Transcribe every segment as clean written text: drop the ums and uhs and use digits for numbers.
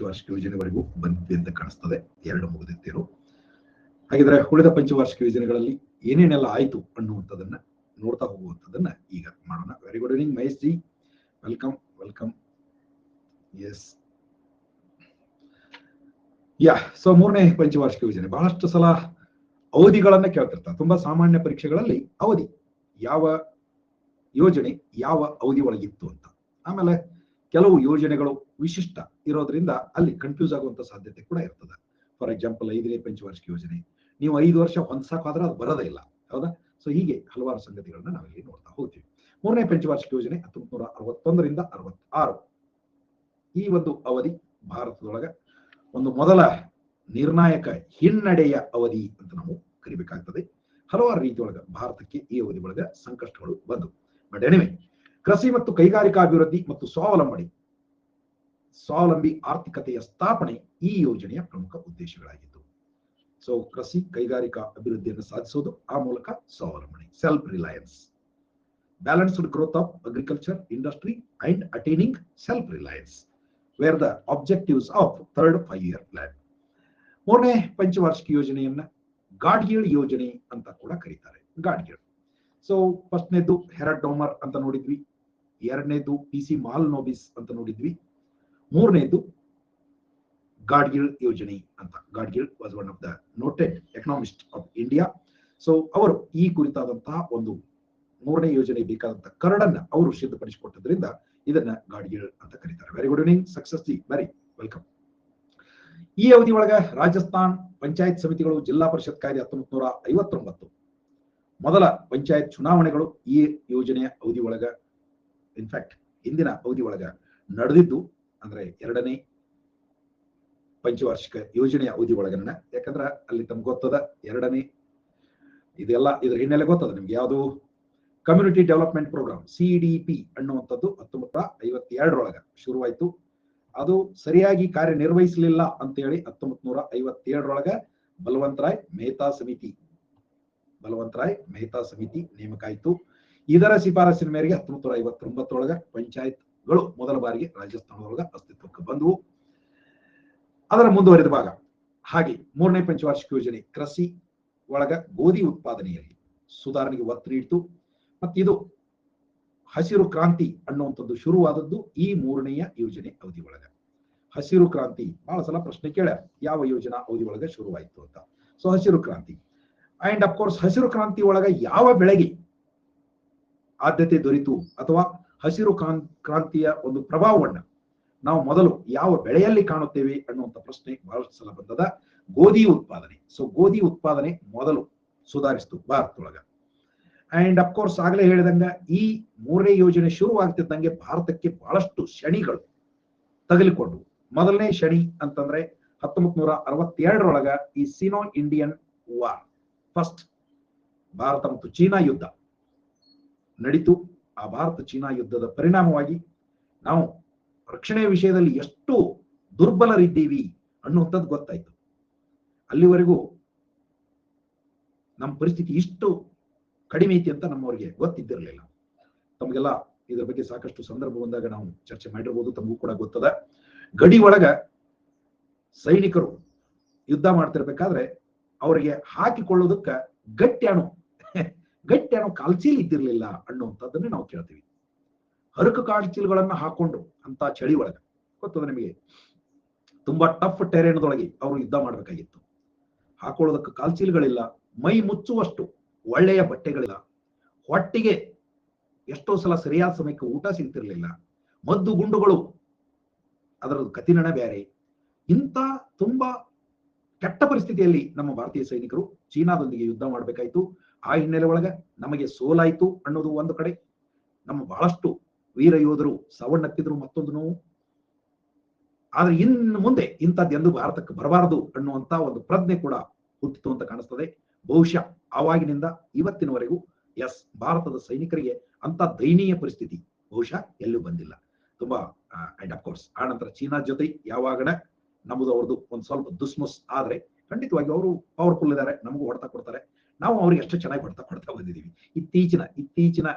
ಪಂಚವಾರ್ಷಿಕ ಯೋಜನೆವರೆಗೂ ಬಂದಿದೆ ಅಂತ ಕಾಣಿಸ್ತದೆ. 2 ಮುಗಿದಿತ್ತೇನು. ಹಾಗಿದ್ರೆ ಉಳಿದ ಪಂಚವಾರ್ಷಿಕ ಯೋಜನೆಗಳಲ್ಲಿ ಏನೇನೆಲ್ಲ ಆಯ್ತು ಅನ್ನುವಂಥದ್ದನ್ನ ನೋಡ್ತಾ ಹೋಗುವಂಥದ್ದನ್ನ ಈಗ ಮಾಡೋಣ. Very good evening Mahesh ji, welcome welcome. Yes yeah so 3ನೇ ಪಂಚವಾರ್ಷಿಕ ಯೋಜನೆ ಬಹಳಷ್ಟು ಸಲ ಅವಧಿಗಳನ್ನ ಕೇಳ್ತಿರ್ತಾರೆ. ತುಂಬಾ ಸಾಮಾನ್ಯ ಪರೀಕ್ಷೆಗಳಲ್ಲಿ ಅವಧಿ ಯಾವ ಯೋಜನೆ ಯಾವ ಅವಧಿ ಒಳಗಿತ್ತು ಅಂತ. ಆಮೇಲೆ ಕೆಲವು ಯೋಜನೆಗಳು ವಿಶಿಷ್ಟ ಇರೋದ್ರಿಂದ ಅಲ್ಲಿ ಕನ್ಫ್ಯೂಸ್ ಆಗುವಂತ ಸಾಧ್ಯತೆ ಕೂಡ ಇರ್ತದೆ. ಫಾರ್ ಎಕ್ಸಾಂಪಲ್ 5ನೇ ಪಂಚವಾರ್ಷಿಕ ಯೋಜನೆ ನೀವು 5 ವರ್ಷ ಹೊಂದ್ಸಾಕಾದ್ರೆ ಅದು ಬರೋದೇ ಇಲ್ಲ, ಹೌದಾ? ಸೊ ಹೀಗೆ ಹಲವಾರು ಸಂಗತಿಗಳನ್ನ ನಾವಿಲ್ಲಿ ನೋಡ್ತಾ ಹೋಗ್ತೀವಿ. 3ನೇ ಪಂಚವಾರ್ಷಿಕ ಯೋಜನೆ 1961ರಿಂದ 66 ಈ ಒಂದು ಅವಧಿ ಭಾರತದೊಳಗ ಒಂದು ಮೊದಲ ನಿರ್ಣಾಯಕ ಹಿನ್ನಡೆಯ ಅವಧಿ ಅಂತ ನಾವು ಕರಿಬೇಕಾಗ್ತದೆ. ಹಲವಾರು ರೀತಿಯೊಳಗ ಭಾರತಕ್ಕೆ ಈ ಅವಧಿ ಒಳಗ ಸಂಕಷ್ಟಗಳು ಬಂದವು. ಬಟ್ ಎನಿವೆ, ಕೃಷಿ ಮತ್ತು ಕೈಗಾರಿಕಾ ಅಭಿವೃದ್ಧಿ ಮತ್ತು ಸ್ವಾವಲಂಬಿ ಆರ್ಥಿಕತೆಯ ಸ್ಥಾಪನೆ ಈ ಯೋಜನೆಯ ಪ್ರಮುಖ ಉದ್ದೇಶಗಳಾಗಿತ್ತು. ಸೊ ಕೃಷಿ ಕೈಗಾರಿಕಾ ಅಭಿವೃದ್ಧಿಯನ್ನು ಸಾಧಿಸೋದು, ಆ ಮೂಲಕ ಸ್ವಾವಲಂಬನೆ, self reliance, balanced growth of agriculture industry and attaining self reliance were the objectives of third 5-year plan. 3ನೇ ಪಂಚವಾರ್ಷಿಕ ಯೋಜನೆಯನ್ನ ಗಾಡ್ಗೀಳ್ ಯೋಜನೆ ಅಂತ ಕೂಡ ಕರೀತಾರೆ. ಗಾಡ್ಗೀಳ್. ಸೊ ಫಸ್ಟ್ನೇದು ಹೆರಡ್ ಡೋಮರ್ ಅಂತ ನೋಡಿದ್ವಿ, 2ನೇದು PC ಮಾಲ್ನೋಬಿಸ್ ಅಂತ ನೋಡಿದ್ವಿ, 3ನೇದು ಗಾಡ್ಗೀಳ್ ಯೋಜನೆ ಅಂತ. Gadgil was one of the noted economist of India. So ಅವರು ಈ ಕುರಿತಾದಂತಹ ಒಂದು 3ನೇ ಯೋಜನೆ ಬೇಕಾದಂತಹ ಕರಡನ್ನ ಅವರು ಸಿದ್ಧಪಡಿಸಿಕೊಟ್ಟದ್ರಿಂದ ಇದನ್ನ ಗಾಡ್ಗೀಳ್ ಅಂತ ಕರೀತಾರೆ. Very good evening success G, very welcome. ಈ ಅವಧಿ ಒಳಗ ರಾಜಸ್ಥಾನ್ ಪಂಚಾಯತ್ ಸಮಿತಿಗಳು, ಜಿಲ್ಲಾ ಪರಿಷತ್ ಕಾಯ್ದೆ 1959, ಮೊದಲ ಪಂಚಾಯತ್ ಚುನಾವಣೆಗಳು ಈ ಯೋಜನೆಯ ಅವಧಿ ಒಳಗ, ಇನ್ಫ್ಯಾಕ್ಟ್ ಹಿಂದಿನ ಅವಧಿ ಒಳಗ ನಡೆದಿದ್ದು. ಅಂದ್ರೆ 2ನೇ ಪಂಚವಾರ್ಷಿಕ ಯೋಜನೆಯ ಅವಧಿ ಒಳಗನ್ನ. ಯಾಕಂದ್ರ ಅಲ್ಲಿ ತಮ್ಗೆ ಗೊತ್ತದ 2ನೇ ಇದೆಲ್ಲ ಇದ್ರ ಹಿನ್ನೆಲೆ ಗೊತ್ತದ ನಿಮ್ಗೆ. ಯಾವುದು ಕಮ್ಯುನಿಟಿ ಡೆವಲಪ್ಮೆಂಟ್ ಪ್ರೋಗ್ರಾಮ್ CDP ಅನ್ನುವಂಥದ್ದು 1952 ಶುರುವಾಯಿತು. ಅದು ಸರಿಯಾಗಿ ಕಾರ್ಯನಿರ್ವಹಿಸಲಿಲ್ಲ ಅಂತೇಳಿ 1957 ಬಲವಂತ್ ರಾಯ್ ಮೆಹ್ತಾ ಸಮಿತಿ ನೇಮಕ ಆಯಿತು. ಇದರ ಶಿಫಾರಸಿನ ಮೇರೆಗೆ 1959 ಪಂಚಾಯತ್ಗಳು ಮೊದಲ ಬಾರಿಗೆ ರಾಜಸ್ಥಾನದೊಳಗ ಅಸ್ತಿತ್ವಕ್ಕೆ ಬಂದವು. ಅದರ ಮುಂದುವರಿದ ಭಾಗ. ಹಾಗೆ 3ನೇ ಪಂಚವಾರ್ಷಿಕ ಯೋಜನೆ ಕೃಷಿ ಒಳಗ ಗೋಧಿ ಉತ್ಪಾದನೆಯಲ್ಲಿ ಸುಧಾರಣೆಗೆ ಒತ್ತು ನೀಡಿತು. ಮತ್ತಿದು ಹಸಿರು ಕ್ರಾಂತಿ ಅನ್ನುವಂಥದ್ದು ಶುರುವಾದದ್ದು ಈ 3ನೇ ಯೋಜನೆ ಅವಧಿ ಒಳಗ. ಹಸಿರು ಕ್ರಾಂತಿ ಬಹಳ ಸಲ ಪ್ರಶ್ನೆ ಕೇಳ್ಯಾರ, ಯಾವ ಯೋಜನಾ ಅವಧಿ ಒಳಗ ಶುರುವಾಯಿತು ಅಂತ. ಸೊ ಹಸಿರು ಕ್ರಾಂತಿ ಅಂಡ್ ಅಫ್ಕೋರ್ಸ್ ಹಸಿರು ಕ್ರಾಂತಿ ಒಳಗ ಯಾವ ಬೆಳೆಗೆ ಆದ್ಯತೆ ದೊರೆತು ಅಥವಾ ಹಸಿರು ಕ್ರಾಂತಿಯ ಒಂದು ಪ್ರಭಾವವನ್ನ ನಾವು ಮೊದಲು ಯಾವ ಬೆಳೆಯಲ್ಲಿ ಕಾಣುತ್ತೇವೆ ಅನ್ನುವಂಥ ಪ್ರಶ್ನೆ ಬಹಳಷ್ಟು ಸಲ ಬಂದದ. ಗೋಧಿ ಉತ್ಪಾದನೆ. ಸೊ ಗೋಧಿ ಉತ್ಪಾದನೆ ಮೊದಲು ಸುಧಾರಿಸಿತು ಭಾರತದೊಳಗ. ಅಂಡ್ ಅಫ್ಕೋರ್ಸ್ ಆಗಲೇ ಹೇಳಿದಂಗ ಈ 3ನೇ ಯೋಜನೆ ಶುರುವಾಗ್ತಿದ್ದಂಗೆ ಭಾರತಕ್ಕೆ ಬಹಳಷ್ಟು ಶನಿಗಳು ತಗಲಿಕೊಂಡು. ಮೊದಲನೇ ಶನಿ ಅಂತಂದ್ರೆ 1962 ಈ ಸಿನೋ ಇಂಡಿಯನ್ ವಾರ್, ಫಸ್ಟ್ ಭಾರತ ಮತ್ತು ಚೀನಾ ಯುದ್ಧ ನಡೀತು. ಆ ಭಾರತ ಚೀನಾ ಯುದ್ಧದ ಪರಿಣಾಮವಾಗಿ ನಾವು ರಕ್ಷಣೆ ವಿಷಯದಲ್ಲಿ ಎಷ್ಟು ದುರ್ಬಲರಿದ್ದೀವಿ ಅನ್ನುವಂಥದ್ದು ಗೊತ್ತಾಯ್ತು. ಅಲ್ಲಿವರೆಗೂ ನಮ್ಮ ಪರಿಸ್ಥಿತಿ ಇಷ್ಟು ಕಡಿಮೆ ಐತಿ ಅಂತ ನಮ್ಮವರಿಗೆ ಗೊತ್ತಿದ್ದಿರಲಿಲ್ಲ. ತಮಗೆಲ್ಲ ಇದರ ಬಗ್ಗೆ ಸಾಕಷ್ಟು ಸಂದರ್ಭ ಬಂದಾಗ ನಾವು ಚರ್ಚೆ ಮಾಡಿರ್ಬೋದು, ತಮಗೂ ಕೂಡ ಗೊತ್ತದ. ಗಡಿ ಒಳಗ ಸೈನಿಕರು ಯುದ್ಧ ಮಾಡ್ತಿರ್ಬೇಕಾದ್ರೆ ಅವರಿಗೆ ಹಾಕಿಕೊಳ್ಳೋದಕ್ಕ ಗಟ್ಟ್ಯಾಣು ಕಾಲ್ಚೀಲ್ ಇದ್ದಿರ್ಲಿಲ್ಲ ಅನ್ನುವಂಥದ್ದನ್ನು ನಾವು ಕೇಳ್ತೀವಿ. ಹರಕು ಕಾಲ್ಚೀಲ್ಗಳನ್ನ ಹಾಕೊಂಡು ಅಂತ ಚಳಿ ಒಳಗ, ಗೊತ್ತದ ನಿಮಗೆ, ತುಂಬಾ ಟಫ್ ಟೆರೇನ್ದೊಳಗೆ ಅವರು ಯುದ್ಧ ಮಾಡ್ಬೇಕಾಗಿತ್ತು. ಹಾಕೊಳ್ಳೋದಕ್ಕೆ ಕಾಲ್ಚೀಲ್ಗಳಿಲ್ಲ, ಮೈ ಮುಚ್ಚುವಷ್ಟು ಒಳ್ಳೆಯ ಬಟ್ಟೆಗಳಿಲ್ಲ, ಹೊಟ್ಟಿಗೆ ಎಷ್ಟೋ ಸಲ ಸರಿಯಾದ ಸಮಯಕ್ಕೆ ಊಟ ಸಿಗ್ತಿರ್ಲಿಲ್ಲ, ಮದ್ದು ಗುಂಡುಗಳು ಅದರ ಕಥಿನಣ ಬೇರೆ. ಇಂಥ ತುಂಬಾ ಕೆಟ್ಟ ಪರಿಸ್ಥಿತಿಯಲ್ಲಿ ನಮ್ಮ ಭಾರತೀಯ ಸೈನಿಕರು ಚೀನಾದೊಂದಿಗೆ ಯುದ್ಧ ಮಾಡ್ಬೇಕಾಯ್ತು. ಆ ಹಿನ್ನೆಲೆ ಒಳಗ ನಮಗೆ ಸೋಲಾಯ್ತು ಅನ್ನೋದು ಒಂದು ಕಡೆ, ನಮ್ಮ ಬಹಳಷ್ಟು ವೀರ ಯೋಧರು ಸಾವನ್ನಪ್ಪಿದ್ರು ಮತ್ತೊಂದು ನೋವು. ಆದ್ರೆ ಇನ್ನು ಮುಂದೆ ಇಂಥದ್ದೆಂದು ಭಾರತಕ್ಕೆ ಬರಬಾರದು ಅನ್ನುವಂತ ಒಂದು ಪ್ರಜ್ಞೆ ಕೂಡ ಹುಟ್ಟಿತು ಅಂತ ಕಾಣಿಸ್ತದೆ. ಬಹುಶಃ ಆವಾಗಿನಿಂದ ಇವತ್ತಿನವರೆಗೂ ಭಾರತದ ಸೈನಿಕರಿಗೆ ಅಂತ ದಯನೀಯ ಪರಿಸ್ಥಿತಿ ಬಹುಶಃ ಎಲ್ಲೂ ಬಂದಿಲ್ಲ. ತುಂಬಾ ಅಂಡ್ ಅಫ್ಕೋರ್ಸ್ ಆ ನಂತರ ಚೀನಾ ಜೊತೆ ಯಾವಾಗಣ ನಮ್ಮದು ಅವ್ರದ್ದು ಒಂದು ಸ್ವಲ್ಪ ದುಸ್ಮುಸ್ ಆದ್ರೆ ಖಂಡಿತವಾಗಿ ಅವರು ಪವರ್ಫುಲ್ ಇದ್ದಾರೆ, ನಮಗೂ ಹೊಡೆತ ಕೊಡ್ತಾರೆ. ನಾವು ಅವ್ರಿಗೆ ಎಷ್ಟು ಚೆನ್ನಾಗಿ ಹೊಡೆತ ಕೊಡ್ತಾ ಬಂದಿದ್ದೀವಿ. ಇತ್ತೀಚಿನ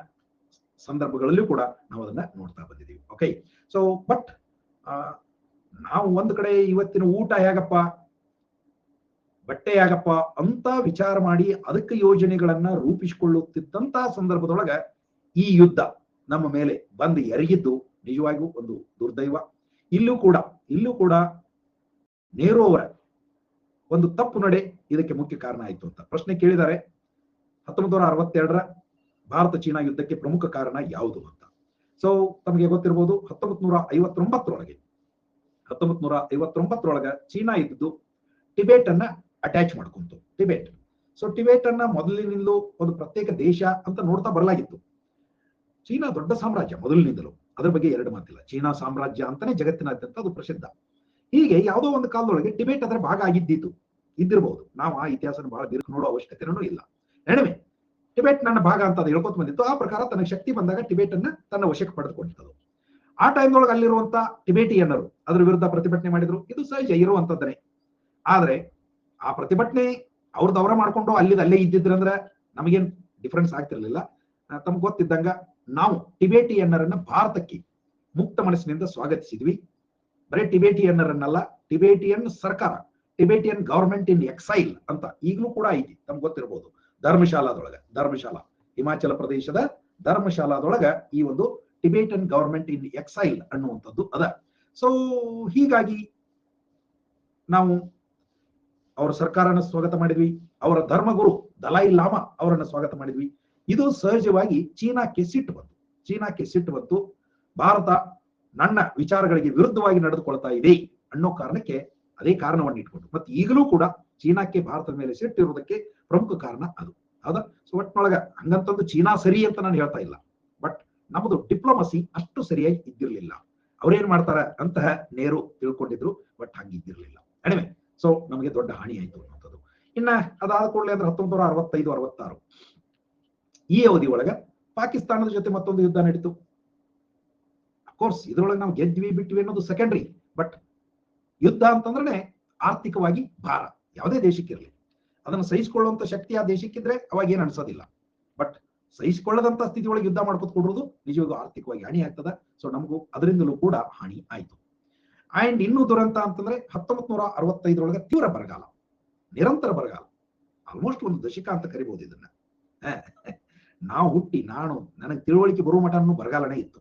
ಸಂದರ್ಭಗಳಲ್ಲೂ ಕೂಡ ನಾವು ಅದನ್ನ ನೋಡ್ತಾ ಬಂದಿದ್ದೀವಿ. ಓಕೆ, ಸೊ ಬಟ್ ನಾವು ಒಂದ್ ಕಡೆ ಇವತ್ತಿನ ಊಟ ಹೇಗಪ್ಪ, ಬಟ್ಟೆ ಹೇಗಪ್ಪ ಅಂತ ವಿಚಾರ ಮಾಡಿ ಅದಕ್ಕೆ ಯೋಜನೆಗಳನ್ನ ರೂಪಿಸಿಕೊಳ್ಳುತ್ತಿದ್ದಂತಹ ಸಂದರ್ಭದೊಳಗ ಈ ಯುದ್ಧ ನಮ್ಮ ಮೇಲೆ ಬಂದು ಎರಗಿದ್ದು ನಿಜವಾಗಿಯೂ ಒಂದು ದುರ್ದೈವ. ಇಲ್ಲೂ ಕೂಡ ನೆಹರು ಅವರ ಒಂದು ತಪ್ಪು ನಡೆ ಇದಕ್ಕೆ ಮುಖ್ಯ ಕಾರಣ ಆಯಿತು ಅಂತ ಪ್ರಶ್ನೆ ಕೇಳಿದ್ದಾರೆ. 1962ರ ಭಾರತ ಚೀನಾ ಯುದ್ಧಕ್ಕೆ ಪ್ರಮುಖ ಕಾರಣ ಯಾವುದು ಅಂತ. ಸೊ ತಮಗೆ ಗೊತ್ತಿರಬಹುದು, 1959ರೊಳಗ ಚೀನಾ ಇದ್ದು ಟಿಬೇಟ್ ಅನ್ನ ಅಟ್ಯಾಚ್ ಮಾಡ್ಕೊಂತು. ಟಿಬೇಟ್ ಅನ್ನ ಮೊದಲಿನಿಂದಲೂ ಒಂದು ಪ್ರತ್ಯೇಕ ದೇಶ ಅಂತ ನೋಡ್ತಾ ಬರಲಾಗಿತ್ತು. ಚೀನಾ ದೊಡ್ಡ ಸಾಮ್ರಾಜ್ಯ ಮೊದಲಿನಿಂದಲೂ, ಅದ್ರ ಬಗ್ಗೆ ಎರಡು ಮಾತಿಲ್ಲ. ಚೀನಾ ಸಾಮ್ರಾಜ್ಯ ಅಂತಾನೆ ಜಗತ್ತಿನಾದ್ಯಂತ ಅದು ಪ್ರಸಿದ್ಧ. ಹೀಗೆ ಯಾವುದೋ ಒಂದು ಕಾಲದೊಳಗೆ ಟಿಬೇಟ್ ಅದರ ಭಾಗ ಇದ್ದಿರಬಹುದು. ನಾವು ಆ ಇತಿಹಾಸನ ಬಹಳ ದೀರ್ಘ ನೋಡೋ ಅವಶ್ಯಕತೆನೂ ಇಲ್ಲ. ಎಣಿವೆ ಟಿಬೇಟ್ ನನ್ನ ಭಾಗ ಅಂತ ಅದು ಹೇಳ್ಕೊತ ಬಂದಿತ್ತು. ಆ ಪ್ರಕಾರ ತನಗೆ ಶಕ್ತಿ ಬಂದಾಗ ಟಿಬೇಟ್ ಅನ್ನ ತನ್ನ ವಶಕ್ಕೆ ಪಡೆದುಕೊಂಡಿತ್ತು. ಆ ಟೈಮ್ದೊಳಗೆ ಅಲ್ಲಿರುವಂತ ಟಿಬೇಟಿಯನ್ನರು ಅದರ ವಿರುದ್ಧ ಪ್ರತಿಭಟನೆ ಮಾಡಿದ್ರು. ಇದು ಸಹಜ ಇರುವಂತದ್ದನೆ. ಆದ್ರೆ ಆ ಪ್ರತಿಭಟನೆ ಅವ್ರದವರ ಮಾಡ್ಕೊಂಡು ಅಲ್ಲೇ ಇದ್ದಿದ್ರಂದ್ರೆ ನಮಗೇನ್ ಡಿಫರೆನ್ಸ್ ಆಗ್ತಿರ್ಲಿಲ್ಲ. ತಮ್ಗೆ ಗೊತ್ತಿದ್ದಂಗ ನಾವು ಟಿಬೇಟಿಯನ್ನರನ್ನ ಭಾರತಕ್ಕೆ ಮುಕ್ತ ಮನಸ್ಸಿನಿಂದ ಸ್ವಾಗತಿಸಿದ್ವಿ. ಬರೀ ಟಿಬೇಟಿಯನ್ನರನ್ನಲ್ಲ, ಟಿಬೇಟಿಯನ್ ಸರ್ಕಾರ, ಟಿಬೇಟಿಯನ್ ಗವರ್ಮೆಂಟ್ ಇನ್ ಎಕ್ಸೈಲ್ ಅಂತ ಈಗಲೂ ಕೂಡ ಐತಿ. ತಮ್ಗೆ ಗೊತ್ತಿರಬಹುದು, ಧರ್ಮಶಾಲಾ ಹಿಮಾಚಲ ಪ್ರದೇಶದ ಧರ್ಮಶಾಲಾದೊಳಗ ಈ ಒಂದು ಟಿಬೇಟನ್ ಗವರ್ಮೆಂಟ್ ಇನ್ ಎಕ್ಸೈಲ್ ಅನ್ನುವಂಥದ್ದು ಅದ. ಸೊ ಹೀಗಾಗಿ ನಾವು ಅವರ ಸರ್ಕಾರನ ಸ್ವಾಗತ ಮಾಡಿದ್ವಿ. ಅವರ ಧರ್ಮಗುರು ದಲೈ ಲಾಮಾ ಅವರನ್ನ ಸ್ವಾಗತ ಮಾಡಿದ್ವಿ. ಇದು ಸಹಜವಾಗಿ ಚೀನಾಕ್ಕೆ ಸಿಟ್ಟು ಬಂತು. ಭಾರತ ನನ್ನ ವಿಚಾರಗಳಿಗೆ ವಿರುದ್ಧವಾಗಿ ನಡೆದುಕೊಳ್ತಾ ಇದೆ ಅನ್ನೋ ಕಾರಣಕ್ಕೆ ಅದೇ ಕಾರಣವನ್ನು ಇಟ್ಕೊಂಡು ಮತ್ತೆ ಈಗಲೂ ಕೂಡ ಚೀನಾಕ್ಕೆ ಭಾರತದ ಮೇಲೆ ಸಿಟ್ಟಿರುವುದಕ್ಕೆ ಪ್ರಮುಖ ಕಾರಣ ಅದು. ಹೌದಾ? ಸೊ ಒಟ್ಟಿನೊಳಗ ಹಂಗಂತಂದು ಚೀನಾ ಸರಿ ಅಂತ ನಾನು ಹೇಳ್ತಾ ಇಲ್ಲ, ಬಟ್ ನಮ್ಮದು ಡಿಪ್ಲೊಮಸಿ ಅಷ್ಟು ಸರಿಯಾಗಿ ಇದ್ದಿರ್ಲಿಲ್ಲ. ಅವ್ರೇನ್ ಮಾಡ್ತಾರ ಅಂತ ನೆಹರು ತಿಳ್ಕೊಂಡಿದ್ರು, ಬಟ್ ಹಂಗಿದ್ದಿರ್ಲಿಲ್ಲ. ಎಣಿವೆ ಸೊ ನಮಗೆ ದೊಡ್ಡ ಹಾನಿ ಆಯ್ತು ಅನ್ನುವಂಥದ್ದು. ಇನ್ನ ಅದಾದ ಕೂಡಲೇ ಅಂದ್ರೆ 1965-66 ಈ ಅವಧಿ ಒಳಗ ಪಾಕಿಸ್ತಾನದ ಜೊತೆ ಮತ್ತೊಂದು ಯುದ್ಧ ನಡೀತು. ಅಫ್ಕೋರ್ಸ್ ಇದ್ರೊಳಗೆ ನಾವು ಗೆದ್ವಿ ಬಿಟ್ವಿ ಅನ್ನೋದು ಸೆಕೆಂಡ್ರಿ, ಬಟ್ ಯುದ್ಧ ಅಂತಂದ್ರೆ ಆರ್ಥಿಕವಾಗಿ ಭಾರ ಯಾವುದೇ ದೇಶಕ್ಕಿರಲಿ, ಅದನ್ನು ಸಹಿಸಿಕೊಳ್ಳುವಂತ ಶಕ್ತಿ ಆ ದೇಶಕ್ಕಿದ್ರೆ ಅವಾಗ ಏನ್ ಅನ್ಸೋದಿಲ್ಲ. ಬಟ್ ಸಹಿಸಿಕೊಳ್ಳದಂತ ಸ್ಥಿತಿ ಒಳಗೆ ಯುದ್ಧ ಮಾಡ್ಕೊತ್ಕೊಡ್ರೋದು ನಿಜವಾಗೂ ಆರ್ಥಿಕವಾಗಿ ಹಾನಿ ಆಗ್ತದ. ಸೊ ನಮಗೂ ಅದರಿಂದಲೂ ಕೂಡ ಹಾನಿ ಆಯ್ತು. ಅಂಡ್ ಇನ್ನೂ ದುರಂತ ಅಂತಂದ್ರೆ 1965ರೊಳಗೆ ತೀವ್ರ ಬರಗಾಲ, ನಿರಂತರ ಬರಗಾಲ, ಆಲ್ಮೋಸ್ಟ್ ಒಂದು ದಶಕ ಅಂತ ಕರಿಬಹುದು ಇದನ್ನ. ನಾವು ಹುಟ್ಟಿ ನನಗೆ ತಿಳುವಳಿಕೆ ಬರುವ ಮಠನೂ ಬರಗಾಲನೇ ಇತ್ತು.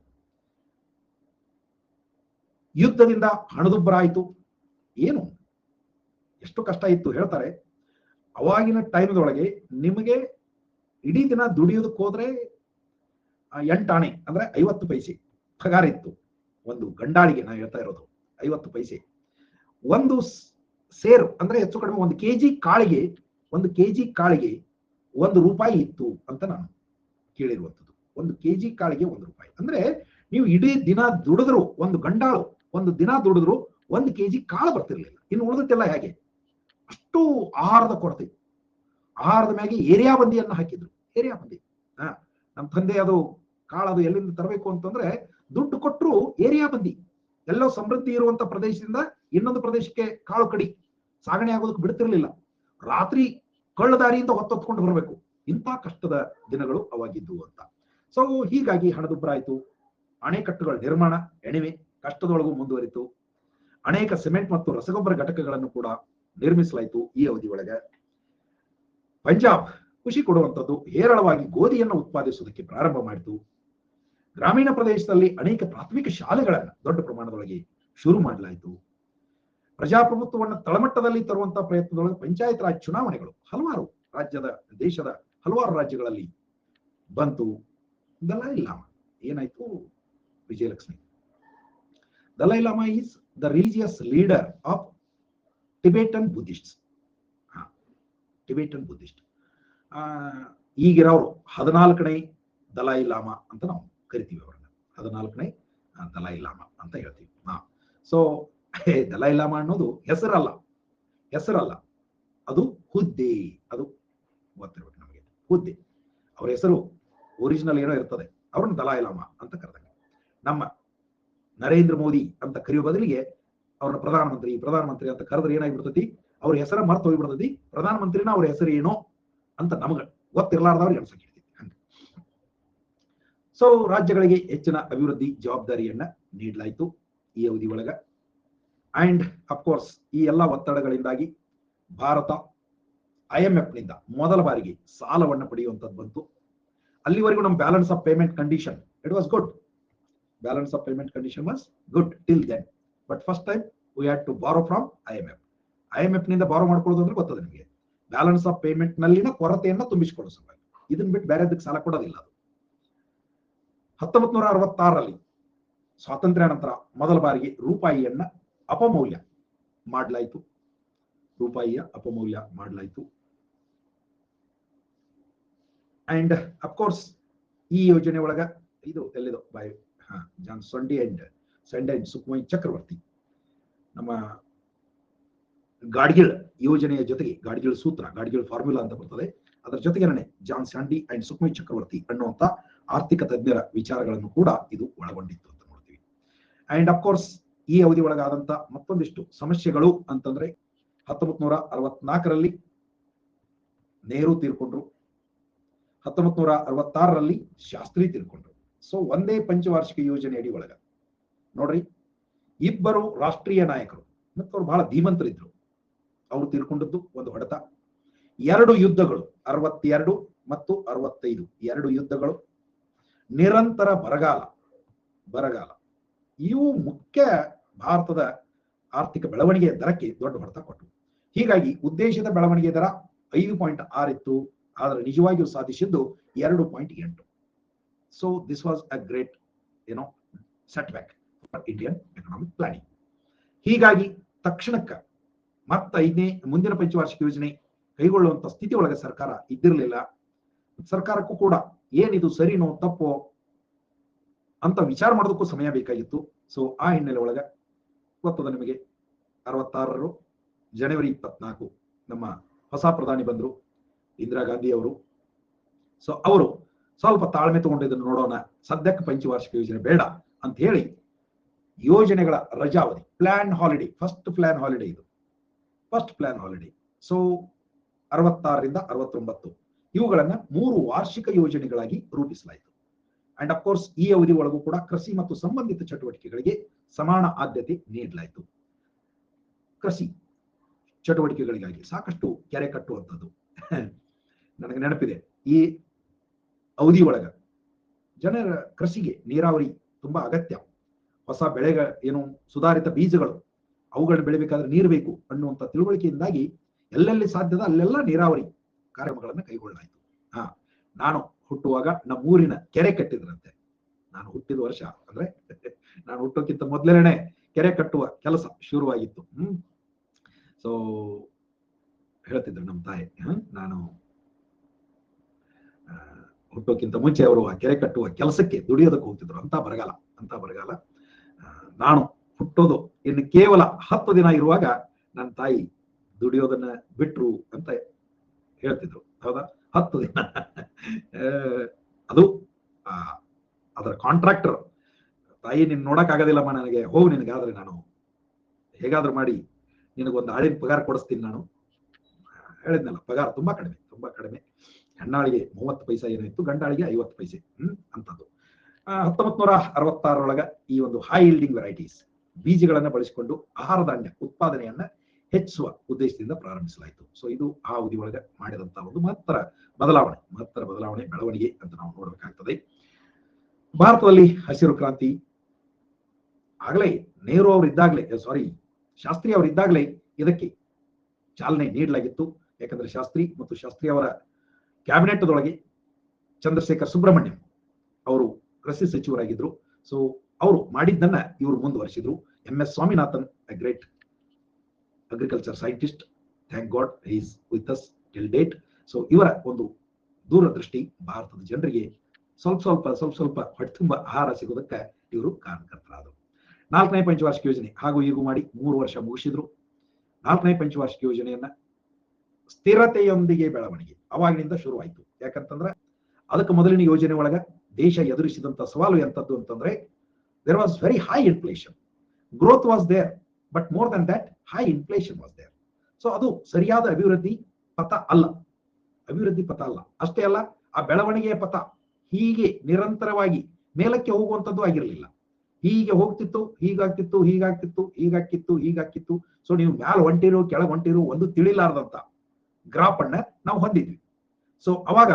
ಯುದ್ಧದಿಂದ ಹಣದುಬ್ಬರ ಆಯ್ತು. ಏನು ಎಷ್ಟು ಕಷ್ಟ ಇತ್ತು ಹೇಳ್ತಾರೆ. ಅವಾಗಿನ ಟೈಮ್ದೊಳಗೆ ನಿಮಗೆ ಇಡೀ ದಿನ ದುಡಿಯೋದಕ್ಕೆ ಹೋದ್ರೆ 8 ಆಣೆ ಅಂದ್ರೆ 50 ಪೈಸೆ ಪಗಾರ ಇತ್ತು. ಒಂದು ಗಂಡಾಳಿಗೆ ನಾನು ಹೇಳ್ತಾ ಇರೋದು 50 ಪೈಸೆ. ಒಂದು ಸೇರು ಅಂದ್ರೆ ಹೆಚ್ಚು ಕಡಿಮೆ 1 ಕೆಜಿ ಕಾಳಿಗೆ 1 ರೂಪಾಯಿ ಇತ್ತು ಅಂತ ನಾನು ಕೇಳಿರುವಂಥದ್ದು. 1 ಕೆಜಿ ಕಾಳಿಗೆ 1 ರೂಪಾಯಿ ಅಂದ್ರೆ ನೀವು ಇಡೀ ದಿನ ದುಡಿದ್ರು, ಒಂದು ಗಂಡಾಳು ಒಂದು ದಿನ ದುಡಿದ್ರು 1 ಕೆಜಿ ಕಾಳು ಬರ್ತಿರ್ಲಿಲ್ಲ. ಇನ್ನು ಉಳಿದತ್ತೆಲ್ಲ ಹೇಗೆ, ಅಷ್ಟು ಆಹಾರದ ಕೊರತೆ. ಆಹಾರದ ಮ್ಯಾಗೆ ಏರಿಯಾ ಬಂದಿಯನ್ನ ಹಾಕಿದ್ರು. ಏರಿಯಾ ಬಂದಿ ನಮ್ಮ ತಂದೆ ಅದು ಕಾಳದು ಎಲ್ಲಿಂದ ತರಬೇಕು ಅಂತಂದ್ರೆ ದುಡ್ಡು ಕೊಟ್ಟರು ಏರಿಯಾ ಬಂದಿ. ಎಲ್ಲೋ ಸಮೃದ್ಧಿ ಇರುವಂತ ಪ್ರದೇಶದಿಂದ ಇನ್ನೊಂದು ಪ್ರದೇಶಕ್ಕೆ ಕಾಳು ಕಡಿ ಸಾಗಣೆ ಆಗೋದಕ್ಕೆ ಬಿಡ್ತಿರ್ಲಿಲ್ಲ. ರಾತ್ರಿ ಕಳ್ಳದಾರಿಯಿಂದ ಹೊತ್ತೊತ್ಕೊಂಡು ಬರಬೇಕು. ಇಂಥ ಕಷ್ಟದ ದಿನಗಳು ಅವಾಗಿದ್ದು ಅಂತ. ಸೊ ಹೀಗಾಗಿ ಹಣದುಬ್ಬರ ಆಯ್ತು. ಅಣೆಕಟ್ಟುಗಳ ನಿರ್ಮಾಣ ಎಣಿವೆ ಕಷ್ಟದೊಳಗೂ ಮುಂದುವರಿತು. ಅನೇಕ ಸಿಮೆಂಟ್ ಮತ್ತು ರಸಗೊಬ್ಬರ ಘಟಕಗಳನ್ನು ಕೂಡ ನಿರ್ಮಿಸಲಾಯಿತು ಈ ಅವಧಿ ಒಳಗೆ. ಪಂಜಾಬ್ ಖುಷಿ ಕೊಡುವಂಥದ್ದು ಹೇರಳವಾಗಿ ಗೋಧಿಯನ್ನು ಉತ್ಪಾದಿಸುವುದಕ್ಕೆ ಪ್ರಾರಂಭ ಮಾಡಿತು. ಗ್ರಾಮೀಣ ಪ್ರದೇಶದಲ್ಲಿ ಅನೇಕ ಪ್ರಾಥಮಿಕ ಶಾಲೆಗಳನ್ನು ದೊಡ್ಡ ಪ್ರಮಾಣದೊಳಗೆ ಶುರು ಮಾಡಲಾಯಿತು. ಪ್ರಜಾಪ್ರಭುತ್ವವನ್ನು ತಳಮಟ್ಟದಲ್ಲಿ ತರುವಂತಹ ಪ್ರಯತ್ನದೊಳಗೆ ಪಂಚಾಯತ್ ರಾಜ್ ಚುನಾವಣೆಗಳು ದೇಶದ ಹಲವಾರು ರಾಜ್ಯಗಳಲ್ಲಿ ಬಂತು. ದಲೈ ಲಾಮಾ ಏನಾಯ್ತು, Vijayalakshmi. Dalai Lama is the religious leader of Tibetan Buddhist. ಈಗಿರೋರು 14ನೇ ದಲೈ ಲಾಮಾ ಅಂತ ನಾವು ಕರಿತೀವಿ ಅವರನ್ನ. 14ನೇ ದಲೈ ಲಾಮಾ ಅಂತ ಹೇಳ್ತೀವಿ. ಸೊ ದಲೈ ಲಾಮಾ ಅನ್ನೋದು ಹೆಸರಲ್ಲ, ಅದು ಹುದ್ದೆ. ಅದು ಗೊತ್ತಿರ್ಬೇಕು ನಮಗೆ, ಹುದ್ದೆ. ಅವ್ರ ಹೆಸರು ಒರಿಜಿನಲ್ ಏನೋ ಇರ್ತದೆ, ಅವ್ರನ್ನ ದಲೈ ಲಾಮಾ ಅಂತ ಕರೆದಾಗ. ನಮ್ಮ ನರೇಂದ್ರ ಮೋದಿ ಅಂತ ಕರೆಯೋ ಬದಲಿಗೆ ಅವ್ರನ್ನ ಪ್ರಧಾನಮಂತ್ರಿ ಅಂತ ಕರೆದ್ರೆ ಏನಾಗ್ಬಿಡ್ತೈತಿ, ಅವ್ರ ಹೆಸರ ಮರ್ತು ಹೋಗ್ಬಿಡ್ತೈತಿ. ಪ್ರಧಾನಮಂತ್ರಿನ ಅವ್ರ ಹೆಸರು ಏನೋ ಅಂತ ನಮಗ ಗೊತ್ತಿರ್ಲಾರ್ದವ್ರಿಗೆ ಅನ್ಸಕ್ಕೆ. ಸೊ ರಾಜ್ಯಗಳಿಗೆ ಹೆಚ್ಚಿನ ಅಭಿವೃದ್ಧಿ ಜವಾಬ್ದಾರಿಯನ್ನ ನೀಡಲಾಯಿತು ಈ ಅವಧಿ ಒಳಗ. ಅಂಡ್ ಅಫ್ಕೋರ್ಸ್ ಈ ಎಲ್ಲ ಒತ್ತಡಗಳಿಂದಾಗಿ ಭಾರತ IMF ನಿಂದ ಮೊದಲ ಬಾರಿಗೆ ಸಾಲವನ್ನು ಪಡೆಯುವಂತದ್ದು ಬಂತು. ಅಲ್ಲಿವರೆಗೂ ನಮ್ಮ balance of payment condition it was good. Balance of payment condition was good till then. But first time we had to borrow from IMF ನಿಂದ ಬಾರೋ ಮಾಡ್ಕೊಳ್ಳೋದು ಅಂದ್ರೆ ಗೊತ್ತದೆ ನಿಮಗೆ. ಬ್ಯಾಲೆನ್ಸ್ ಆಫ್ ಪೇಮೆಂಟ್ ನಲ್ಲಿನ ಕೊರತೆಯನ್ನ ತುಂಬಿಸಿಕೊಳ್ಳೋ ಸಲುವಾಗಿ. ಇದನ್ನ ಬಿಟ್ಟು ಬೇರೆದಕ್ಕೆ ಸಾಲ ಕೊಡೋದಿಲ್ಲ ಅದು. 1966ರಲ್ಲಿ ಸ್ವಾತಂತ್ರ್ಯ ನಂತರ ಮೊದಲ ಬಾರಿಗೆ ರೂಪಾಯಿಯನ್ನ ಅಪಮೌಲ್ಯ ಮಾಡಲಾಯಿತು. ರೂಪಾಯಿಯ ಅಪಮೌಲ್ಯ ಮಾಡಲಾಯಿತು. ಅಂಡ್ ಅಫ್ಕೋರ್ಸ್ ಈ ಯೋಜನೆ ಒಳಗ ಇದು ಎಲ್ಲಿದು ಬೈ ಜಾನ್ ಸಂಡಿ ಅಂಡ್ ಸುಖಮಯಿ ಚಕ್ರವರ್ತಿ ನಮ್ಮ ಗಾಡ್ಗಿಲ್ ಯೋಜನೆಯ ಜೊತೆಗೆ ಗಾಡ್ಗಿಲ್ ಸೂತ್ರ, ಗಾಡ್ಗಿಲ್ ಫಾರ್ಮುಲಾ ಅಂತ ಬರ್ತದೆ, ಅದರ ಜೊತೆಗೆ ಜಾನ್ ಸ್ಯಾಂಡಿ ಅಂಡ್ ಸುಖಮಯಿ ಚಕ್ರವರ್ತಿ ಅನ್ನುವಂತ ಆರ್ಥಿಕ ತಜ್ಞರ ವಿಚಾರಗಳನ್ನು ಕೂಡ ಇದು ಒಳಗೊಂಡಿತ್ತು ಅಂತ ನೋಡ್ತೀವಿ. ಅಂಡ್ ಅಫ್ಕೋರ್ಸ್ ಈ ಅವಧಿ ಒಳಗಾದಂತ ಮತ್ತೊಂದಿಷ್ಟು ಸಮಸ್ಯೆಗಳು ಅಂತಂದ್ರೆ 1964ರಲ್ಲಿ ನೆಹರು ತೀರ್ಕೊಂಡ್ರು, 1966ರಲ್ಲಿ ಶಾಸ್ತ್ರಿ ತೀರ್ಕೊಂಡ್ರು. ಸೊ ಒಂದೇ ಪಂಚವಾರ್ಷಿಕ ಯೋಜನೆ ಅಡಿ ಒಳಗ ನೋಡ್ರಿ ಇಬ್ಬರು ರಾಷ್ಟ್ರೀಯ ನಾಯಕರು ಮತ್ತು ಅವ್ರು ಬಹಳ ಧೀಮಂತರಿದ್ರು, ಅವರು ತೀರ್ಕೊಂಡದ್ದು ಒಂದು ಹೊಡೆತ. 2 ಯುದ್ಧಗಳು 62 ಮತ್ತು 65 2 ಯುದ್ಧಗಳು, ನಿರಂತರ ಬರಗಾಲ ಇವು ಮುಖ್ಯ ಭಾರತದ ಆರ್ಥಿಕ ಬೆಳವಣಿಗೆಯ ದರಕ್ಕೆ ದೊಡ್ಡ ಹೊಡೆತ ಕೊಟ್ಟರು. ಹೀಗಾಗಿ ಉದ್ದೇಶದ ಬೆಳವಣಿಗೆ ದರ 5.6 ಇತ್ತು, ಆದರೆ ನಿಜವಾಗಿಯೂ ಸಾಧಿಸಿದ್ದು 2.8. So this was a great set back for Indian economic planning. ಹೀಗಾಗಿ ತಕ್ಷಣಕ್ಕೆ ಮತ್ತೆ ಮುಂದಿನ ಪಂಚವಾರ್ಷಿಕ ಯೋಜನೆ ಕೈಗೊಳ್ಳುವಂತ ಸ್ಥಿತಿ ಒಳಗೆ ಸರ್ಕಾರ ಇದ್ದಿರಲಿಲ್ಲ. ಸರ್ಕಾರಕ್ಕೂ ಕೂಡ ಏನಿದು ಸರಿನೋ ತಪ್ಪೋ ಅಂತ ವಿಚಾರ ಮಾಡೋದಕ್ಕೂ ಸಮಯ ಬೇಕಾಗಿತ್ತು. ಸೊ ಆ ಹಿನ್ನೆಲೆ ಒಳಗ ಗೊತ್ತದ ನಿಮಗೆ 66 ಜನವರಿ 24 ನಮ್ಮ ಹೊಸ ಪ್ರಧಾನಿ ಬಂದ್ರು, ಇಂದಿರಾ ಗಾಂಧಿ ಅವರು. ಸೊ ಅವರು ಸ್ವಲ್ಪ ತಾಳ್ಮೆ ತಗೊಂಡಿದ್ದನ್ನು ನೋಡೋಣ, ಸದ್ಯಕ್ಕೆ ಪಂಚವಾರ್ಷಿಕ ಯೋಜನೆ ಬೇಡ ಅಂತ ಹೇಳಿ ಯೋಜನೆಗಳ ರಜಾವಧಿ plan holiday, first plan holiday so 66ರಿಂದ 69 ಇವುಗಳನ್ನ 3 ವಾರ್ಷಿಕ ಯೋಜನೆಗಳಾಗಿ ರೂಪಿಸಲಾಯಿತು. ಅಂಡ್ ಅಫ್ಕೋರ್ಸ್ ಈ ಅವಧಿ ಒಳಗೂ ಕೂಡ ಕೃಷಿ ಮತ್ತು ಸಂಬಂಧಿತ ಚಟುವಟಿಕೆಗಳಿಗೆ ಸಮಾನ ಆದ್ಯತೆ ನೀಡಲಾಯಿತು. ಕೃಷಿ ಚಟುವಟಿಕೆಗಳಿಗಾಗಿ ಸಾಕಷ್ಟು ಕೆರೆ ಕಟ್ಟುವಂಥದ್ದು ನನಗೆ ನೆನಪಿದೆ. ಈ ಅವಧಿ ಒಳಗ ಜನರ ಕೃಷಿಗೆ ನೀರಾವರಿ ತುಂಬಾ ಅಗತ್ಯ. ಹೊಸ ಬೆಳೆಗಳ ಸುಧಾರಿತ ಬೀಜಗಳು ಅವುಗಳನ್ನ ಬೆಳಿಬೇಕಾದ್ರೆ ನೀರು ಬೇಕು ಅನ್ನುವಂಥ ತಿಳುವಳಿಕೆಯಿಂದಾಗಿ ಎಲ್ಲೆಲ್ಲಿ ಸಾಧ್ಯದ ಅಲ್ಲೆಲ್ಲ ನೀರಾವರಿ ಕಾರ್ಯಕ್ರಮಗಳನ್ನು ಕೈಗೊಳ್ಳಲಾಯಿತು. ನಾನು ಹುಟ್ಟುವಾಗ ನಮ್ಮೂರಿನ ಕೆರೆ ಕಟ್ಟಿದ್ರಂತೆ. ನಾನು ಹುಟ್ಟಿದ ವರ್ಷ ಅಂದ್ರೆ ನಾನು ಹುಟ್ಟೋಕ್ಕಿಂತ ಮೊದಲೇನೆ ಕೆರೆ ಕಟ್ಟುವ ಕೆಲಸ ಶುರುವಾಗಿತ್ತು. ಸೊ ಹೇಳ್ತಿದ್ರು ನಮ್ಮ ತಾಯಿ, ನಾನು ಹುಟ್ಟೋಕ್ಕಿಂತ ಮುಂಚೆ ಅವರು ಆ ಕೆರೆ ಕಟ್ಟುವ ಕೆಲಸಕ್ಕೆ ದುಡಿಯೋದಕ್ಕೆ ಹೋಗ್ತಿದ್ರು. ಅಂತ ಬರಗಾಲ. ನಾನು ಹುಟ್ಟೋದು ಇನ್ನು ಕೇವಲ 10 ದಿನ ಇರುವಾಗ ನನ್ನ ತಾಯಿ ದುಡಿಯೋದನ್ನ ಬಿಟ್ರು ಅಂತ ಹೇಳ್ತಿದ್ರು. ಹೌದಾ, 10 ದಿನ. ಅದು ಅದರ ಕಾಂಟ್ರಾಕ್ಟರ್ ತಾಯಿ, ನಿನ್ ನೋಡಕ್ ಆಗೋದಿಲ್ಲಮ್ಮ ನನಗೆ, ಹೋಗು ನಿನಗಾದ್ರೆ ನಾನು ಹೇಗಾದ್ರೂ ಮಾಡಿ ನಿನಗೊಂದು ಆಳಿನ ಪಗಾರ ಕೊಡಿಸ್ತೀನಿ. ನಾನು ಹೇಳಿದ್ನಲ್ಲ, ಪಗಾರ ತುಂಬಾ ಕಡಿಮೆ. ಹೆಣ್ಣಾಳಿಗೆ 30 ಪೈಸೆ ಏನಿತ್ತು, ಗಂಡಾಳಿಗೆ 50 ಪೈಸೆ ಅಂತದ್ದು. 1966ರೊಳಗ ಈ ಒಂದು ಹೈ ಈಲ್ಡಿಂಗ್ ವೆರೈಟೀಸ್ ಬೀಜಗಳನ್ನ ಬಳಸಿಕೊಂಡು ಆಹಾರ ಧಾನ್ಯ ಉತ್ಪಾದನೆಯನ್ನ ಹೆಚ್ಚಿಸುವ ಉದ್ದೇಶದಿಂದ ಪ್ರಾರಂಭಿಸಲಾಯಿತು. ಸೊ ಇದು ಆ ಅವಧಿ ಒಳಗೆ ಮಾಡಿದಂತಹ ಒಂದು ಮಹತ್ತರ ಬದಲಾವಣೆ ಬೆಳವಣಿಗೆ ಅಂತ ನಾವು ನೋಡಬೇಕಾಗ್ತದೆ. ಭಾರತದಲ್ಲಿ ಹಸಿರು ಕ್ರಾಂತಿ ಆಗಲೇ ನೆಹರು ಅವರಿದ್ದಾಗಲೇ ಶಾಸ್ತ್ರಿ ಅವರಿದ್ದಾಗಲೇ ಇದಕ್ಕೆ ಚಾಲನೆ ನೀಡಲಾಗಿತ್ತು. ಯಾಕಂದ್ರೆ ಶಾಸ್ತ್ರಿ ಅವರ ಕ್ಯಾಬಿನೆಟ್ದೊಳಗೆ ಚಂದ್ರಶೇಖರ್ ಸುಬ್ರಹ್ಮಣ್ಯಂ ಅವರು ಕೃಷಿ ಸಚಿವರಾಗಿದ್ರು. ಸೊ ಅವರು ಮಾಡಿದ್ದನ್ನ ಇವರು ಮುಂದುವರಿಸಿದ್ರು. MS Swaminathan, A great agriculture scientist, thank god he is with us till date. So ಇವರ ಒಂದು ದೂರದೃಷ್ಟಿ ಭಾರತದ ಜನರಿಗೆ ಸ್ವಲ್ಪ ಹೊಟ್ಟೆ ತುಂಬ ಆಹಾರ ಸಿಗೋದಕ್ಕೆ ಇವರು ಕಾರಣಕರ್ತರಾದರು. 4ನೇ ಪಂಚವಾರ್ಷಿಕ ಯೋಜನೆ ಹಾಗೂ ಹೀಗೂ ಮಾಡಿ 3 ವರ್ಷ ಮುಗಿಸಿದ್ರು. 4ನೇ ಪಂಚವಾರ್ಷಿಕ ಯೋಜನೆಯನ್ನ ಸ್ಥಿರತೆಯೊಂದಿಗೆ ಬೆಳವಣಿಗೆ ಅವಾಗಿನಿಂದ ಶುರುವಾಯಿತು. ಯಾಕಂತಂದ್ರೆ ಅದಕ್ಕೆ ಮೊದಲಿನ ಯೋಜನೆ ಒಳಗ ದೇಶ ಎದುರಿಸಿದಂತ ಸವಾಲು ಎಂತದ್ದು ಅಂತಂದ್ರೆ there was very high inflation. Growth was there, but more than that, high inflation was there. So ಅದು ಸರಿಯಾದ ಅಭಿವೃದ್ಧಿ ಪಥ ಅಲ್ಲ. ಅಷ್ಟೇ ಅಲ್ಲ, ಆ ಬೆಳವಣಿಗೆಯ ಪಥ ಹೀಗೆ ನಿರಂತರವಾಗಿ ಮೇಲಕ್ಕೆ ಹೋಗುವಂಥದ್ದು ಆಗಿರಲಿಲ್ಲ. ಹೀಗೆ ಹೋಗ್ತಿತ್ತು, ಹೀಗಾಗ್ತಿತ್ತು, ಹೀಗಾಕಿತ್ತು. ಸೊ ನೀವು ಮ್ಯಾಲ ಹೊಂಟಿರು ಕೆಳಗೆ ಹೊಂಟಿರು ಒಂದು ತಿಳಿಲಾರ್ದಂತ ಗ್ರಾಫ್ ಅನ್ನ ನಾವು ಹೊಂದಿದ್ವಿ. ಸೊ ಅವಾಗ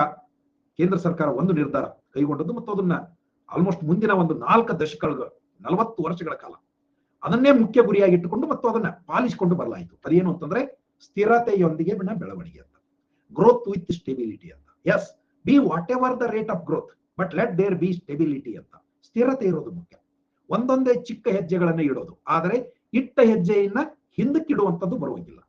ಕೇಂದ್ರ ಸರ್ಕಾರ ಒಂದು ನಿರ್ಧಾರ ಕೈಗೊಂಡದ್ದು ಮತ್ತು ಅದನ್ನ ಆಲ್ಮೋಸ್ಟ್ ಮುಂದಿನ ಒಂದು 4 ದಶಕಗಳ 40 ವರ್ಷಗಳ ಕಾಲ ಅದನ್ನೇ ಮುಖ್ಯ ಗುರಿಯಾಗಿ ಇಟ್ಟುಕೊಂಡು ಮತ್ತು ಅದನ್ನ ಪಾಲಿಸಿಕೊಂಡು ಬರಲಾಯಿತು. ಅದೇನು ಅಂತಂದ್ರೆ ಸ್ಥಿರತೆಯೊಂದಿಗೆ ಬೆಳವಣಿಗೆ ಅಂತ, ಗ್ರೋತ್ ವಿತ್ ಸ್ಟೆಬಿಲಿಟಿ ಅಂತ. Yes, be whatever the rate of growth, but let there be stability ಅಂತ. ಸ್ಥಿರತೆ ಇರೋದು ಮುಖ್ಯ. ಒಂದೊಂದೇ ಚಿಕ್ಕ ಹೆಜ್ಜೆಗಳನ್ನ ಇಡೋದು, ಆದರೆ ಇಟ್ಟ ಹೆಜ್ಜೆಯನ್ನ ಹಿಂದಕ್ಕಿಡುವಂಥದ್ದು ಬರುವಂಗಿಲ್ಲ.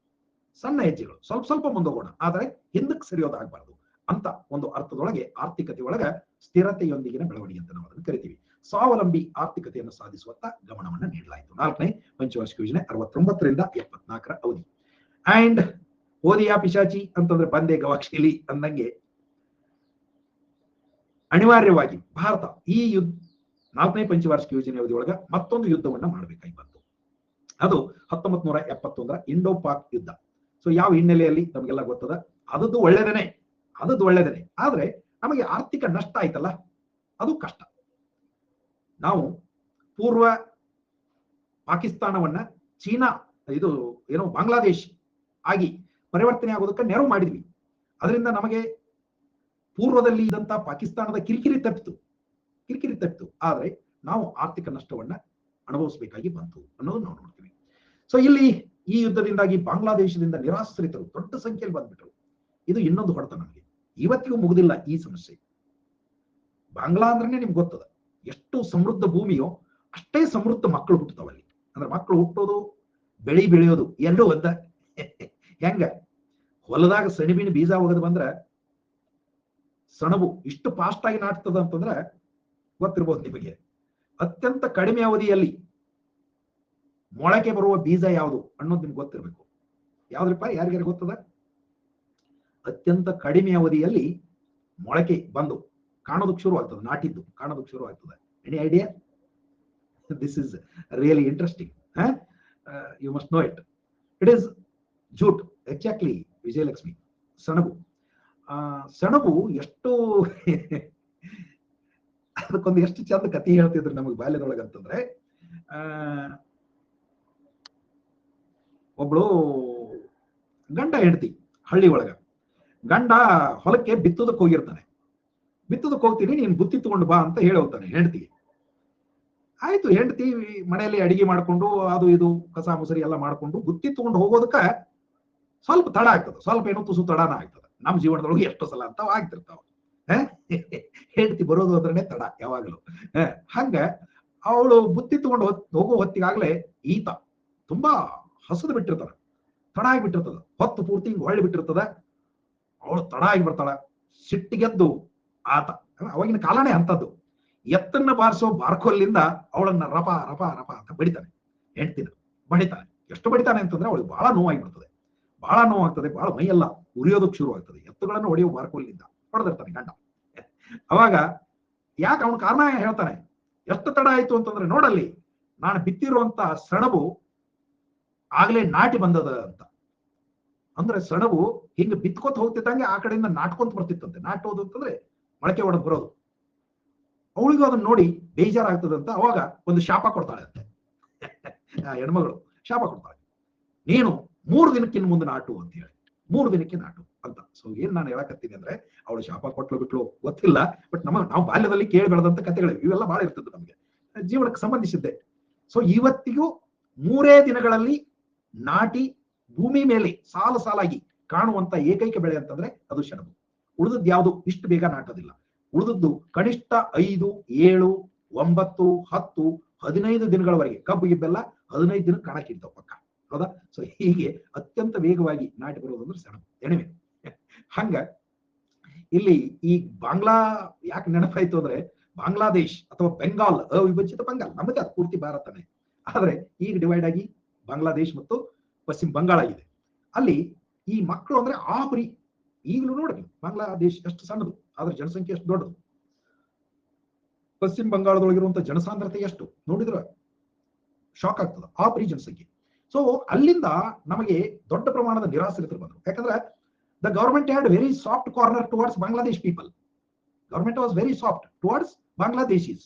ಸಣ್ಣ ಹೆಜ್ಜೆಗಳು ಸ್ವಲ್ಪ ಸ್ವಲ್ಪ ಮುಂದೋಗೋಣ, ಆದರೆ ಹಿಂದಕ್ಕೆ ಸರಿಯೋದಾಗಬಾರ್ದು ಅಂತ ಒಂದು ಅರ್ಥದೊಳಗೆ ಆರ್ಥಿಕತೆ ಒಳಗ ಸ್ಥಿರತೆಯೊಂದಿಗಿನ ಬೆಳವಣಿಗೆ ಅಂತ ನಾವು ಅದನ್ನು ಕರಿತೀವಿ. ಸ್ವಾವಲಂಬಿ ಆರ್ಥಿಕತೆಯನ್ನು ಸಾಧಿಸುವತ್ತ ಗಮನವನ್ನು ನೀಡಲಾಯಿತು. 4ನೇ ಪಂಚವಾರ್ಷಿಕ ಯೋಜನೆ 69ರಿಂದ 74ರ ಅವಧಿ. ಅಂಡ್ ಓದಿಯಾ ಪಿಶಾಚಿ ಅಂತಂದ್ರೆ ಬಂದೆ ಗವಾಕ್ಷಿಲಿ ಅಂದಂಗೆ ಅನಿವಾರ್ಯವಾಗಿ ಭಾರತ ಈ 4ನೇ ಪಂಚವಾರ್ಷಿಕ ಯೋಜನೆ ಅವಧಿಯೊಳಗ ಮತ್ತೊಂದು ಯುದ್ಧವನ್ನ ಮಾಡಬೇಕಾಗಿ ಬಂತು. ಅದು 1971ರ ಇಂಡೋ ಪಾಕ್ ಯುದ್ಧ. ಸೊ ಯಾವ ಹಿನ್ನೆಲೆಯಲ್ಲಿ ನಮಗೆಲ್ಲ ಗೊತ್ತದ, ಅದದ್ದು ಒಳ್ಳೇದೇನೆ, ಆದ್ರೆ ನಮಗೆ ಆರ್ಥಿಕ ನಷ್ಟ ಆಯ್ತಲ್ಲ, ಅದು ಕಷ್ಟ. ನಾವು ಪೂರ್ವ ಪಾಕಿಸ್ತಾನವನ್ನ ಚೀನಾ ಇದು ಏನೋ ಬಾಂಗ್ಲಾದೇಶ್ ಆಗಿ ಪರಿವರ್ತನೆ ಆಗೋದಕ್ಕೆ ನೆರವು ಮಾಡಿದ್ವಿ. ಅದರಿಂದ ನಮಗೆ ಪೂರ್ವದಲ್ಲಿ ಇದ್ದಂತ ಪಾಕಿಸ್ತಾನದ ಕಿರಿಕಿರಿ ತಪ್ಪಿತು, ಆದ್ರೆ ನಾವು ಆರ್ಥಿಕ ನಷ್ಟವನ್ನ ಅನುಭವಿಸಬೇಕಾಗಿ ಬಂತು ಅನ್ನೋದು ನಾವು ನೋಡ್ತೀವಿ. ಸೊ ಇಲ್ಲಿ ಈ ಯುದ್ಧದಿಂದಾಗಿ ಬಾಂಗ್ಲಾದೇಶದಿಂದ ನಿರಾಶ್ರಿತರು ದೊಡ್ಡ ಸಂಖ್ಯೆಯಲ್ಲಿ ಬಂದ್ಬಿಟ್ರು. ಇದು ಇನ್ನೊಂದು ಹೊಡೆತ ನಮಗೆ, ಇವತ್ತಿಗೂ ಮುಗುದಿಲ್ಲ ಈ ಸಮಸ್ಯೆ. ಬಾಂಗ್ಲಾ ಅಂದ್ರೆ ನಿಮ್ಗೆ ಗೊತ್ತದ, ಎಷ್ಟು ಸಮೃದ್ಧ ಭೂಮಿಯೋ ಅಷ್ಟೇ ಸಮೃದ್ಧ ಮಕ್ಕಳು ಹುಟ್ಟುತ್ತವಲ್ಲಿ. ಅಂದ್ರೆ ಮಕ್ಕಳು ಹುಟ್ಟೋದು ಬೆಳೆಯೋದು ಎರಡೂ ಒಂದ. ಹೆಂಗ ಹೊಲದಾಗ ಸೆಣಬಿನ ಬೀಜ ಒಗದು ಬಂದ್ರ ಸಣಬು ಇಷ್ಟು ಫಾಸ್ಟ್ ಆಗಿ ನಾಟ್ತದ ಅಂತಂದ್ರೆ ಗೊತ್ತಿರ್ಬೋದು ನಿಮಗೆ. ಅತ್ಯಂತ ಕಡಿಮೆ ಅವಧಿಯಲ್ಲಿ ಮೊಳಕೆ ಬರುವ ಬೀಜ ಯಾವುದು ಅನ್ನೋದು ನಿಮ್ಗೆ ಗೊತ್ತಿರ್ಬೇಕು. ಯಾವ್ದ್ರಪ್ಪ, ಯಾರಿಗಾರ ಗೊತ್ತದ? ಅತ್ಯಂತ ಕಡಿಮೆ ಅವಧಿಯಲ್ಲಿ ಮೊಳಕೆ ಬಂದು ಕಾಣೋದಕ್ಕೆ ಶುರು ಆಗ್ತದೆ, ನಾಟಿದ್ದು ಕಾಣೋದಕ್ಕೆ ಶುರು ಆಗ್ತದೆ. Any idea? This is really interesting. You must know it. It is jute. Exactly Vijayalakshmi. ಸೆಣಬು. ಸೆಣಬು ಎಷ್ಟು ಅದಕ್ಕೊಂದು ಎಷ್ಟು ಚಂದ ಕಥೆ ಹೇಳ್ತಿದ್ರು ನಮಗೆ ಬಾಲ್ಯದೊಳಗಂತಂದ್ರೆ, ಒಬ್ಳು ಗಂಡ ಹೆಂಡತಿ ಹಳ್ಳಿ ಒಳಗ. ಗಂಡ ಹೊಲಕ್ಕೆ ಬಿತ್ತೋದಕ್ಕೆ ಹೋಗಿರ್ತಾನೆ. ಬಿತ್ತೋದಕ್ಕೆ ಹೋಗ್ತೀನಿ, ನೀನ್ ಬುತ್ತಿ ತಗೊಂಡು ಬಾ ಅಂತ ಹೇಳಿ ಹೋಗ್ತಾನೆ ಹೆಂಡತಿಗೆ. ಆಯ್ತು, ಹೆಂಡತಿ ಮನೆಯಲ್ಲಿ ಅಡಿಗೆ ಮಾಡ್ಕೊಂಡು ಅದು ಇದು ಕಸ ಮುಸರಿ ಎಲ್ಲ ಮಾಡ್ಕೊಂಡು ಬುತ್ತಿ ತಗೊಂಡು ಹೋಗೋದಕ್ಕ ಸ್ವಲ್ಪ ತಡ ಆಗ್ತದೆ. ಸ್ವಲ್ಪ ಏನೋ ತುಸು ತಡಾನ ಆಗ್ತದೆ. ನಮ್ಮ ಜೀವನದೊಳಗೆ ಎಷ್ಟು ಸಲ ಅಂತ ಆಗ್ತಿರ್ತಾವ. ಹೆಂಡತಿ ಬರೋದು ಅಂದ್ರೆ ತಡ ಯಾವಾಗಲೂ. ಹಂಗ ಅವಳು ಬುತ್ತಿ ತಗೊಂಡು ಹೋಗೋ ಹೊತ್ತಿಗಾಗ್ಲೇ ಈತ ತುಂಬಾ ಹಸದು ಬಿಟ್ಟಿರ್ತಾರ, ತಡ ಆಗಿಬಿಟ್ಟಿರ್ತದ. ಹೊತ್ತು ಪೂರ್ತಿ ಹಿಂಗ್ ಹೊಳ್ಳಿ ಬಿಟ್ಟಿರ್ತದ. ಅವಳು ತಡ ಆಗಿ ಬರ್ತಾಳ. ಸಿಟ್ಟಿಗೆದ್ದು ಆತ, ಅವಾಗಿನ ಕಾಲನೇ ಅಂತದ್ದು, ಎತ್ತನ್ನ ಬಾರಿಸೋ ಬಾರ್ಕೋಲ್ಲಿಂದ ಅವಳನ್ನ ರಪ ರಪ ರಪ ಅಂತ ಬಡಿತಾನೆ. ಹೆಂಡ್ತಿನ ಬಡಿತಾನೆ. ಎಷ್ಟು ಬಡಿತಾನೆ ಅಂತಂದ್ರೆ ಅವಳಿಗೆ ಬಹಳ ನೋವಾಗಿಬಿಡ್ತದೆ. ಬಹಳ ನೋವಾಗ್ತದೆ, ಬಹಳ ಮೈಯೆಲ್ಲ ಉರಿಯೋದಕ್ಕೆ ಶುರು ಆಗ್ತದೆ. ಎತ್ತುಗಳನ್ನು ಹೊಡೆಯೋ ಬಾರ್ಕೋಲ್ಲಿಂದ ಹೊಡೆದಿರ್ತಾನೆ ಗಂಡ. ಅವಾಗ ಯಾಕೆ ಅವನ ಕಾರಣ ಹೇಳ್ತಾನೆ, ಎಷ್ಟು ತಡ ಆಯ್ತು ಅಂತಂದ್ರೆ ನೋಡಲ್ಲಿ ನಾನು ಬಿತ್ತಿರುವಂತ ಸೆಣಬು ಆಗ್ಲೇ ನಾಟಿ ಬಂದದ ಅಂತ. ಅಂದ್ರೆ ಸೆಣಬು ಹಿಂಗ ಬಿತ್ಕೋತ ಹೋಗ್ತಿದ್ದಂಗೆ ಆ ಕಡೆಯಿಂದ ನಾಟ್ಕೊಂತ ಬರ್ತಿತ್ತಂತೆ. ನಾಟೋದು ಅಂತಂದ್ರೆ ಮೊಳಕೆ ಹೊಡೆದ್ ಬರೋದು. ಅವಳಿಗೂ ಅದನ್ನ ನೋಡಿ ಬೇಜಾರಾಗ್ತದಂತ ಅವಾಗ ಒಂದು ಶಾಪ ಕೊಡ್ತಾಳೆ ಅಂತೆ. ಹೆಣ್ಮಗಳು ಶಾಪ ಕೊಡ್ತಾಳೆ, ನೀನು 3 ದಿನಕ್ಕಿಂತ ಮುಂದೆ ನಾಟು ಅಂತ ಹೇಳಿ. 3 ದಿನಕ್ಕೆ ನಾಟು ಅಂತ. ಸೊ ಏನ್ ನಾನು ಹೇಳಕತ್ತೀನಿ ಅಂದ್ರೆ, ಅವಳು ಶಾಪ ಕೊಟ್ಲು ಬಿಟ್ಲು ಗೊತ್ತಿಲ್ಲ, ಬಟ್ ನಾವು ಬಾಲ್ಯದಲ್ಲಿ ಕೇಳಿ ಬೆಳೆದಂತ ಕಥೆಗಳು ಇವೆಲ್ಲ ಬಹಳ ಇರ್ತದೆ ನಮ್ಗೆ, ಜೀವನಕ್ಕೆ ಸಂಬಂಧಿಸಿದ್ದೆ. ಸೊ ಇವತ್ತಿಗೂ 3 ದಿನಗಳಲ್ಲಿ ನಾಟಿ ಭೂಮಿ ಮೇಲೆ ಸಾಲು ಸಾಲಾಗಿ ಕಾಣುವಂತ ಏಕೈಕ ಬೆಳೆ ಅಂತಂದ್ರೆ ಅದು ಸೆಣಬು. ಉಳಿದದ್ದು ಯಾವುದು ಇಷ್ಟು ಬೇಗ ನಾಟೋದಿಲ್ಲ. ಉಳಿದದ್ದು ಕನಿಷ್ಠ 5, 7, 9, 10, 15 ದಿನಗಳವರೆಗೆ. ಕಬ್ಬು ಗಿಬ್ಬೆಲ್ಲ 15 ದಿನ ಕಾಣಕ್ಕಿರ್ತಾವ ಪಕ್ಕ, ಹೌದಾ? ಸೊ ಹೀಗೆ ಅತ್ಯಂತ ವೇಗವಾಗಿ ನಾಟಿ ಬರೋದಂದ್ರೆ ಸೆಣಬು. ಎಣಿವೆ ಹಂಗ ಇಲ್ಲಿ ಈ ಬಾಂಗ್ಲಾ ಯಾಕೆ ನೆನಪಾಯ್ತು ಅಂದ್ರೆ, ಬಾಂಗ್ಲಾದೇಶ್ ಅಥವಾ ಬೆಂಗಾಲ್, ಅವಿಭಜಿತ ಬಂಗಾಲ್ ನಮಗೆ ಅದು ಪೂರ್ತಿ ಭಾರತನೇ. ಆದ್ರೆ ಈಗ ಡಿವೈಡ್ ಆಗಿ ಬಾಂಗ್ಲಾದೇಶ್ ಮತ್ತು ಪಶ್ಚಿಮ ಬಂಗಾಳ ಇದೆ. ಅಲ್ಲಿ ಈ ಮಕ್ಕಳು ಅಂದ್ರೆ ಆಪರಿ. ಈಗಲೂ ನೋಡ್ರಿ ಬಾಂಗ್ಲಾದೇಶ್ ಎಷ್ಟು ಸಣ್ಣದು, ಆದ್ರೆ ಜನಸಂಖ್ಯೆ ಎಷ್ಟು ದೊಡ್ಡದು. ಪಶ್ಚಿಮ ಬಂಗಾಳದೊಳಗಿರುವಂತ ಜನಸಾಂದ್ರತೆ ಎಷ್ಟು ನೋಡಿದ್ರ ಶಾಕ್ ಆಗ್ತದ. ಆಪರಿ ಜನಸಂಖ್ಯೆ. ಸೊ ಅಲ್ಲಿಂದ ನಮಗೆ ದೊಡ್ಡ ಪ್ರಮಾಣದ ನಿರಾಶ್ರಿತರು ಬಂದರು. ಯಾಕಂದ್ರೆ the government had very soft corner towards Bangladesh people. Government was very soft towards Bangladeshis.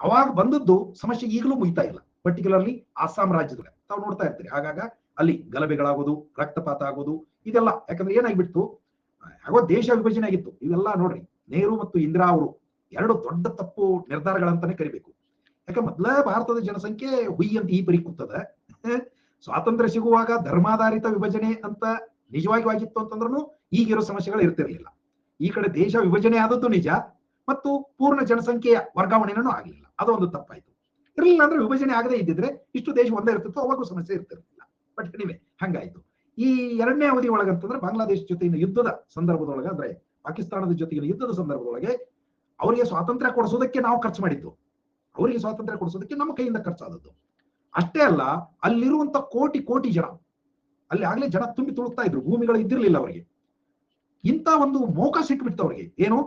ಅವಾಗ ಬಂದದ್ದು ಸಮಸ್ಯೆ ಈಗಲೂ ಮುಗಿತಾ ಇಲ್ಲ. ಪರ್ಟಿಕ್ಯುಲರ್ಲಿ ಅಸ್ಸಾಂ ರಾಜ್ಯದಲ್ಲಿ ತಾವು ನೋಡ್ತಾ ಇರ್ತೀರಿ ಆಗಾಗ ಅಲ್ಲಿ ಗಲಭೆಗಳಾಗೋದು, ರಕ್ತಪಾತ ಆಗೋದು, ಇದೆಲ್ಲ ಯಾಕಂದ್ರೆ ಏನಾಗ್ಬಿಡ್ತು, ಆಗೋ ದೇಶ ವಿಭಜನೆ ಆಗಿತ್ತು. ಇವೆಲ್ಲ ನೋಡ್ರಿ, ನೆಹರು ಮತ್ತು ಇಂದಿರಾ ಅವರು ಎರಡು ದೊಡ್ಡ ತಪ್ಪು ನಿರ್ಧಾರಗಳಂತಾನೆ ಕರಿಬೇಕು. ಯಾಕೆ ಮೊದಲೇ ಭಾರತದ ಜನಸಂಖ್ಯೆ ಹುಯಿ ಅಂತ ಈ ಪರಿ ಕೂತದ. ಸ್ವಾತಂತ್ರ್ಯ ಸಿಗುವಾಗ ಧರ್ಮಾಧಾರಿತ ವಿಭಜನೆ ಅಂತ ನಿಜವಾಗಿ ಆಗಿತ್ತು ಅಂತಂದ್ರೂ ಈಗಿರೋ ಸಮಸ್ಯೆಗಳು ಇರ್ತಿರ್ಲಿಲ್ಲ. ಈ ಕಡೆ ದೇಶ ವಿಭಜನೆ ಆದದ್ದು ನಿಜ, ಮತ್ತು ಪೂರ್ಣ ಜನಸಂಖ್ಯೆಯ ವರ್ಗಾವಣೆನೂ ಆಗಲಿಲ್ಲ. ಅದೊಂದು ತಪ್ಪಾಯ್ತು. ಇರಲಿಲ್ಲ ಅಂದ್ರೆ ವಿಭಜನೆ ಆಗದೆ ಇದ್ದಿದ್ರೆ ಇಷ್ಟು ದೇಶ ಒಂದೇ ಇರ್ತಿತ್ತು, ಅವಾಗೂ ಸಮಸ್ಯೆ ಇರ್ತಿರ್ಲಿಲ್ಲ. ಬಟ್ ನೀವೇ ಹಂಗಾಯ್ತು. ಈ ಎರಡನೇ ಅವಧಿ ಒಳಗಂತಂದ್ರೆ ಬಾಂಗ್ಲಾದೇಶ ಜೊತೆಗಿನ ಯುದ್ಧದ ಸಂದರ್ಭದೊಳಗೆ, ಅಂದ್ರೆ ಪಾಕಿಸ್ತಾನದ ಜೊತೆಗಿನ ಯುದ್ಧದ ಸಂದರ್ಭದೊಳಗೆ ಅವರಿಗೆ ಸ್ವಾತಂತ್ರ್ಯ ಕೊಡಿಸೋದಕ್ಕೆ ನಾವು ಖರ್ಚು ಮಾಡಿದ್ದು, ಅವರಿಗೆ ಸ್ವಾತಂತ್ರ್ಯ ಕೊಡಿಸೋದಕ್ಕೆ ನಮ್ಮ ಕೈಯಿಂದ ಖರ್ಚಾದದ್ದು. ಅಷ್ಟೇ ಅಲ್ಲ, ಅಲ್ಲಿರುವಂತ ಕೋಟಿ ಕೋಟಿ ಜನ, ಅಲ್ಲಿ ಆಗ್ಲೇ ಜನ ತುಂಬಿ ತುಳುಕ್ತಾ ಇದ್ರು, ಭೂಮಿಗಳು ಇದ್ದಿರ್ಲಿಲ್ಲ ಅವರಿಗೆ. ಇಂಥ ಒಂದು ಮೌಕ ಸಿಕ್ಬಿಡ್ತು ಅವರಿಗೆ, ಏನು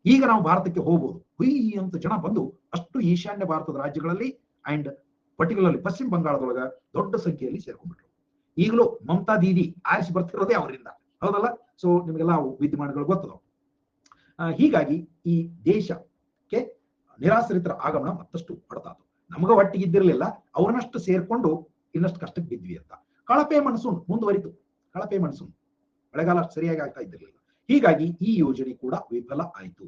ಈಗ ನಾವು ಭಾರತಕ್ಕೆ ಹೋಗ್ಬೋದು ಹುಯಿ ಅಂತ ಜನ ಬಂದು ಅಷ್ಟು ಈಶಾನ್ಯ ಭಾರತದ ರಾಜ್ಯಗಳಲ್ಲಿ ಅಂಡ್ ಪರ್ಟಿಕ್ಯುಲರ್ಲಿ ಪಶ್ಚಿಮ ಬಂಗಾಳದೊಳಗ ದೊಡ್ಡ ಸಂಖ್ಯೆಯಲ್ಲಿ ಸೇರ್ಕೊಂಡ್ಬಿಟ್ರು. ಈಗಲೂ ಮಮತಾ ದೀದಿ ಆರಿಸಿ ಬರ್ತಿರೋದೇ ಅವರಿಂದ, ಹೌದಲ್ಲ? ಸೊ ನಿಮಗೆಲ್ಲ ವಿದ್ಯಮಾನಗಳು ಗೊತ್ತದ. ಹೀಗಾಗಿ ಈ ದೇಶಕ್ಕೆ ನಿರಾಶ್ರಿತರ ಆಗಮನ ಮತ್ತಷ್ಟು ಹೊಡೆತಾತು. ನಮಗ ಒಟ್ಟಿಗಿದ್ದಿರ್ಲಿಲ್ಲ, ಅವ್ರನ್ನಷ್ಟು ಸೇರ್ಕೊಂಡು ಇನ್ನಷ್ಟು ಕಷ್ಟಕ್ಕೆ ಬಿದ್ವಿ ಅಂತ. ಕಳಪೆ ಮನ್ಸೂನ್ ಮುಂದುವರಿತು. ಕಳಪೆ ಮನ್ಸೂನ್, ಮಳೆಗಾಲ ಸರಿಯಾಗಿ ಆಗ್ತಾ ಇದ್ದಿರಲಿಲ್ಲ. ಹೀಗಾಗಿ ಈ ಯೋಜನೆ ಕೂಡ ವಿಫಲ ಆಯಿತು.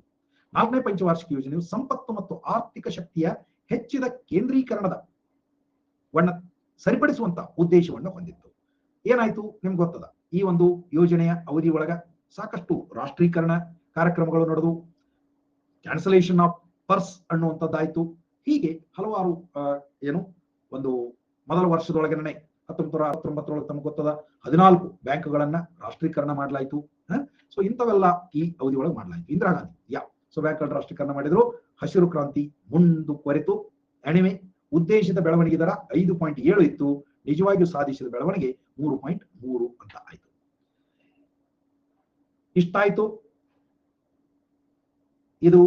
4ನೇ ಪಂಚವಾರ್ಷಿಕ ಯೋಜನೆಯು ಸಂಪತ್ತು ಮತ್ತು ಆರ್ಥಿಕ ಶಕ್ತಿಯ ಹೆಚ್ಚಿದ ಕೇಂದ್ರೀಕರಣದ ಸರಿಪಡಿಸುವಂತ ಉದ್ದೇಶವನ್ನು ಹೊಂದಿತ್ತು. ಏನಾಯ್ತು ನಿಮ್ಗೆ ಗೊತ್ತದ, ಈ ಒಂದು ಯೋಜನೆಯ ಅವಧಿ ಒಳಗ ಸಾಕಷ್ಟು ರಾಷ್ಟ್ರೀಕರಣ ಕಾರ್ಯಕ್ರಮಗಳು ನಡೆದು, ಕ್ಯಾನ್ಸಲೇಷನ್ ಆಫ್ ಪರ್ಸ್ ಅನ್ನುವಂಥದ್ದಾಯ್ತು. ಹೀಗೆ ಹಲವಾರು ಏನು ಒಂದು ಮೊದಲ ವರ್ಷದೊಳಗನೆ 1969 ತಮಗೆ ಗೊತ್ತದ 14 ಬ್ಯಾಂಕ್ಗಳನ್ನ ರಾಷ್ಟ್ರೀಕರಣ ಮಾಡಲಾಯಿತು. ಸೊ ಇಂಥವೆಲ್ಲ ಈ ಅವಧಿ ಒಳಗೆ ಮಾಡಲಾಯಿತು. ಇಂದಿರಾ ಗಾಂಧಿ ಸೊ ಬ್ಯಾಂಕ್ಗಳ ರಾಷ್ಟ್ರೀಕರಣ ಮಾಡಿದ್ರು. ಹಸಿರು ಕ್ರಾಂತಿ ಮುಂದುವರೆತು. ಎಣಿವೆ ಉದ್ದೇಶಿತ ಬೆಳವಣಿಗೆ ದರ 5.7 ಇತ್ತು, ನಿಜವಾಗಿಯೂ ಸಾಧಿಸಿದ ಬೆಳವಣಿಗೆ 3.3 ಅಂತ ಆಯ್ತು. ಇಷ್ಟಾಯ್ತು. ಇದು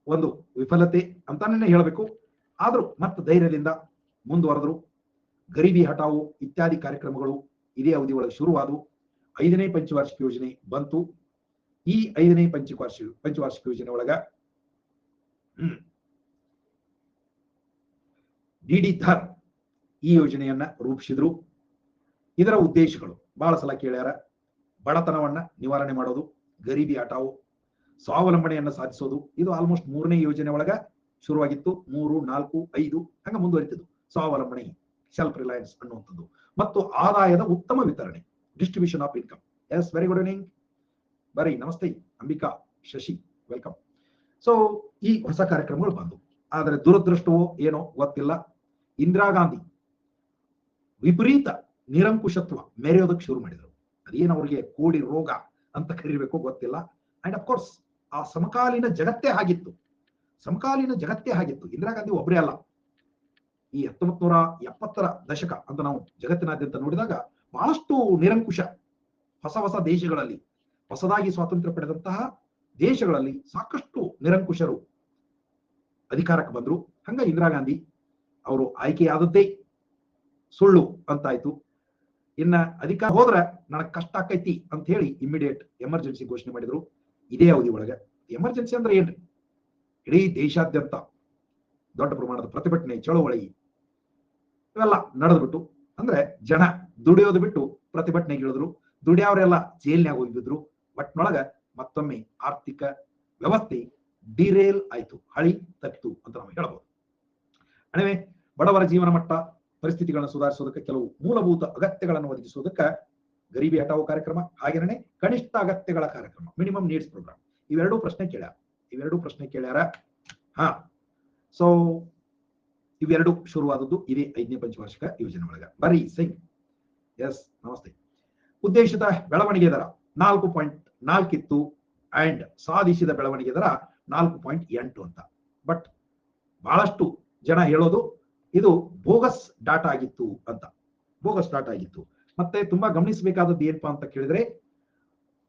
ಒಂದು ವಿಫಲತೆ ಅಂತಾನೆ ಹೇಳಬೇಕು. ಆದ್ರೂ ಮತ್ತೆ ಧೈರ್ಯದಿಂದ ಮುಂದುವರೆದ್ರು. ಗರೀಬಿ ಹಟಾವು ಇತ್ಯಾದಿ ಕಾರ್ಯಕ್ರಮಗಳು ಇದೇ ಅವಧಿ ಒಳಗೆ ಶುರುವಾದವು. 5ನೇ ಪಂಚವಾರ್ಷಿಕ ಯೋಜನೆ ಬಂತು. ಈ 5ನೇ ಪಂಚವಾರ್ಷಿಕ ಯೋಜನೆ ಒಳಗ ಡಿಡಿ ಧರ್ ಈ ಯೋಜನೆಯನ್ನ ರೂಪಿಸಿದ್ರು. ಇದರ ಉದ್ದೇಶಗಳು ಬಹಳ ಸಲ ಕೇಳ್ಯಾರ. ಬಡತನವನ್ನ ನಿವಾರಣೆ ಮಾಡೋದು, ಗರೀಬಿ ಹಟಾವು, ಸ್ವಾವಲಂಬನೆಯನ್ನ ಸಾಧಿಸೋದು. ಇದು ಆಲ್ಮೋಸ್ಟ್ 3ನೇ ಯೋಜನೆ ಒಳಗ ಶುರುವಾಗಿತ್ತು. 3, 4, 5 ಹಂಗ ಮುಂದುವರಿತಿದ್ದು. ಸ್ವಾವಲಂಬನೆ, ಸೆಲ್ಫ್ ರಿಲಯನ್ಸ್ ಅನ್ನುವಂಥದ್ದು, ಮತ್ತು ಆದಾಯದ ಉತ್ತಮ ವಿತರಣೆ, distribution of income. Yes, very good evening. ಬರೀ ನಮಸ್ತೆ ಅಂಬಿಕಾ, ಶಶಿ, ವೆಲ್ಕಮ್. ಸೊ ಈ ಹೊಸ ಕಾರ್ಯಕ್ರಮಗಳು ಬಂದು, ಆದರೆ ದುರದೃಷ್ಟವೋ ಏನೋ ಗೊತ್ತಿಲ್ಲ, ಇಂದಿರಾ ಗಾಂಧಿ ವಿಪರೀತ ನಿರಂಕುಶತ್ವ ಮೆರೆಯೋದಕ್ಕೆ ಶುರು ಮಾಡಿದರು. ಅದೇನು ಅವ್ರಿಗೆ ಕೋಡಿ ರೋಗ ಅಂತ ಕರೀಬೇಕು ಗೊತ್ತಿಲ್ಲ. ಅಂಡ್ ಅಫ್ ಕೋರ್ಸ್ ಆ ಸಮಕಾಲೀನ ಜಗತ್ತೇ ಆಗಿತ್ತು. ಇಂದಿರಾ ಗಾಂಧಿ ಒಬ್ಬರೇ ಅಲ್ಲ. ಈ 1970ರ ದಶಕ ಅಂತ ನಾವು ಜಗತ್ತಿನಾದ್ಯಂತ ನೋಡಿದಾಗ ಬಹಳಷ್ಟು ನಿರಂಕುಶ ಹೊಸ ದೇಶಗಳಲ್ಲಿ, ಹೊಸದಾಗಿ ಸ್ವಾತಂತ್ರ್ಯ ಪಡೆದಂತಹ ದೇಶಗಳಲ್ಲಿ ಸಾಕಷ್ಟು ನಿರಂಕುಶರು ಅಧಿಕಾರಕ್ಕೆ ಬಂದ್ರು. ಹಂಗ ಇಂದಿರಾ ಗಾಂಧಿ ಅವರು ಆಯ್ಕೆಯಾದದ್ದೇ ಸುಳ್ಳು ಅಂತಾಯ್ತು. ಇನ್ನ ಅಧಿಕಾರ ಹೋದ್ರೆ ನನಗೆ ಕಷ್ಟ ಆಕೈತಿ ಅಂತ ಹೇಳಿ ಇಮಿಡಿಯೇಟ್ ಎಮರ್ಜೆನ್ಸಿ ಘೋಷಣೆ ಮಾಡಿದ್ರು. ಇದೇ ಅವಧಿ ಒಳಗೆ ಎಮರ್ಜೆನ್ಸಿ ಅಂದ್ರೆ ಏನ್ರಿ, ಇಡೀ ದೇಶಾದ್ಯಂತ ದೊಡ್ಡ ಪ್ರಮಾಣದ ಪ್ರತಿಭಟನೆ, ಚಳವಳಿ ಇವೆಲ್ಲ ನಡೆದ್ಬಿಟ್ಟು, ಅಂದ್ರೆ ಜನ ದುಡಿಯೋದು ಬಿಟ್ಟು ಪ್ರತಿಭಟನೆಗೆ ಇಳಿದ್ರು. ದುಡಿಯೋರೆಲ್ಲ ಜೈಲ್ನಾಗ ಹೋಗಿದ್ರು. ಒಟ್ನೊಳಗ ಮತ್ತೊಮ್ಮೆ ಆರ್ಥಿಕ ವ್ಯವಸ್ಥೆ ಡಿರೇಲ್ ಆಯ್ತು, ಹಳಿ ತಪ್ಪಿತು ಅಂತ ನಾವು ಹೇಳಬಹುದು. ಅಣವೆ ಬಡವರ ಜೀವನ ಮಟ್ಟ ಪರಿಸ್ಥಿತಿಗಳನ್ನು ಸುಧಾರಿಸೋದಕ್ಕೆ, ಕೆಲವು ಮೂಲಭೂತ ಅಗತ್ಯಗಳನ್ನು ಒದಗಿಸೋದಕ್ಕೆ ಗರೀಬಿ ಹಟಾವು ಕಾರ್ಯಕ್ರಮ, ಹಾಗೇನೆ ಕನಿಷ್ಠ ಅಗತ್ಯಗಳ ಕಾರ್ಯಕ್ರಮ, ಮಿನಿಮಮ್ ನೀಡ್ಸ್ ಪ್ರೋಗ್ರಾಮ್, ಇವೆರಡೂ ಪ್ರಶ್ನೆ ಕೇಳ್ಯಾರ. ಸೊ ಇವೆರಡು ಶುರುವಾದದ್ದು ಇದೇ 5ನೇ ಪಂಚವಾರ್ಷಿಕ ಯೋಜನೆ ಒಳಗ. ಬರೀ ಸಿಂಗ್, ಎಸ್ ನಮಸ್ತೆ. ಉದ್ದೇಶಿತ ಬೆಳವಣಿಗೆ ದರ 4.4 ಇತ್ತು ಅಂಡ್ ಸಾಧಿಸಿದ ಬೆಳವಣಿಗೆ ದರ 4.8 ಅಂತ. ಬಟ್ ಬಹಳಷ್ಟು ಜನ ಹೇಳೋದು ಇದು ಬೋಗಸ್ ಡಾಟಾ ಆಗಿತ್ತು ಅಂತ. ಮತ್ತೆ ತುಂಬಾ ಗಮನಿಸಬೇಕಾದದ್ದು ಏನಪ್ಪಾ ಅಂತ ಕೇಳಿದ್ರೆ,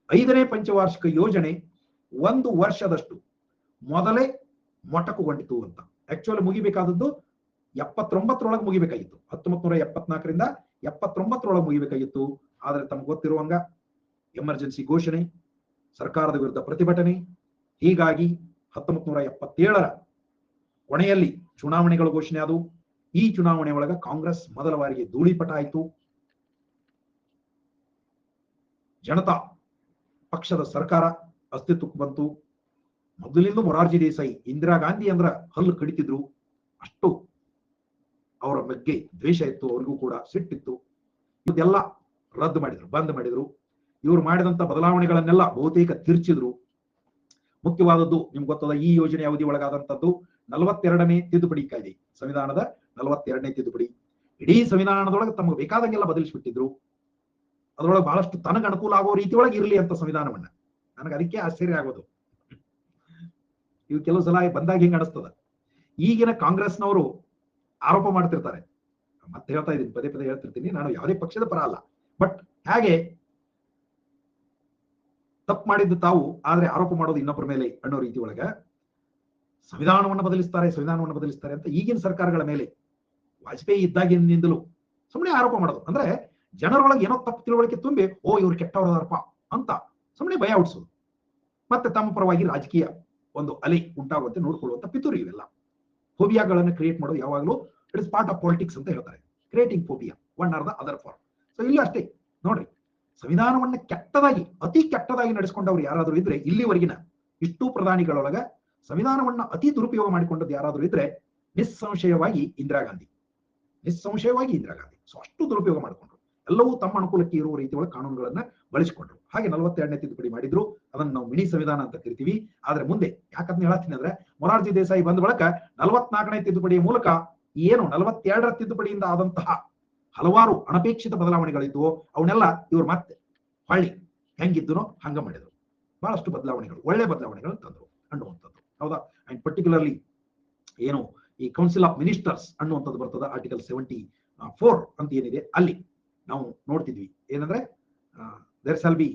5ನೇ ಪಂಚವಾರ್ಷಿಕ ಯೋಜನೆ 1 ವರ್ಷದಷ್ಟು ಮೊದಲೇ ಮೊಟಕುಗೊಂಡಿತು ಅಂತ. ಆಕ್ಚುಲಿ ಮುಗಿಬೇಕಾದದ್ದು 79ರೊಳಗೆ ಮುಗಿಬೇಕಾಗಿತ್ತು. 1974ರಿಂದ 79ರೊಳಗೆ ಮುಗಿಬೇಕಾಗಿತ್ತು. ಆದ್ರೆ ತಮ್ಗೆ ಗೊತ್ತಿರುವಂಗ ಎಮರ್ಜೆನ್ಸಿ ಘೋಷಣೆ, ಸರ್ಕಾರದ ವಿರುದ್ಧ ಪ್ರತಿಭಟನೆ, ಹೀಗಾಗಿ 1977ರ ಕೊನೆಯಲ್ಲಿ ಚುನಾವಣೆಗಳು ಘೋಷಣೆ ಆದವು. ಈ ಚುನಾವಣೆ ಒಳಗ ಕಾಂಗ್ರೆಸ್ ಮೊದಲ ಬಾರಿಗೆ ಧೂಳಿಪಟ ಆಯಿತು. ಜನತಾ ಪಕ್ಷದ ಸರ್ಕಾರ ಅಸ್ತಿತ್ವಕ್ಕೆ ಬಂತು. ಮೊದಲಿಂದ ಮೊರಾರ್ಜಿ ದೇಸಾಯಿ ಇಂದಿರಾ ಗಾಂಧಿ ಅಂದ್ರ ಹಲ್ಲು ಕಡಿತಿದ್ರು, ಅಷ್ಟು ಅವರ ಬಗ್ಗೆ ದ್ವೇಷ ಇತ್ತು, ಅವ್ರಿಗೂ ಕೂಡ ಸಿಟ್ಟಿತ್ತು. ಇದೆಲ್ಲ ರದ್ದು ಮಾಡಿದ್ರು, ಬಂದ್ ಮಾಡಿದ್ರು. ಇವರು ಮಾಡಿದಂತ ಬದಲಾವಣೆಗಳನ್ನೆಲ್ಲ ಬಹುತೇಕ ತಿರ್ಚಿದ್ರು. ಮುಖ್ಯವಾದದ್ದು ನಿಮ್ಗೆ ಗೊತ್ತದ, ಈ ಯೋಜನೆ ಅವಧಿ ಒಳಗಾದಂತದ್ದು 42ನೇ ತಿದ್ದುಪಡಿ ಕಾಯ್ದೆ, ಸಂವಿಧಾನದ 42ನೇ ತಿದ್ದುಪಡಿ. ಇಡೀ ಸಂವಿಧಾನದೊಳಗೆ ತಮಗೆ ಬೇಕಾದಂಗೆಲ್ಲ ಬದಲಿಸ್ಬಿಟ್ಟಿದ್ರು. ಅದರೊಳಗೆ ಬಹಳಷ್ಟು ತನಗೆ ಅನುಕೂಲ ಆಗೋ ರೀತಿ ಒಳಗೆ ಇರಲಿ ಅಂತ ಸಂವಿಧಾನವನ್ನ. ನನಗೆ ಅದಕ್ಕೆ ಆಶ್ಚರ್ಯ ಆಗೋದು, ಇವು ಕೆಲವು ಸಲ ಬಂದಾಗ ಹಿಂಗ ಅನಿಸ್ತದ. ಈಗಿನ ಕಾಂಗ್ರೆಸ್ನವರು ಆರೋಪ ಮಾಡ್ತಿರ್ತಾರೆ, ಮತ್ತೆ ಹೇಳ್ತಾ ಇದ್ದೀನಿ, ಪದೇ ಪದೇ ಹೇಳ್ತಿರ್ತೀನಿ, ನಾನು ಯಾವುದೇ ಪಕ್ಷದ ಪರ ಅಲ್ಲ, ಬಟ್ ಹಾಗೆ ತಪ್ಪು ಮಾಡಿದ್ದು ತಾವು, ಆದ್ರೆ ಆರೋಪ ಮಾಡೋದು ಇನ್ನೊಬ್ಬರ ಮೇಲೆ ಅನ್ನೋ ರೀತಿ ಒಳಗ ಸಂವಿಧಾನವನ್ನು ಬದಲಿಸ್ತಾರೆ ಅಂತ ಈಗಿನ ಸರ್ಕಾರಗಳ ಮೇಲೆ ವಾಜಪೇಯಿ ಇದ್ದಾಗಿನಿಂದಲೂ ಸುಮ್ಮನೆ ಆರೋಪ ಮಾಡೋದು. ಅಂದ್ರೆ ಜನರೊಳಗೆ ಏನೋ ತಪ್ಪು ತಿಳುವಳಿಕೆ ತುಂಬಿ, ಓ ಇವ್ರು ಕೆಟ್ಟವರದಾರಪ್ಪ ಅಂತ ಸುಮ್ಮನೆ ಭಯ ಹುಟ್ಟಿಸೋದು, ಮತ್ತೆ ತಮ್ಮ ಪರವಾಗಿ ರಾಜಕೀಯ ಒಂದು ಅಲೆ ಉಂಟಾಗುವಂತೆ ನೋಡ್ಕೊಳ್ಳುವಂತ ಪಿತೂರಿ. ಇವೆಲ್ಲ ಫೋಬಿಯಾಗಳನ್ನು ಕ್ರಿಯೇಟ್ ಮಾಡೋದು ಯಾವಾಗಲೂ it is part of politics ಅಂತ ಹೇಳ್ತಾರೆ. Creating phobia one or the other form. So ಇಲ್ಲಿ ಅಷ್ಟೇ ನೋಡ್ರಿ, ಸಂವಿಧಾನವನ್ನ ಕೆಟ್ಟದಾಗಿ, ಅತಿ ಕೆಟ್ಟದಾಗಿ ನಡೆಸ್ಕೊಂಡವ್ರು ಯಾರಾದ್ರೂ ಇದ್ರೆ ಇಲ್ಲಿವರೆಗಿನ ಇಷ್ಟು ಪ್ರಧಾನಿಗಳೊಳಗ ಸಂವಿಧಾನವನ್ನ ಅತಿ ದುರುಪಯೋಗ ಮಾಡಿಕೊಂಡದ್ದು ಯಾರಾದ್ರೂ ಇದ್ರೆ ನಿಸ್ಸಂಶಯವಾಗಿ ಇಂದಿರಾ ಗಾಂಧಿ. ಸೊ ಅಷ್ಟು ದುರುಪಯೋಗ ಮಾಡಿಕೊಂಡ್ರು. ಎಲ್ಲವೂ ತಮ್ಮ ಅನುಕೂಲಕ್ಕೆ ಇರುವ ರೀತಿ ಒಳಗೆ ಕಾನೂನುಗಳನ್ನ ಬಳಸಿಕೊಂಡ್ರು. ಹಾಗೆ 42ನೇ ತಿದ್ದುಪಡಿ ಮಾಡಿದ್ರು. ಅದನ್ನ ನಾವು ಮಿನಿ ಸಂವಿಧಾನ ಅಂತ ಕರಿತೀವಿ. ಆದ್ರೆ ಮುಂದೆ ಯಾಕಂತ ಹೇಳತ್ತೀನಿ ಅಂದ್ರೆ, ಮೊರಾರ್ಜಿ ದೇಸಾಯಿ ಬಂದ ಬಳಿಕ 44ನೇ ತಿದ್ದುಪಡಿಯ ಮೂಲಕ ಏನು 42ರ ತಿದ್ದುಪಡಿಯಿಂದ ಆದಂತಹ ಹಲವಾರು ಅನಪೇಕ್ಷಿತ ಬದಲಾವಣೆಗಳಿದ್ವು, ಅವನ್ನೆಲ್ಲ ಇವ್ರು ಮತ್ತೆ ಹೊಳ್ಳಿ ಹೆಂಗಿದ್ದುನೋ ಹಂಗ ಮಾಡಿದ್ರು. ಬಹಳಷ್ಟು ಬದಲಾವಣೆಗಳು, ಒಳ್ಳೆ ಬದಲಾವಣೆಗಳು ತಂದ್ರು ಅನ್ನುವಂಥದ್ದು. ಹೌದಾ? ಅಂಡ್ ಪರ್ಟಿಕ್ಯುಲರ್ಲಿ ಏನು ಈ ಕೌನ್ಸಿಲ್ ಆಫ್ ಮಿನಿಸ್ಟರ್ಸ್ ಅನ್ನುವಂಥದ್ದು ಬರ್ತದ, ಆರ್ಟಿಕಲ್ 74 ಅಂತ ಏನಿದೆ, ಅಲ್ಲಿ ನಾವು ನೋಡ್ತಿದ್ವಿ ಏನಂದ್ರೆ, there shall be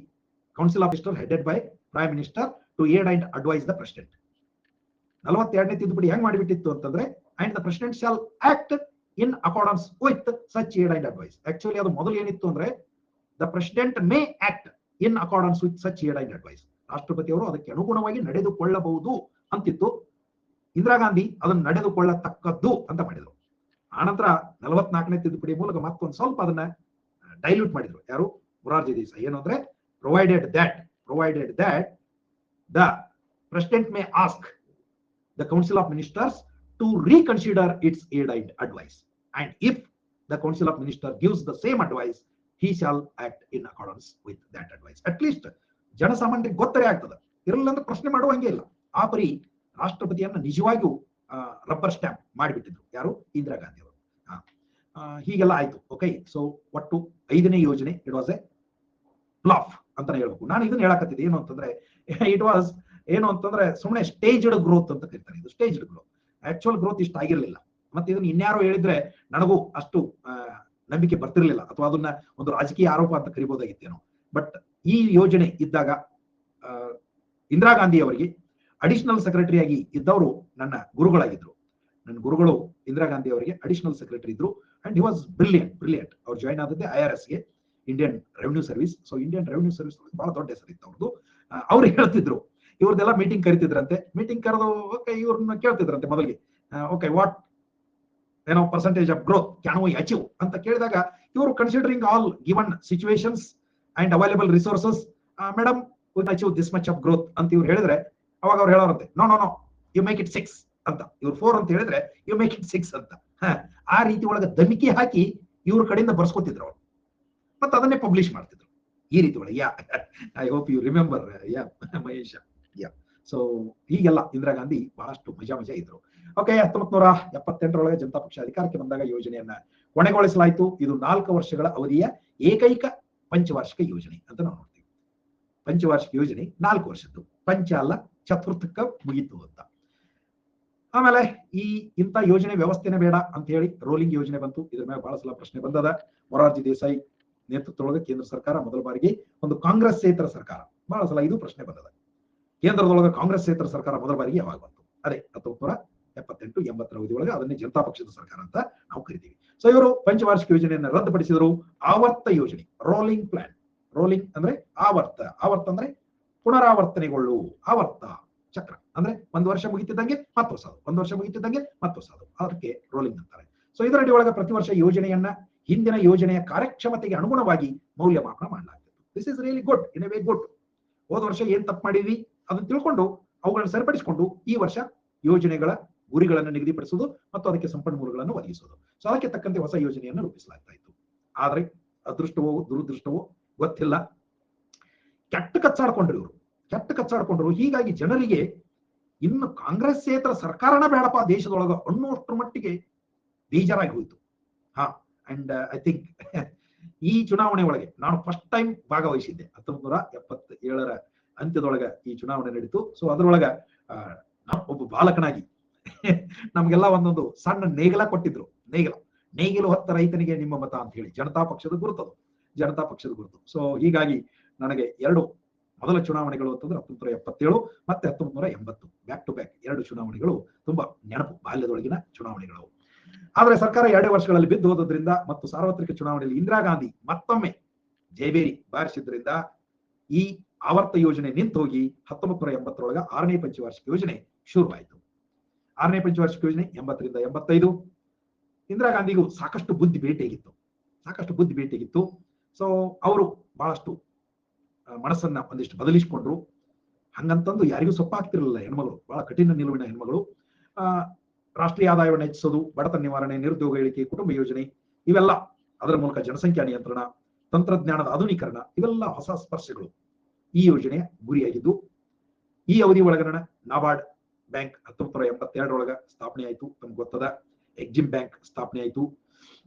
council of minister headed by prime minister to aid and advise the president. 42ನೇ ತಿದ್ದುಪಡಿ ಹೆಂಗ್ ಮಾಡಿಬಿಟ್ಟಿತ್ತು ಅಂತಂದ್ರೆ, and the president shall act in accordance with such aid and advise. Actually ಅದು ಮೊದಲು ಏನಿತ್ತು ಅಂದ್ರೆ, the president may act in accordance with such aid and advise. ರಾಷ್ಟ್ರಪತಿಯವರು ಅದಕ್ಕೆ ಅನುಗುಣವಾಗಿ ನಡೆದುಕೊಳ್ಳಬಹುದು ಅಂತಿತ್ತು. ಇಂದಿರಾ ಗಾಂಧಿ ಅದನ್ನು ನಡೆದುಕೊಳ್ಳತಕ್ಕದ್ದು ಅಂತ ಮಾಡಿದ್ರು. ಆನಂತರ 44ನೇ ತಿದ್ದುಪಡಿ ಮೂಲಕ ಮತ್ತೊಂದು ಸ್ವಲ್ಪ ಅದನ್ನ ಡೈಲ್ಯೂಟ್ ಮಾಡಿದ್ರು. ಯಾರು? ಮೊರಾರ್ಜಿ ದೇಸಾಯಿ. ಏನು ಅಂದ್ರೆ, provided that the president may ask the council of ministers to reconsider its aid and advice, and if the council of minister gives the same advice, he shall act in accordance with that advice. At least ಜನಸಾಮಾನ್ಯರಿಗೆ ಗೊತ್ತರೇ ಆಗ್ತದೆ, ಇರಲಿಲ್ಲ ಅಂದ್ರೆ ಪ್ರಶ್ನೆ ಮಾಡುವ ಹಂಗೆ ಇಲ್ಲ. ಆ ಪರಿ ರಾಷ್ಟ್ರಪತಿಯನ್ನ ನಿಜವಾಗಿಯೂ ರಬ್ಬರ್ ಸ್ಟ್ಯಾಂಪ್ ಮಾಡಿಬಿಟ್ಟಿದ್ರು. ಯಾರು? ಇಂದಿರಾ ಗಾಂಧಿ ಅವರು. ಹೀಗೆಲ್ಲ ಆಯ್ತು. ಓಕೆ, ಸೊ ಒಟ್ಟು 5ನೇ ಯೋಜನೆ ಇಟ್ ವಾಸ್ ಎ ಫ್ಲಾಪ್ ಅಂತಾನೆ ಹೇಳ್ಬೇಕು. ನಾನು ಇದನ್ನ ಹೇಳಕತ್ತಿದ್ದೆ ಏನು ಅಂತಂದ್ರೆ, ಇಟ್ ವಾಸ್ ಏನು ಅಂತಂದ್ರೆ ಸುಮ್ಮನೆ ಸ್ಟೇಜ್ಡ್ ಗ್ರೋತ್ ಅಂತ ಕರೀತಾರೆ. ಇದು ಸ್ಟೇಜ್ಡ್ ಗ್ರೋತ್, ಆಕ್ಚುಯಲ್ ಗ್ರೋತ್ ಇಷ್ಟ ಆಗಿರ್ಲಿಲ್ಲ. ಮತ್ತೆ ಇದನ್ನ ಇನ್ಯಾರೋ ಹೇಳಿದ್ರೆ ನನಗೂ ಅಷ್ಟು ನಂಬಿಕೆ ಬರ್ತಿರ್ಲಿಲ್ಲ, ಅಥವಾ ಅದನ್ನ ಒಂದು ರಾಜಕೀಯ ಆರೋಪ ಅಂತ ಕರಿಬಹುದಾಗಿತ್ತೇನೋ. ಬಟ್ ಈ ಯೋಜನೆ ಇದ್ದಾಗ ಇಂದಿರಾ ಗಾಂಧಿ ಅವರಿಗೆ ಅಡಿಷನಲ್ ಸೆಕ್ರೆಟರಿ ಆಗಿ ಇದ್ದವರು ನನ್ನ ಗುರುಗಳಾಗಿದ್ರು. ನನ್ನ ಗುರುಗಳು ಇಂದಿರಾ ಗಾಂಧಿ ಅವರಿಗೆ ಅಡಿಷನಲ್ ಸೆಕ್ರೆಟರಿ ಇದ್ರು. And he was brilliant. ಅವ್ರು ಜಾಯ್ನ್ ಆದದ್ದೇ IRS ಗೆ, Indian revenue service. So Indian revenue service ಬಹಳ ದೊಡ್ಡ ಹೆಸರಿತ್ತು ಅವ್ರದ್ದು. ಅವ್ರು ಹೇಳ್ತಿದ್ರು, ಇವ್ರದ್ದೆಲ್ಲ ಮೀಟಿಂಗ್ ಕರಿತಿದ್ರಂತೆ. ಮೀಟಿಂಗ್ ಕರೆದು ಓಕೆ ಇವ್ರನ್ನ ಕೇಳ್ತಿದ್ರಂತೆ ಮೊದಲಿಗೆ, ಓಕೆ ವಾಟ್ ಏನೋ percentage of growth can we achieve ಅಂತ ಕೇಳಿದಾಗ, ಇವರು considering all given situations and available resources, madam we achieve this much of growth ಅಂತ ಇವ್ರು ಹೇಳಿದ್ರೆ, ಅವಾಗ ಅವ್ರು ಹೇಳೋರಂತೆ, ನೋ ಯು ಮೇಕ್ ಇಟ್ 6 ಅಂತ. ಇವ್ರು 4 ಅಂತ ಹೇಳಿದ್ರೆ ಯು ಮೇಕ್ ಇಟ್ 6 ಅಂತ. ಆ ರೀತಿ ಒಳಗೆ ಧಮಿಕಿ ಹಾಕಿ ಇವ್ರ ಕಡೆಯಿಂದ ಬರ್ಸ್ಕೊತಿದ್ರು ಅವ್ರು, ಮತ್ತೆ ಅದನ್ನೇ ಪಬ್ಲಿಷ್ ಮಾಡ್ತಿದ್ರು ಈ ರೀತಿ ಒಳಗೆ. I hope you remember Mahesha. So ಹೀಗೆಲ್ಲ ಇಂದಿರಾ ಗಾಂಧಿ ಬಹಳಷ್ಟು ಮಜಾ ಇದ್ರು. ಓಕೆ, 1978ರೊಳಗೆ ಜನತಾ ಪಕ್ಷ ಅಧಿಕಾರಕ್ಕೆ ಬಂದಾಗ ಯೋಜನೆಯನ್ನ ಕೊನೆಗೊಳಿಸಲಾಯಿತು. ಇದು 4 ವರ್ಷಗಳ ಅವಧಿಯ ಏಕೈಕ ಪಂಚವಾರ್ಷಿಕ ಯೋಜನೆ ಅಂತ ನಾವು ನೋಡ್ತೀವಿ. ಪಂಚವಾರ್ಷಿಕ ಯೋಜನೆ 4 ವರ್ಷದ್ದು, ಪಂಚ ಅಲ್ಲ ಚತುರ್ಥಕ್ಕ ಮುಗಿತು ಅಂತ. ಆಮೇಲೆ ಇಂಥ ಯೋಜನೆ ವ್ಯವಸ್ಥೆನೇ ಬೇಡ ಅಂತ ಹೇಳಿ ರೋಲಿಂಗ್ ಯೋಜನೆ ಬಂತು. ಇದ್ರ ಮೇಲೆ ಬಹಳ ಸಲ ಪ್ರಶ್ನೆ ಬಂದದ. ಮೊರಾರ್ಜಿ ದೇಸಾಯಿ ನೇತೃತ್ವದೊಳಗೆ ಕೇಂದ್ರ ಸರ್ಕಾರ ಮೊದಲ ಬಾರಿಗೆ ಒಂದು ಕಾಂಗ್ರೆಸ್ಸೇತರ ಸರ್ಕಾರ, ಬಹಳ ಸಲ ಇದು ಪ್ರಶ್ನೆ ಬಂದದ. ಕೇಂದ್ರದೊಳಗೆ ಕಾಂಗ್ರೆಸ್ಸೇತರ ಸರ್ಕಾರ ಮೊದಲ ಬಾರಿಗೆ ಯಾವಾಗ ಬಂತು? ಅದೇ 1978-80ರ ಅವಧಿಯೊಳಗೆ ಅದನ್ನೇ ಜನತಾ ಪಕ್ಷದ ಸರ್ಕಾರ ಅಂತ ನಾವು ಕರಿತೀವಿ. ಸೊ ಇವರು ಪಂಚವಾರ್ಷಿಕ ಯೋಜನೆಯನ್ನು ರದ್ದುಪಡಿಸಿದರು. ಆವರ್ತ ಯೋಜನೆ, ರೋಲಿಂಗ್ ಪ್ಲಾನ್. ರೋಲಿಂಗ್ ಅಂದ್ರೆ ಆವರ್ತ ಅಂದ್ರೆ ಪುನರಾವರ್ತನೆಗೊಳ್ಳು, ಆವರ್ತ ಚಕ್ರ ಅಂದ್ರೆ ಒಂದು ವರ್ಷ ಮುಗಿತಿದ್ದಂಗೆ ಮತ್ತೆ ಹೊಸದು, ಒಂದು ವರ್ಷ ಮುಗಿತಿದ್ದಂಗೆ ಮತ್ತೆ ಹೊಸದು, ಅದಕ್ಕೆ ರೋಲಿಂಗ್ ಅಂತಾರೆ. ಸೊ ಇದರಡಿ ಒಳಗೆ ಪ್ರತಿ ವರ್ಷ ಯೋಜನೆಯನ್ನ ಹಿಂದಿನ ಯೋಜನೆಯ ಕಾರ್ಯಕ್ಷಮತೆಗೆ ಅನುಗುಣವಾಗಿ ಮೌಲ್ಯಮಾಪನ ಮಾಡಲಾಗ್ತದೆ. This is really good, in a way good. ಹೋದ ವರ್ಷ ಏನ್ ತಪ್ಪು ಮಾಡಿದ್ವಿ ಅದನ್ನ ತಿಳ್ಕೊಂಡು ಅವುಗಳನ್ನು ಸರಿಪಡಿಸಿಕೊಂಡು ಈ ವರ್ಷ ಯೋಜನೆಗಳ ಗುರಿಗಳನ್ನು ನಿಗದಿಪಡಿಸುವುದು ಮತ್ತು ಅದಕ್ಕೆ ಸಂಪನ್ಮೂಲಗಳನ್ನು ಒದಗಿಸುವುದು. ಸೊ ಅದಕ್ಕೆ ತಕ್ಕಂತೆ ಹೊಸ ಯೋಜನೆಯನ್ನು ರೂಪಿಸಲಾಗ್ತಾ ಇತ್ತು. ಆದ್ರೆ ಅದೃಷ್ಟವೋ ದುರದೃಷ್ಟವೋ ಗೊತ್ತಿಲ್ಲ, ಕೆಟ್ಟ ಕಚ್ಚಾಡ್ಕೊಂಡ್ರು. ಹೀಗಾಗಿ ಜನರಿಗೆ ಇನ್ನು ಕಾಂಗ್ರೆಸ್ಸೇತರ ಸರ್ಕಾರನ ಬೇಡಪ್ಪ ದೇಶದೊಳಗ ಅನ್ನುವಷ್ಟರ ಮಟ್ಟಿಗೆ ಬೇಜಾರಾಗಿ ಹೋಯಿತು. ಅಂಡ್ ಐ ಥಿಂಕ್ ಈ ಚುನಾವಣೆ ಒಳಗೆ ನಾನು ಫಸ್ಟ್ ಟೈಮ್ ಭಾಗವಹಿಸಿದ್ದೆ. 1977ರ ಅಂತ್ಯದೊಳಗ ಈ ಚುನಾವಣೆ ನಡೀತು. ಸೊ ಅದರೊಳಗ ಒಬ್ಬ ಬಾಲಕನಾಗಿ ನಮ್ಗೆಲ್ಲ ಒಂದೊಂದು ಸಣ್ಣ ನೇಗಿಲ ಕೊಟ್ಟಿದ್ರು. ನೇಗಿಲು ಹೊತ್ತ ರೈತನಿಗೆ ನಿಮ್ಮ ಮತ ಅಂತ ಹೇಳಿ ಜನತಾ ಪಕ್ಷದ ಗುರುತು. ಸೊ ಹೀಗಾಗಿ ನನಗೆ ಎರಡು ಮೊದಲ ಚುನಾವಣೆಗಳು ಅಂತಂದ್ರೆ 1977 ಮತ್ತೆ 1980 ಬ್ಯಾಕ್ ಟು ಬ್ಯಾಕ್ ಎರಡು ಚುನಾವಣೆಗಳು ತುಂಬಾ ನೆನಪು, ಬಾಲ್ಯದೊಳಗಿನ ಚುನಾವಣೆಗಳು. ಆದ್ರೆ ಸರ್ಕಾರ 2 ವರ್ಷಗಳಲ್ಲಿ ಬಿದ್ದು ಹೋದ್ರಿಂದ ಮತ್ತು ಸಾರ್ವತ್ರಿಕ ಚುನಾವಣೆಯಲ್ಲಿ ಇಂದಿರಾ ಗಾಂಧಿ ಮತ್ತೊಮ್ಮೆ ಜಯಬೇರಿ ಬಾರಿಸಿದ್ರಿಂದ ಈ ಆವರ್ತ ಯೋಜನೆ ನಿಂತು ಹೋಗಿ 1980ರೊಳಗ 6ನೇ ಪಂಚವಾರ್ಷಿಕ ಯೋಜನೆ ಶುರುವಾಯಿತು. 6ನೇ ಪಂಚವಾರ್ಷಿಕ ಯೋಜನೆ 80ರಿಂದ 85. ಇಂದಿರಾ ಗಾಂಧಿಗೂ ಸಾಕಷ್ಟು ಬುದ್ಧಿ ಭೇಟಿಯಾಗಿತ್ತು. ಸೊ ಅವರು ಬಹಳಷ್ಟು ಮನಸ್ಸನ್ನ ಒಂದಿಷ್ಟು ಬದಲಿಸಿಕೊಂಡ್ರು. ಹಂಗಂತಂದು ಯಾರಿಗೂ ಸೊಪ್ಪಾಗ್ತಿರಲಿಲ್ಲ. ಹೆಣ್ಮಗಳು ಬಹಳ ಕಠಿಣ ನಿಲುವಿನ ಹೆಣ್ಮಗಳು. ರಾಷ್ಟ್ರೀಯ ಆದಾಯವನ್ನು ಹೆಚ್ಚಿಸೋದು, ಬಡತನ ನಿವಾರಣೆ, ನಿರುದ್ಯೋಗ ಇಳಿಕೆ, ಕುಟುಂಬ ಯೋಜನೆ, ಇವೆಲ್ಲ, ಅದರ ಮೂಲಕ ಜನಸಂಖ್ಯಾ ನಿಯಂತ್ರಣ, ತಂತ್ರಜ್ಞಾನದ ಆಧುನೀಕರಣ, ಇವೆಲ್ಲ ಹೊಸ ಸ್ಪರ್ಶಗಳು ಈ ಯೋಜನೆಯ ಗುರಿಯಾಗಿದ್ದು. ಈ ಅವಧಿ ಒಳಗನ ನಾಬಾರ್ಡ್ ಬ್ಯಾಂಕ್ 1982ರೊಳಗ ಸ್ಥಾಪನೆ ಆಯಿತು. ತಮ್ಗೆ ಗೊತ್ತದ ಎಕ್ಸಿಮ್ ಬ್ಯಾಂಕ್ ಸ್ಥಾಪನೆ ಆಯಿತು.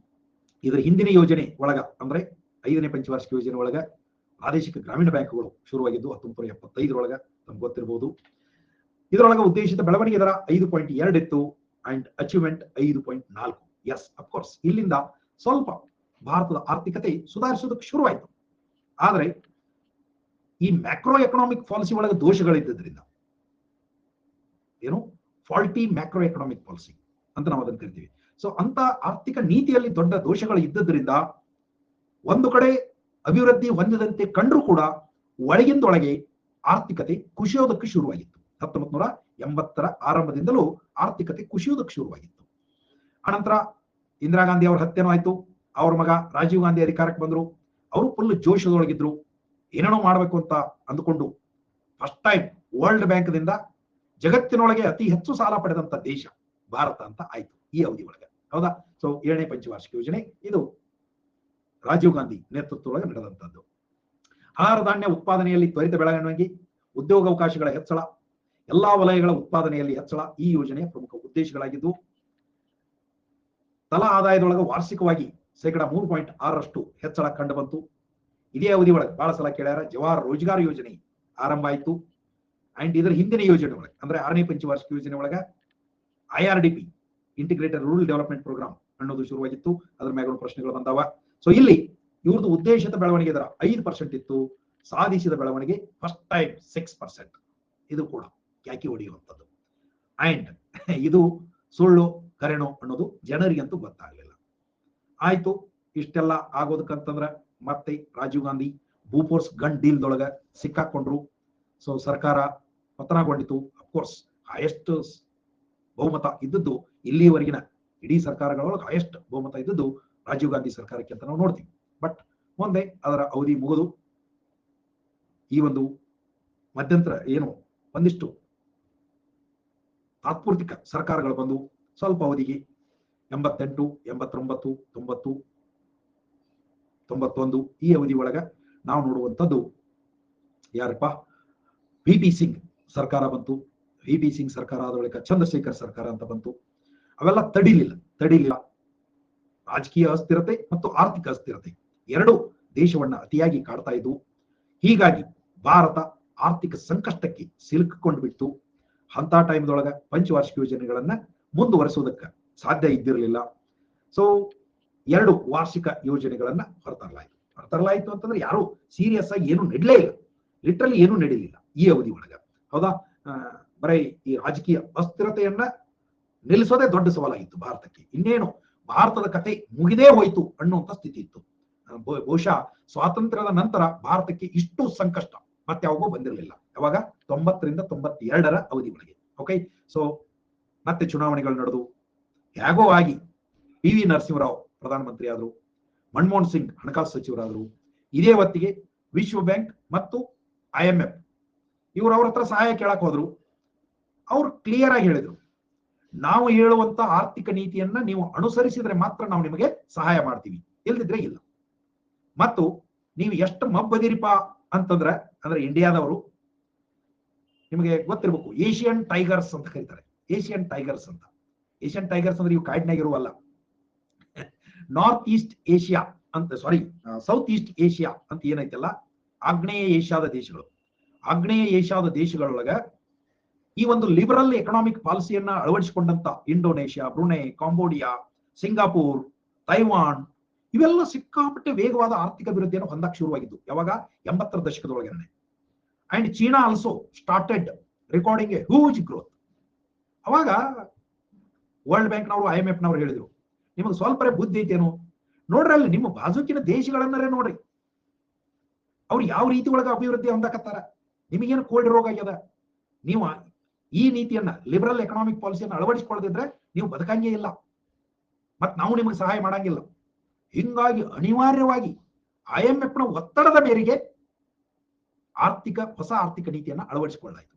ಇದರ ಹಿಂದಿನ ಯೋಜನೆ ಒಳಗ ಅಂದ್ರೆ 5ನೇ ಪಂಚವಾರ್ಷಿಕ ಯೋಜನೆ ಒಳಗ ಪ್ರಾದೇಶಿಕ ಗ್ರಾಮೀಣ ಬ್ಯಾಂಕ್ಗಳು ಶುರುವಾಗಿದ್ದು 1975ರೊಳಗ ತಮ್ಗೆ ಗೊತ್ತಿರಬಹುದು. ಇದರೊಳಗ ಉದ್ದೇಶಿತ ಬೆಳವಣಿಗೆ ದರ 5.2 ಇತ್ತು ಅಂಡ್ ಅಚೀವ್ಮೆಂಟ್ 5.4. ಎಸ್, ಅಫ್ಕೋರ್ಸ್ ಇಲ್ಲಿಂದ ಸ್ವಲ್ಪ ಭಾರತದ ಆರ್ಥಿಕತೆ ಸುಧಾರಿಸೋದಕ್ಕೆ ಶುರುವಾಯಿತು. ಆದ್ರೆ ಈ ಮ್ಯಾಕ್ರೋ ಎಕನಾಮಿಕ್ ಪಾಲಿಸಿ ಒಳಗೆ ದೋಷಗಳಿದ್ದರಿಂದ, ಏನು ಫಾಲ್ಟಿ ಮ್ಯಾಕ್ರೋ ಎಕನಾಮಿಕ್ ಪಾಲಿಸಿ ಅಂತ ನಾವು ಅದನ್ನು ಕರಿತೀವಿ. ಸೊ ಅಂತ ಆರ್ಥಿಕ ನೀತಿಯಲ್ಲಿ ದೊಡ್ಡ ದೋಷಗಳು ಇದ್ದದ್ರಿಂದ ಒಂದು ಕಡೆ ಅಭಿವೃದ್ಧಿ ಹೊಂದಿದಂತೆ ಕಂಡ್ರೂ ಕೂಡ ಒಳಗಿಂದೊಳಗೆ ಆರ್ಥಿಕತೆ ಕುಸಿಯೋದಕ್ಕೆ ಶುರುವಾಗಿತ್ತು. 1980ರ ಆರಂಭದಿಂದಲೂ ಆರ್ಥಿಕತೆ ಕುಸಿಯೋದಕ್ಕೆ ಶುರುವಾಗಿತ್ತು. ಅನಂತರ ಇಂದಿರಾ ಗಾಂಧಿ ಅವರ ಹತ್ಯೆನೂ ಆಯ್ತು. ಅವ್ರ ಮಗ ರಾಜೀವ್ ಗಾಂಧಿ ಅಧಿಕಾರಕ್ಕೆ ಬಂದ್ರು. ಅವರು ಫುಲ್ ಜೋಶದೊಳಗಿದ್ರು, ಏನೇನೋ ಮಾಡ್ಬೇಕು ಅಂತ ಅಂದುಕೊಂಡು ಫಸ್ಟ್ ಟೈಮ್ ವರ್ಲ್ಡ್ ಬ್ಯಾಂಕ್ದಿಂದ ಜಗತ್ತಿನೊಳಗೆ ಅತಿ ಹೆಚ್ಚು ಸಾಲ ಪಡೆದಂತ ದೇಶ ಭಾರತ ಅಂತ ಆಯ್ತು ಈ ಅವಧಿ ಒಳಗೆ. ಹೌದಾ? ಸೊ 7ನೇ ಪಂಚವಾರ್ಷಿಕ ಯೋಜನೆ ಇದು ರಾಜೀವ್ ಗಾಂಧಿ ನೇತೃತ್ವದೊಳಗೆ ನಡೆದಂತದ್ದು. ಆಹಾರ ಧಾನ್ಯ ಉತ್ಪಾದನೆಯಲ್ಲಿ ತ್ವರಿತ ಬೆಳವಣಿಗೆ, ಉದ್ಯೋಗಾವಕಾಶಗಳ ಹೆಚ್ಚಳ, ಎಲ್ಲಾ ವಲಯಗಳ ಉತ್ಪಾದನೆಯಲ್ಲಿ ಹೆಚ್ಚಳ ಈ ಯೋಜನೆಯ ಪ್ರಮುಖ ಉದ್ದೇಶಗಳಾಗಿದ್ದು. ತಲಾ ಆದಾಯದೊಳಗೆ ವಾರ್ಷಿಕವಾಗಿ 3.6% ಹೆಚ್ಚಳ ಕಂಡು ಬಂತು. ಇದೇ ಅವಧಿ ಒಳಗೆ ಬಹಳ ಸಲ ಕೇಳ್ಯಾರ, ಜವಾಹರ್ ರೋಜ್ಗಾರ್ ಯೋಜನೆ ಆರಂಭ ಆಯಿತು. ಅಂಡ್ ಇದರ ಹಿಂದಿನ ಯೋಜನೆ ಒಳಗೆ ಅಂದ್ರೆ 6ನೇ ಪಂಚವಾರ್ಷಿಕ ಯೋಜನೆ ಒಳಗ IRDP integrated rural development programme ಅನ್ನೋದು ಶುರುವಾಗಿತ್ತು. ಅದ್ರ ಮ್ಯಾಗ ಪ್ರಶ್ನೆಗಳು ಬಂದಾವ. ಸೊ ಇಲ್ಲಿ ಇವ್ರದ್ದು ಉದ್ದೇಶಿತ ಬೆಳವಣಿಗೆ ದರ 5% ಇತ್ತು, ಸಾಧಿಸಿದ ಬೆಳವಣಿಗೆ ಫಸ್ಟ್ ಟೈಮ್ 6%. ಇದು ಕೂಡ ಕ್ಯಾಕಿ ಹೊಡೆಯುವಂಥದ್ದು. ಅಂಡ್ ಇದು ಸುಳ್ಳು ಕರೆನೋ ಅನ್ನೋದು ಜನರಿಗಂತೂ ಗೊತ್ತಾಗಲಿಲ್ಲ. ಆಯ್ತು, ಇಷ್ಟೆಲ್ಲ ಆಗೋದಕ್ಕಂತಂದ್ರ ಮತ್ತೆ ರಾಜೀವ್ ಗಾಂಧಿ ಬೂಫೋರ್ಸ್ ಗನ್ ಡೀಲ್ದೊಳಗ ಸಿಕ್ಕಾಕೊಂಡ್ರು. ಸೊ ಸರ್ಕಾರ ಪತನಗೊಂಡಿತು. ಅಫ್ಕೋರ್ಸ್ ಹೈಯೆಸ್ಟ್ ಬಹುಮತ ಇದ್ದದ್ದು ಇಲ್ಲಿವರೆಗಿನ ಇಡೀ ಸರ್ಕಾರಗಳೊಳಗೆ ಹೈಯೆಸ್ಟ್ ಬಹುಮತ ಇದ್ದದ್ದು ರಾಜೀವ್ ಗಾಂಧಿ ಸರ್ಕಾರಕ್ಕೆ ಅಂತ ನಾವು ನೋಡ್ತೀವಿ. ಬಟ್ ಮುಂದೆ ಅದರ ಅವಧಿ ಮುಗಿದು ಈ ಒಂದು ಮಧ್ಯಂತರ ಏನು ಒಂದಿಷ್ಟು ತಾತ್ಪೂರ್ತಿಕ ಸರ್ಕಾರಗಳು ಬಂದು ಸ್ವಲ್ಪ ಅವಧಿಗೆ 88, 89, 90, 91 ಈ ಅವಧಿ ಒಳಗ ನಾವು ನೋಡುವಂಥದ್ದು ಯಾರಪ್ಪ, VP ಸಿಂಗ್ ಸರ್ಕಾರ ಬಂತು. VP ಸಿಂಗ್ ಸರ್ಕಾರ ಆದ ಬಳಿಕ ಚಂದ್ರಶೇಖರ್ ಸರ್ಕಾರ ಅಂತ ಬಂತು. ಅವೆಲ್ಲ ತಡಿಲಿಲ್ಲ. ರಾಜಕೀಯ ಅಸ್ಥಿರತೆ ಮತ್ತು ಆರ್ಥಿಕ ಅಸ್ಥಿರತೆ ಎರಡು ದೇಶವನ್ನ ಅತಿಯಾಗಿ ಕಾಡ್ತಾ ಇದ್ವು. ಹೀಗಾಗಿ ಭಾರತ ಆರ್ಥಿಕ ಸಂಕಷ್ಟಕ್ಕೆ ಸಿಲುಕಿಕೊಂಡು ಬಿಟ್ಟು ಅಂತ ಟೈಮ್ದೊಳಗ ಪಂಚವಾರ್ಷಿಕ ಯೋಜನೆಗಳನ್ನ ಮುಂದುವರಿಸುವುದಕ್ಕೆ ಸಾಧ್ಯ ಇದ್ದಿರಲಿಲ್ಲ. ಸೊ 2 ವಾರ್ಷಿಕ ಯೋಜನೆಗಳನ್ನ ಹೊರತರಲಾಯಿತು ಅಂತಂದ್ರೆ ಯಾರು ಸೀರಿಯಸ್ ಆಗಿ ಏನು ನಡೀಲೇ ಇಲ್ಲ, ಲಿಟ್ರಲಿ ಏನು ನಡೀಲಿಲ್ಲ ಈ ಅವಧಿ ಒಳಗ. ಹೌದಾ? ಬರೀ ಈ ರಾಜಕೀಯ ಅಸ್ಥಿರತೆಯನ್ನ ನಿಲ್ಲಿಸೋದೇ ದೊಡ್ಡ ಸವಾಲಾಗಿತ್ತು ಭಾರತಕ್ಕೆ. ಇನ್ನೇನು ಭಾರತದ ಕತೆ ಮುಗಿದೇ ಹೋಯ್ತು ಅನ್ನುವಂತ ಸ್ಥಿತಿ ಇತ್ತು. ಬಹುಶಃ ಸ್ವಾತಂತ್ರ್ಯದ ನಂತರ ಭಾರತಕ್ಕೆ ಇಷ್ಟು ಸಂಕಷ್ಟ ಮತ್ತೆ ಯಾವಾಗೂ ಬಂದಿರಲಿಲ್ಲ. ಯಾವಾಗ? 90ರಿಂದ 92ರ ಅವಧಿ ಒಳಗೆ ಓಕೆ. ಸೊ ಮತ್ತೆ ಚುನಾವಣೆಗಳು ನಡೆದು ಹೇಗೋ ಆಗಿ PV ನರಸಿಂಹರಾವ್ ಪ್ರಧಾನಮಂತ್ರಿ ಆದರು, ಮನಮೋಹನ್ ಸಿಂಗ್ ಹಣಕಾಸು ಸಚಿವರಾದರು. ಇದೇ ಹೊತ್ತಿಗೆ ವಿಶ್ವ ಬ್ಯಾಂಕ್ ಮತ್ತು IMF ಇವರು ಅವ್ರ ಹತ್ರ ಸಹಾಯ ಕೇಳಕ್ ಹೋದ್ರು. ಅವ್ರು ಕ್ಲಿಯರ್ ಆಗಿ ಹೇಳಿದ್ರು, ನಾವು ಹೇಳುವಂತ ಆರ್ಥಿಕ ನೀತಿಯನ್ನ ನೀವು ಅನುಸರಿಸಿದ್ರೆ ಮಾತ್ರ ನಾವು ನಿಮಗೆ ಸಹಾಯ ಮಾಡ್ತೀವಿ, ಇಲ್ದಿದ್ರೆ ಇಲ್ಲ. ಮತ್ತು ನೀವು ಎಷ್ಟು ಮಬ್ಬದಿರಿಪ ಅಂತಂದ್ರೆ ಅಂದ್ರೆ ಇಂಡಿಯಾದವರು ನಿಮಗೆ ಗೊತ್ತಿರ್ಬೇಕು, ಏಷಿಯನ್ ಟೈಗರ್ಸ್ ಅಂತ ಕರೀತಾರೆ. ಏಷಿಯನ್ ಟೈಗರ್ಸ್ ಅಂತ. ಏಷಿಯನ್ ಟೈಗರ್ಸ್ ಅಂದ್ರೆ ಇವು ಕಾಡಿನಾಗಿರುವಲ್ಲ, ನಾರ್ತ್ ಈಸ್ಟ್ ಏಷ್ಯಾ ಅಂತ, ಸಾರಿ ಸೌತ್ ಈಸ್ಟ್ ಏಷ್ಯಾ ಅಂತ ಏನೈತಲ್ಲ, ಆಗ್ನೇಯ ಏಷ್ಯಾದ ದೇಶಗಳು. ಆಗ್ನೇಯ ಏಷ್ಯಾದ ದೇಶಗಳೊಳಗ ಈ ಒಂದು ಲಿಬರಲ್ ಎಕನಾಮಿಕ್ ಪಾಲಿಸಿಯನ್ನ ಅಳವಡಿಸಿಕೊಂಡಂತ Indonesia, Brunei, Cambodia, Singapore, Taiwan ಇವೆಲ್ಲ ಸಿಕ್ಕಾಪಟ್ಟೆ ವೇಗವಾದ ಆರ್ಥಿಕ ಅಭಿವೃದ್ಧಿಯನ್ನು ಹೊಂದಕ್ಕೆ ಶುರುವಾಗಿದ್ದು ಯಾವಾಗ 80ರ ದಶಕದೊಳಗನೆ. And China also started recording a huge growth. ಅವಾಗ ವರ್ಲ್ಡ್ ಬ್ಯಾಂಕ್ನವರು IMF ನವರು ಹೇಳಿದ್ರು, ನಿಮಗೆ ಸ್ವಲ್ಪ ಬುದ್ಧಿ ಐತೇನು ನೋಡ್ರಿ, ಅಲ್ಲಿ ನಿಮ್ಮ ಬಾಜುಕಿನ ದೇಶಗಳನ್ನರೇ ನೋಡ್ರಿ, ಅವ್ರು ಯಾವ ರೀತಿ ಒಳಗ ಅಭಿವೃದ್ಧಿ ಹೊಂದಕತ್ತಾರ. ನಿಮಗೇನು ಕೋಲ್ಡ್ ರೋಗ ಆಗ್ಯದ? ನೀವು ಈ ನೀತಿಯನ್ನ ಲಿಬರಲ್ ಎಕನಾಮಿಕ್ ಪಾಲಿಸಿಯನ್ನು ಅಳವಡಿಸಿಕೊಳ್ಳದಿದ್ರೆ ನೀವು ಬದುಕಂಗೇ ಇಲ್ಲ, ಮತ್ ನಾವು ನಿಮಗೆ ಸಹಾಯ ಮಾಡಂಗಿಲ್ಲ. ಹಿಂಗಾಗಿ ಅನಿವಾರ್ಯವಾಗಿ IMF ನ ಒತ್ತಡದ ಮೇರೆಗೆ ಹೊಸ ಆರ್ಥಿಕ ನೀತಿಯನ್ನ ಅಳವಡಿಸಿಕೊಳ್ಳಾಯಿತು.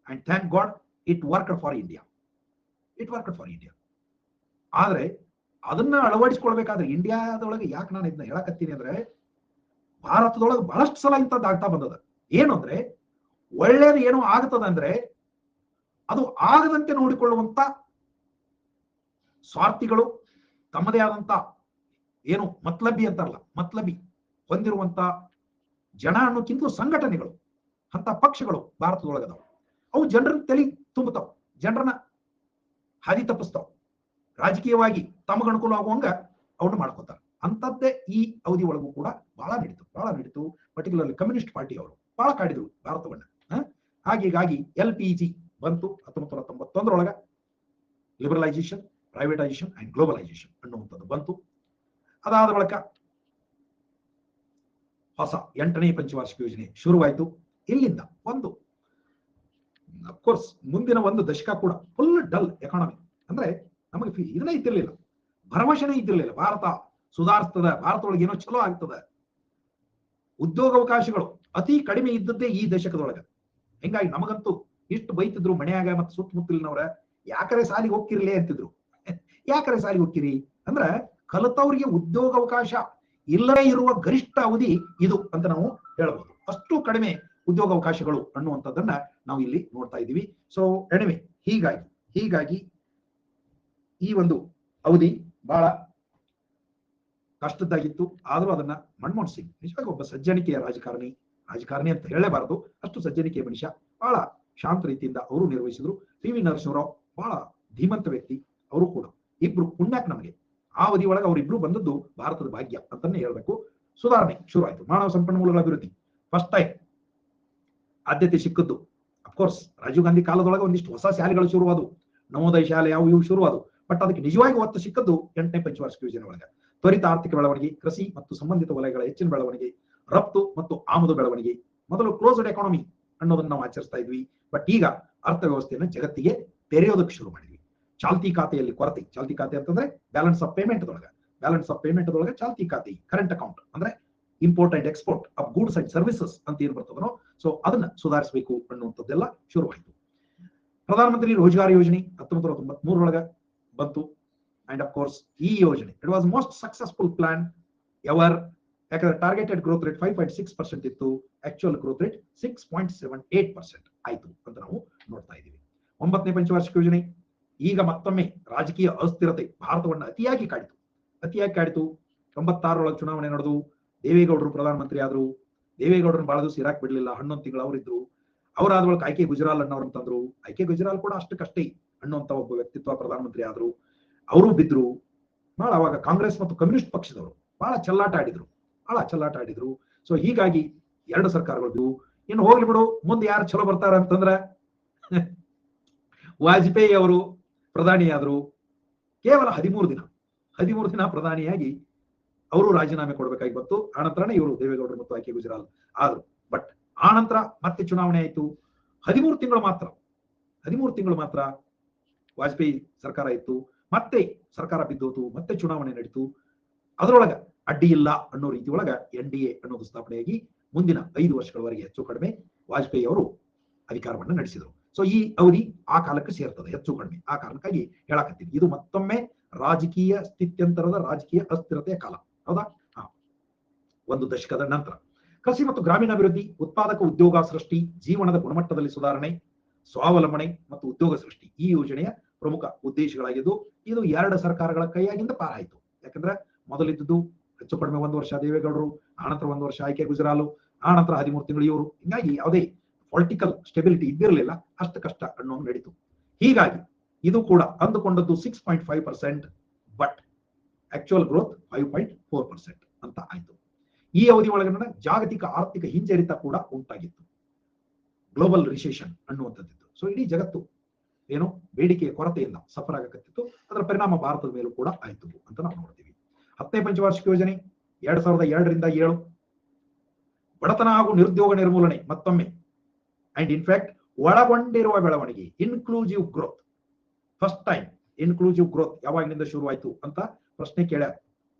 And thank God it worked for India. ಆದ್ರೆ ಅದನ್ನ ಅಳವಡಿಸಿಕೊಳ್ಬೇಕಾದ್ರೆ ಇಂಡಿಯಾದೊಳಗೆ ಯಾಕೆ ನಾನು ಇದನ್ನ ಹೇಳಕತ್ತೀನಿ ಅಂದ್ರೆ, ಭಾರತದೊಳಗೆ ಬಹಳಷ್ಟು ಸಲ ಇಂಥದ್ದು ಆಗ್ತಾ ಬಂದದ. ಏನು ಅಂದ್ರೆ, ಒಳ್ಳೇದು ಏನೋ ಆಗ್ತದ ಅಂದ್ರೆ ಅದು ಆಗದಂತೆ ನೋಡಿಕೊಳ್ಳುವಂತ ಸ್ವಾರ್ಥಿಗಳು, ತಮ್ಮದೇ ಆದಂತ ಏನು ಮತ್ಲಬಿ ಅಂತಾರಲ್ಲ, ಮತ್ಲಬಿ ಹೊಂದಿರುವಂತ ಜನ ಅನ್ನೋಕ್ಕಿಂತಲೂ ಸಂಘಟನೆಗಳು, ಅಂತ ಪಕ್ಷಗಳು ಭಾರತದೊಳಗದಾವ. ಅವು ಜನರನ್ನ ತಲೆ ತುಂಬುತ್ತಾವ, ಜನರನ್ನ ಹಾದಿ ತಪ್ಪಿಸ್ತಾವ, ರಾಜಕೀಯವಾಗಿ ತಮಗೆ ಅನುಕೂಲ ಆಗುವಂಗ ಅವನ್ನ ಮಾಡ್ಕೋತಾರ. ಅಂತದ್ದೇ ಈ ಅವಧಿ ಒಳಗೂ ಕೂಡ ಬಹಳ ನಡೀತು. ಪರ್ಟಿಕ್ಯುಲರ್ಲಿ ಕಮ್ಯುನಿಸ್ಟ್ ಪಾರ್ಟಿ ಅವರು ಬಹಳ ಕಾಡಿದ್ರು ಭಾರತವನ್ನ. ಹಾಗಾಗಿ LPG ಬಂತು 1991 ಲಿಬರಲೈಸೇಷನ್, ಪ್ರೈವೇಟೈಸೇಷನ್ ಅಂಡ್ ಗ್ಲೋಬಲೈಸೇಷನ್ ಅನ್ನುವಂಥದ್ದು ಬಂತು. ಅದಾದ ಬಳಿಕ ಹೊಸ 8ನೇ ಪಂಚವಾರ್ಷಿಕ ಯೋಜನೆ ಶುರುವಾಯಿತು. ಇಲ್ಲಿಂದ ಒಂದು ಅಫ್ಕೋರ್ಸ್ ಮುಂದಿನ ಒಂದು ದಶಕ ಕೂಡ ಫುಲ್ ಡಲ್ ಎಕಾನಮಿ. ಅಂದ್ರೆ ನಮಗೆ ಇದನ್ನೇ ಇದ್ದಿರ್ಲಿಲ್ಲ, ಭರವಸೆನೇ ಇದ್ದಿರ್ಲಿಲ್ಲ. ಭಾರತ ಸುಧಾರಿಸ್ತದ, ಭಾರತದೊಳಗೆ ಏನೋ ಚಲೋ ಆಗ್ತದೆ. ಉದ್ಯೋಗಾವಕಾಶಗಳು ಅತಿ ಕಡಿಮೆ ಇದ್ದದ್ದೇ ಈ ದಶಕದೊಳಗ. ಹಿಂಗಾಗಿ ನಮಗಂತೂ ಇಷ್ಟು ಬೈತಿದ್ರು ಮನೆಯಾಗ ಮತ್ತು ಸುತ್ತಮುತ್ತಲಿನವ್ರ, ಯಾಕರೆ ಸಾಲಿಗೆ ಹೋಗ್ತಿರ್ಲಿ ಅಂತಿದ್ರು. ಯಾಕರೆ ಸಾಲಿಗೆ ಹೋಗ್ತಿರಿ ಅಂದ್ರ, ಕಲಿತವ್ರಿಗೆ ಉದ್ಯೋಗಾವಕಾಶ ಇಲ್ಲವೇ ಇರುವ ಗರಿಷ್ಠ ಅವಧಿ ಇದು ಅಂತ ನಾವು ಹೇಳ್ಬೋದು. ಅಷ್ಟು ಕಡಿಮೆ ಉದ್ಯೋಗಾವಕಾಶಗಳು ಅನ್ನುವಂಥದ್ದನ್ನ ನಾವು ಇಲ್ಲಿ ನೋಡ್ತಾ ಇದ್ದೀವಿ. ಸೊ ಎನಿವೆ, ಹೀಗಾಗಿ ಈ ಒಂದು ಅವಧಿ ಬಹಳ ಕಷ್ಟದ್ದಾಗಿತ್ತು. ಆದ್ರೂ ಅದನ್ನ ಮನಮೋಹನ್ ಸಿಂಗ್ ನಿಜವಾಗಿ ಒಬ್ಬ ಸಜ್ಜನಿಕೆಯ ರಾಜಕಾರಣಿ ಅಂತ ಹೇಳಲೇಬಾರದು, ಅಷ್ಟು ಸಜ್ಜನಿಕೆಯ ಮನುಷ್ಯ, ಬಹಳ ಶಾಂತ ರೀತಿಯಿಂದ ಅವರು ನಿರ್ವಹಿಸಿದ್ರು. PV ನರಸಿಂಹರಾವ್ ಬಹಳ ಧೀಮಂತ ವ್ಯಕ್ತಿ, ಅವರು ಕೂಡ. ಇಬ್ರು ಪುಣ್ಯಾಕ್ ನಮಗೆ ಆ ಅವಧಿ ಒಳಗೆ ಅವರಿಬ್ರು ಬಂದದ್ದು ಭಾರತದ ಭಾಗ್ಯ ಅಂತಾನೆ ಹೇಳ್ಬೇಕು. ಸುಧಾರಣೆ ಶುರುವಾಯಿತು, ಮಾನವ ಸಂಪನ್ಮೂಲಗಳ ಅಭಿವೃದ್ಧಿ ಫಸ್ಟ್ ಟೈಮ್ ಆದ್ಯತೆ ಸಿಕ್ಕದ್ದು. ಅಫ್ಕೋರ್ಸ್ ರಾಜೀವ್ ಗಾಂಧಿ ಕಾಲದೊಳಗೆ ಒಂದಿಷ್ಟು ಹೊಸ ಶಾಲೆಗಳು ಶುರುವಾದವು, ನವೋದಯ ಶಾಲೆ ಇವು ಶುರುವಾದವು. ಬಟ್ ಅದಕ್ಕೆ ನಿಜವಾಗಿ ಒತ್ತು ಸಿಕ್ಕದ್ದು 8ನೇ ಪಂಚವಾರ್ಷಿಕ ಯೋಜನೆ ಒಳಗೆ. ತ್ವರಿತ ಆರ್ಥಿಕ ಬೆಳವಣಿಗೆ, ಕೃಷಿ ಮತ್ತು ಸಂಬಂಧಿತ ವಲಯಗಳ ಹೆಚ್ಚಿನ ಬೆಳವಣಿಗೆ, ರಫ್ತು ಮತ್ತು ಆಮದು ಬೆಳವಣಿಗೆ. ಮೊದಲು ಕ್ಲೋಸ್ಡ್ ಎಕಾನಮಿ ಅನ್ನೋದನ್ನ ನಾವು ಆಚರಿಸ್ತಾ ಇದ್ವಿ, ಬಟ್ ಈಗ ಅರ್ಥವ್ಯವಸ್ಥೆಯನ್ನು ಜಗತ್ತಿಗೆ ತೆರೆಯೋದಕ್ಕೆ ಶುರು ಮಾಡಿದ್ವಿ. ಚಾಲ್ತಿ ಖಾತೆಯಲ್ಲಿ ಕೊರತೆ, ಚಾಲ್ತಿ ಖಾತೆ ಅಂತಂದ್ರೆ ಬ್ಯಾಲೆನ್ಸ್ ಆಫ್ ಪೇಮೆಂಟ್ ದೊಳಗೆ ಚಾಲ್ತಿ ಖಾತೆ, ಕರೆಂಟ್ ಅಕೌಂಟ್ ಅಂದ್ರೆ import and export of goods and services ಅಂತ ಏನ್ ಬರ್ತದನೋ, ಸೊ ಅದನ್ನ ಸುಧಾರಿಸಬೇಕು ಅನ್ನುವಂಥದ್ದೆಲ್ಲ ಶುರುವಾಯಿತು. ಪ್ರಧಾನಮಂತ್ರಿ ರೋಜ್ಗಾರ್ ಯೋಜನೆ 1993 ಬಂತು. ಅಂಡ್ ಅಫ್ ಕೋರ್ಸ್ ಈ ಯೋಜನೆ it was most successful plan ever. ಯಾಕಂದ್ರೆ ಟಾರ್ಗೆಟೆಡ್ ಗ್ರೋತ್ ರೇಟ್ 5.6% ಇತ್ತು, ಆಕ್ಚುಯಲ್ ಗ್ರೋತ್ ರೇಟ್ 6.78% ಆಯ್ತು ಅಂತ ನಾವು ನೋಡ್ತಾ ಇದ್ದೀವಿ. 9ನೇ ಪಂಚವಾರ್ಷಿಕ ಯೋಜನೆ ಈಗ ಮತ್ತೊಮ್ಮೆ ರಾಜಕೀಯ ಅಸ್ಥಿರತೆ ಭಾರತವನ್ನು ಅತಿಯಾಗಿ ಕಾಡಿತು. 96 ಚುನಾವಣೆ ನಡೆದು ದೇವೇಗೌಡರು ಪ್ರಧಾನಮಂತ್ರಿ ಆದ್ರು. ದೇವೇಗೌಡರನ್ನು ಬಹಳ ದಿವಸ ಇರಾಕ್ ಬಿಡ್ಲಿಲ್ಲ, 11 ತಿಂಗಳು ಅವರಿದ್ರು. ಅವರಾದ ಬಳಿಕ ಐಕೆ ಗುಜರಾಲ್ ಅನ್ನೋರನ್ನು ತಂದ್ರು. ಐಕೆ ಗುಜರಾಲ್ ಕೂಡ ಅಷ್ಟಕ್ಕಷ್ಟೇ ಅನ್ನುವಂತ ಒಬ್ಬ ವ್ಯಕ್ತಿತ್ವ ಪ್ರಧಾನಮಂತ್ರಿ ಆದ್ರು. ಅವರು ಬಿದ್ರು. ಬಹಳ ಅವಾಗ ಕಾಂಗ್ರೆಸ್ ಮತ್ತು ಕಮ್ಯುನಿಸ್ಟ್ ಪಕ್ಷದವರು ಬಹಳ ಚೆಲ್ಲಾಟ ಆಡಿದ್ರು. ಸೊ ಹೀಗಾಗಿ 2 ಸರ್ಕಾರಗಳು. ಇನ್ನು ಹೋಗ್ಲಿ ಬಿಡು, ಮುಂದೆ ಯಾರು ಚಲೋ ಬರ್ತಾರ ಅಂತಂದ್ರ ವಾಜಪೇಯಿ ಅವರು ಪ್ರಧಾನಿಯಾದ್ರು. ಕೇವಲ 13 ದಿನ ಪ್ರಧಾನಿಯಾಗಿ ಅವರು ರಾಜೀನಾಮೆ ಕೊಡಬೇಕಾಗಿ ಬಂತು. ಆನಂತರನೇ ಇವರು ದೇವೇಗೌಡರು ಮತ್ತು ಐಕೆ ಗುಜರಾಲ್ ಆದ್ರು. ಬಟ್ ಆನಂತರ ಮತ್ತೆ ಚುನಾವಣೆ ಆಯ್ತು. 13 ತಿಂಗಳು ಮಾತ್ರ 13 ತಿಂಗಳು ಮಾತ್ರ ವಾಜಪೇಯಿ ಸರ್ಕಾರ ಇತ್ತು, ಮತ್ತೆ ಸರ್ಕಾರ ಬಿದ್ದೋತು, ಮತ್ತೆ ಚುನಾವಣೆ ನಡೀತು. ಅದರೊಳಗ ಅಡ್ಡಿ ಇಲ್ಲ ಅನ್ನೋ ರೀತಿ ಒಳಗ NDA ಅನ್ನೋದು ಸ್ಥಾಪನೆಯಾಗಿ ಮುಂದಿನ 5 ವರ್ಷಗಳವರೆಗೆ ಹೆಚ್ಚು ಕಡಿಮೆ ವಾಜಪೇಯಿ ಅವರು ಅಧಿಕಾರವನ್ನು ನಡೆಸಿದರು. ಸೊ ಈ ಅವಧಿ ಆ ಕಾಲಕ್ಕೆ ಸೇರ್ತದೆ ಹೆಚ್ಚು ಕಡಿಮೆ. ಆ ಕಾರಣಕ್ಕಾಗಿ ಹೇಳಕತ್ತೀನಿ, ಇದು ಮತ್ತೊಮ್ಮೆ ರಾಜಕೀಯ ಸ್ಥಿತ್ಯಂತರದ ರಾಜಕೀಯ ಅಸ್ಥಿರತೆಯ ಕಾಲ. ಹೌದಾ? ಒಂದು ದಶಕದ ನಂತರ ಕೃಷಿ ಮತ್ತು ಗ್ರಾಮೀಣಾಭಿವೃದ್ಧಿ, ಉತ್ಪಾದಕ ಉದ್ಯೋಗ ಸೃಷ್ಟಿ, ಜೀವನದ ಗುಣಮಟ್ಟದಲ್ಲಿ ಸುಧಾರಣೆ, ಸ್ವಾವಲಂಬನೆ ಮತ್ತು ಉದ್ಯೋಗ ಸೃಷ್ಟಿ ಈ ಯೋಜನೆಯ ಪ್ರಮುಖ ಉದ್ದೇಶಗಳಾಗಿದ್ದು, ಇದು 2 ಸರ್ಕಾರಗಳ ಕೈಯಾಗಿಂದ ಪಾರಾಯಿತು. ಯಾಕಂದ್ರೆ ಮೊದಲಿದ್ದು ಹೆಚ್ಚು ಕಡಿಮೆ 1 ವರ್ಷ ದೇವೇಗೌಡರು, ಆನಂತರ 1 ವರ್ಷ ಆಯ್ಕೆ ಗುಜರಾಲು, ಆನಂತರ 13 ತಿಂಗಳು ಇವರು. ಹಿಂಗಾಗಿ ಯಾವುದೇ ಪೊಲಿಟಿಕಲ್ ಸ್ಟೆಬಿಲಿಟಿ ಇದ್ದಿರಲಿಲ್ಲ, ಅಷ್ಟು ಕಷ್ಟ ಅನ್ನೋದು ನಡೀತು. ಹೀಗಾಗಿ ಇದು ಕೂಡ ಅಂದುಕೊಂಡದ್ದು 6.5%, ಬಟ್ ಆಕ್ಚುಯಲ್ ಗ್ರೋತ್ 5.4% ಅಂತ ಆಯ್ತು. ಈ ಅವಧಿ ಒಳಗಡೆ ಜಾಗತಿಕ ಆರ್ಥಿಕ ಹಿಂಜರಿತ ಕೂಡ ಉಂಟಾಗಿತ್ತು, ಗ್ಲೋಬಲ್ ರಿಸೆಷನ್ ಅನ್ನುವಂಥದ್ದು. ಸೊ ಇಡೀ ಜಗತ್ತು ಏನು ಬೇಡಿಕೆಯ ಕೊರತೆಯಿಂದ ಸಫರ್ ಆಗಕತ್ತಿತ್ತು. ಅದರ ಪರಿಣಾಮ ಭಾರತದ ಮೇಲೂ ಕೂಡ ಆಯ್ತು ಅಂತ ನಾವು ನೋಡ್ತೀವಿ. 10ನೇ ಪಂಚವಾರ್ಷಿಕ ಯೋಜನೆ 2002ರಿಂದ 7, ಬಡತನ ಹಾಗೂ ನಿರುದ್ಯೋಗ ನಿರ್ಮೂಲನೆ ಮತ್ತೊಮ್ಮೆ ಅಂಡ್ ಇನ್ಫ್ಯಾಕ್ಟ್ ಒಳಗೊಂಡಿರುವ ಬೆಳವಣಿಗೆ, inclusive growth. First time inclusive growth ಯಾವಾಗಿನಿಂದ ಶುರುವಾಯಿತು ಅಂತ ಪ್ರಶ್ನೆ ಕೇಳ್ಯಾರ.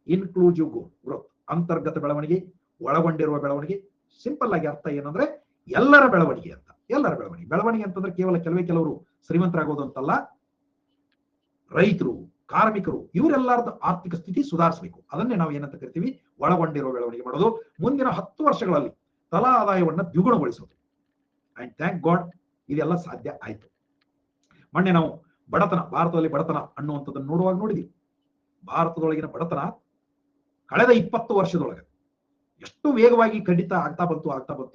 ಇನ್ಕ್ಲೂಸಿವ್ ಗ್ರೋತ್, ಅಂತರ್ಗತ ಬೆಳವಣಿಗೆ, ಒಳಗೊಂಡಿರುವ ಬೆಳವಣಿಗೆ. ಸಿಂಪಲ್ ಆಗಿ ಅರ್ಥ ಏನಂದ್ರೆ ಎಲ್ಲರ ಬೆಳವಣಿಗೆ ಅಂತ. ಎಲ್ಲರ ಬೆಳವಣಿಗೆ, ಬೆಳವಣಿಗೆ ಅಂತಂದ್ರೆ ಕೇವಲ ಕೆಲವರು ಶ್ರೀಮಂತರಾಗೋದು ಅಂತಲ್ಲ, ರೈತರು, ಕಾರ್ಮಿಕರು, ಇವರೆಲ್ಲರದ ಆರ್ಥಿಕ ಸ್ಥಿತಿ ಸುಧಾರಿಸಬೇಕು. ಅದನ್ನೇ ನಾವು ಏನಂತ ಕರಿತೀವಿ, ಒಳಗೊಂಡಿರುವ ಬೆಳವಣಿಗೆ ಮಾಡೋದು. ಮುಂದಿನ 10 ವರ್ಷಗಳಲ್ಲಿ ತಲಾ ಆದಾಯವನ್ನ ದ್ವಿಗುಣಗೊಳಿಸೋದು. ಅಂಡ್ ಥ್ಯಾಂಕ್ ಗಾಡ್ ಇದೆಲ್ಲ ಸಾಧ್ಯ ಆಯ್ತು. ಮೊನ್ನೆ ನಾವು ಬಡತನ, ಭಾರತದಲ್ಲಿ ಬಡತನ ಅನ್ನುವಂಥದ್ದನ್ನು ನೋಡುವಾಗ ನೋಡಿದ್ವಿ. ಭಾರತದೊಳಗಿನ ಬಡತನ ಕಳೆದ 20 ವರ್ಷದೊಳಗೆ ಎಷ್ಟು ವೇಗವಾಗಿ ಕಡಿತ ಆಗ್ತಾ ಬಂತು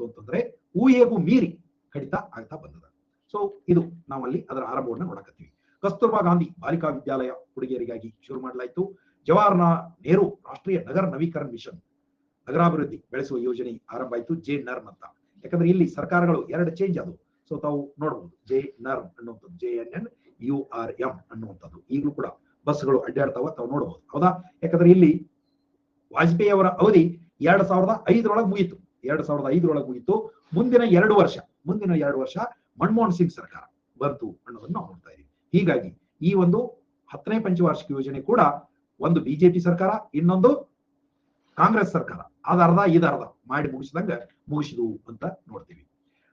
ಅಂತಂದ್ರೆ ಊಹೆಗೂ ಮೀರಿ ಕಡಿತ ಆಗ್ತಾ ಬಂದದ. ಸೊ ಇದು ನಾವಲ್ಲಿ ಅದರ ಆರಂಭವನ್ನು ನೋಡಕತ್ತೀವಿ. ಕಸ್ತೂರ್ಬಾ ಗಾಂಧಿ ಬಾಲಿಕಾ ವಿದ್ಯಾಲಯ ಹುಡುಗಿಯರಿಗಾಗಿ ಶುರು ಮಾಡಲಾಯಿತು. ಜವಾಹರ್ಲಾಲ್ ನೆಹರು ರಾಷ್ಟ್ರೀಯ ನಗರ ನವೀಕರಣ ಮಿಷನ್, ನಗರಾಭಿವೃದ್ಧಿ ಬೆಳೆಸುವ ಯೋಜನೆ ಆರಂಭ ಆಯಿತು, JNRM ಅಂತ. ಯಾಕಂದ್ರೆ ಇಲ್ಲಿ ಸರ್ಕಾರಗಳು 2 ಚೇಂಜ್ ಅದು. ಸೊ ತಾವು ನೋಡಬಹುದು JNRM ಅನ್ನುವಂಥದ್ದು, JNNURM ಅನ್ನುವಂಥದ್ದು. ಈಗಲೂ ಕೂಡ ಬಸ್ಗಳು ಅಡ್ಡಾಡ್ತಾವ, ತಾವು ನೋಡಬಹುದು. ಹೌದಾ? ಯಾಕಂದ್ರೆ ಇಲ್ಲಿ ವಾಜಪೇಯಿ ಅವರ ಅವಧಿ 2005ರೊಳಗೆ ಮುಗಿತು. 2005ರೊಳಗೆ ಮುಗಿತು. ಮುಂದಿನ 2 ವರ್ಷ ಮನಮೋಹನ್ ಸಿಂಗ್ ಸರ್ಕಾರ ಬಂತು ಅನ್ನೋದನ್ನು ನಾವು ನೋಡ್ತಾ ಇದ್ದೀವಿ. ಹೀಗಾಗಿ ಈ ಒಂದು 10ನೇ ಪಂಚವಾರ್ಷಿಕ ಯೋಜನೆ ಕೂಡ ಒಂದು ಬಿಜೆಪಿ ಸರ್ಕಾರ, ಇನ್ನೊಂದು ಕಾಂಗ್ರೆಸ್ ಸರ್ಕಾರ, ಅದರ್ಧ ಇದರ್ಧ ಮಾಡಿ ಮುಗಿಸಿದು ಅಂತ ನೋಡ್ತೀವಿ.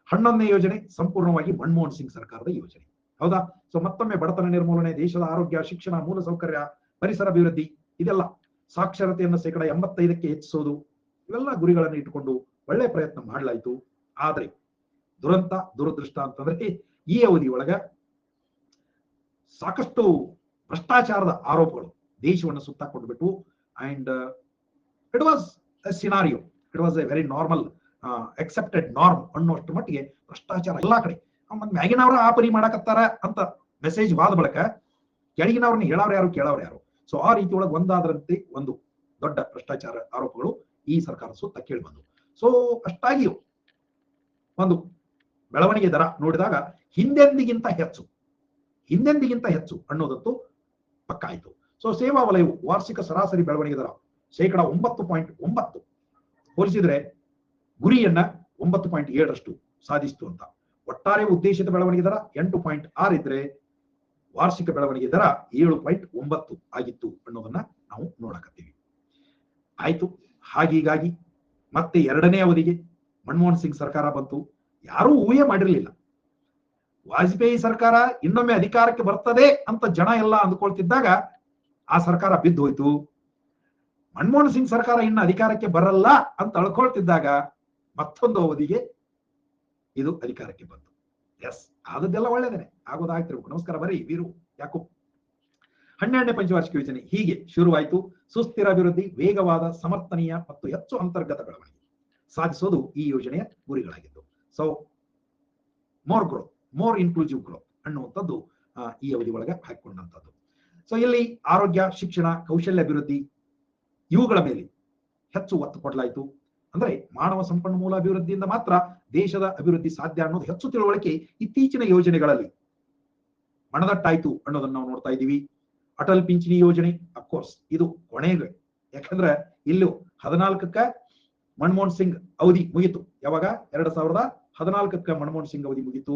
11ನೇ ಯೋಜನೆ ಸಂಪೂರ್ಣವಾಗಿ ಮನಮೋಹನ್ ಸಿಂಗ್ ಸರ್ಕಾರದ ಯೋಜನೆ. ಹೌದಾ? ಸೊ ಮತ್ತೊಮ್ಮೆ ಬಡತನ ನಿರ್ಮೂಲನೆ, ದೇಶದ ಆರೋಗ್ಯ, ಶಿಕ್ಷಣ, ಮೂಲಸೌಕರ್ಯ, ಪರಿಸರ ಅಭಿವೃದ್ಧಿ, ಇದೆಲ್ಲ ಸಾಕ್ಷರತೆಯನ್ನು 85% ಹೆಚ್ಚಿಸೋದು, ಇವೆಲ್ಲ ಗುರಿಗಳನ್ನು ಇಟ್ಟುಕೊಂಡು ಒಳ್ಳೆ ಪ್ರಯತ್ನ ಮಾಡಲಾಯಿತು. ಆದ್ರೆ ದುರದೃಷ್ಟ ಅಂತಂದ್ರೆ ಈ ಅವಧಿ ಒಳಗ ಸಾಕಷ್ಟು ಭ್ರಷ್ಟಾಚಾರದ ಆರೋಪಗಳು ದೇಶವನ್ನು ಸುತ್ತಾಕೊಂಡು ಬಿಟ್ಟು. And it was a scenario, it was a very normal accepted norm ಅನ್ನೋಷ್ಟು ಮಟ್ಟಿಗೆ ಭ್ರಷ್ಟಾಚಾರ ಎಲ್ಲಾ ಕಡೆ. ಮ್ಯಾಗಿನವ್ರ ಆ ಪರಿ ಮಾಡಕತ್ತಾರ ಅಂತ ಮೆಸೇಜ್ ಬಾದ ಬಳಿಕ ಕೆಳಗಿನವ್ರನ್ನ ಹೇಳವ್ರು ಯಾರು, ಕೇಳವ್ರು ಯಾರು. ಸೊ ಆ ರೀತಿ ಒಳಗೆ ಒಂದಾದ್ರಂತೆ ಒಂದು ದೊಡ್ಡ ಭ್ರಷ್ಟಾಚಾರ ಆರೋಪಗಳು ಈ ಸರ್ಕಾರ ಸುತ್ತ ಕೇಳಿ ಬಂದು. ಸೊ ಅಷ್ಟಾಗಿಯೂ ಒಂದು ಬೆಳವಣಿಗೆ ದರ ನೋಡಿದಾಗ ಹಿಂದೆಂದಿಗಿಂತ ಹೆಚ್ಚು ಅನ್ನೋದಂತೂ ಪಕ್ಕ ಆಯ್ತು. ಸೊ ಸೇವಾ ವಲಯವು ವಾರ್ಷಿಕ ಸರಾಸರಿ ಬೆಳವಣಿಗೆ ದರ 9.9 ಹೋಲಿಸಿದ್ರೆ ಗುರಿಯನ್ನ 9.7 ಸಾಧಿಸಿತು ಅಂತ. ಒಟ್ಟಾರೆ ಉದ್ದೇಶಿತ ಬೆಳವಣಿಗೆ ದರ 8.6 ಇದ್ರೆ ವಾರ್ಷಿಕ ಬೆಳವಣಿಗೆ ದರ 7.9 ಆಗಿತ್ತು ಅನ್ನೋದನ್ನ ನಾವು ನೋಡಕತ್ತೀವಿ. ಆಯ್ತು. ಹೀಗಾಗಿ ಮತ್ತೆ 2ನೇ ಅವಧಿಗೆ ಮನಮೋಹನ್ ಸಿಂಗ್ ಸರ್ಕಾರ ಬಂತು. ಯಾರೂ ಊಹೆ ಮಾಡಿರಲಿಲ್ಲ ವಾಜಪೇಯಿ ಸರ್ಕಾರ ಇನ್ನೊಮ್ಮೆ ಅಧಿಕಾರಕ್ಕೆ ಬರ್ತದೆ ಅಂತ ಜನ ಎಲ್ಲ ಅಂದ್ಕೊಳ್ತಿದ್ದಾಗ ಆ ಸರ್ಕಾರ ಬಿದ್ದು ಹೋಯ್ತು. ಮನಮೋಹನ್ ಸಿಂಗ್ ಸರ್ಕಾರ ಇನ್ನು ಅಧಿಕಾರಕ್ಕೆ ಬರಲ್ಲ ಅಂತ ಅಳ್ಕೊಳ್ತಿದ್ದಾಗ ಮತ್ತೊಂದು ಅವಧಿಗೆ ಇದು ಅಧಿಕಾರಕ್ಕೆ ಬಂತು. ಎಸ್, ಆದದ್ದೆಲ್ಲ ಒಳ್ಳೇದೇನೆ, ಆಗೋದಾಗ್ತಿರ್ಬೇಕು. ನಮಸ್ಕಾರ, ಬರೀ ವೀರು ಯಾಕೋ. 12ನೇ ಪಂಚವಾರ್ಷಿಕ ಯೋಜನೆ ಹೀಗೆ ಶುರುವಾಯಿತು. ಸುಸ್ಥಿರ ಅಭಿವೃದ್ಧಿ, ವೇಗವಾದ, ಸಮರ್ಥನೀಯ ಮತ್ತು ಹೆಚ್ಚು ಅಂತರ್ಗತ ಬೆಳವಣಿಗೆ ಸಾಧಿಸೋದು ಈ ಯೋಜನೆಯ ಗುರಿಗಳಾಗಿದ್ದು. So more growth, more inclusive growth ಅನ್ನುವಂಥದ್ದು ಈ ಅವಧಿ ಒಳಗೆ ಹಾಕಿಕೊಂಡಂಥದ್ದು. ಸೊ ಇಲ್ಲಿ ಆರೋಗ್ಯ, ಶಿಕ್ಷಣ, ಕೌಶಲ್ಯ ಅಭಿವೃದ್ಧಿ ಇವುಗಳ ಮೇಲೆ ಹೆಚ್ಚು ಒತ್ತು ಕೊಡಲಾಯಿತು. ಅಂದ್ರೆ ಮಾನವ ಸಂಪನ್ಮೂಲ ಅಭಿವೃದ್ಧಿಯಿಂದ ಮಾತ್ರ ದೇಶದ ಅಭಿವೃದ್ಧಿ ಸಾಧ್ಯ ಅನ್ನೋದು ಹೆಚ್ಚು ತಿಳುವಳಿಕೆ ಇತ್ತೀಚಿನ ಯೋಜನೆಗಳಲ್ಲಿ ಮನದಟ್ಟಾಯ್ತು ಅನ್ನೋದನ್ನ ನಾವು ನೋಡ್ತಾ ಇದ್ದೀವಿ. ಅಟಲ್ ಪಿಂಚಣಿ ಯೋಜನೆ ಅಫ್ಕೋರ್ಸ್ ಇದು ಕೊನೆಗೆ, ಯಾಕಂದ್ರೆ ಇಲ್ಲೂ 14ಕ್ಕೆ ಮನಮೋಹನ್ ಸಿಂಗ್ ಅವಧಿ ಮುಗಿತು. ಯಾವಾಗ? 2014ಕ್ಕೆ ಮನಮೋಹನ್ ಸಿಂಗ್ ಅವಧಿ ಮುಗಿತು.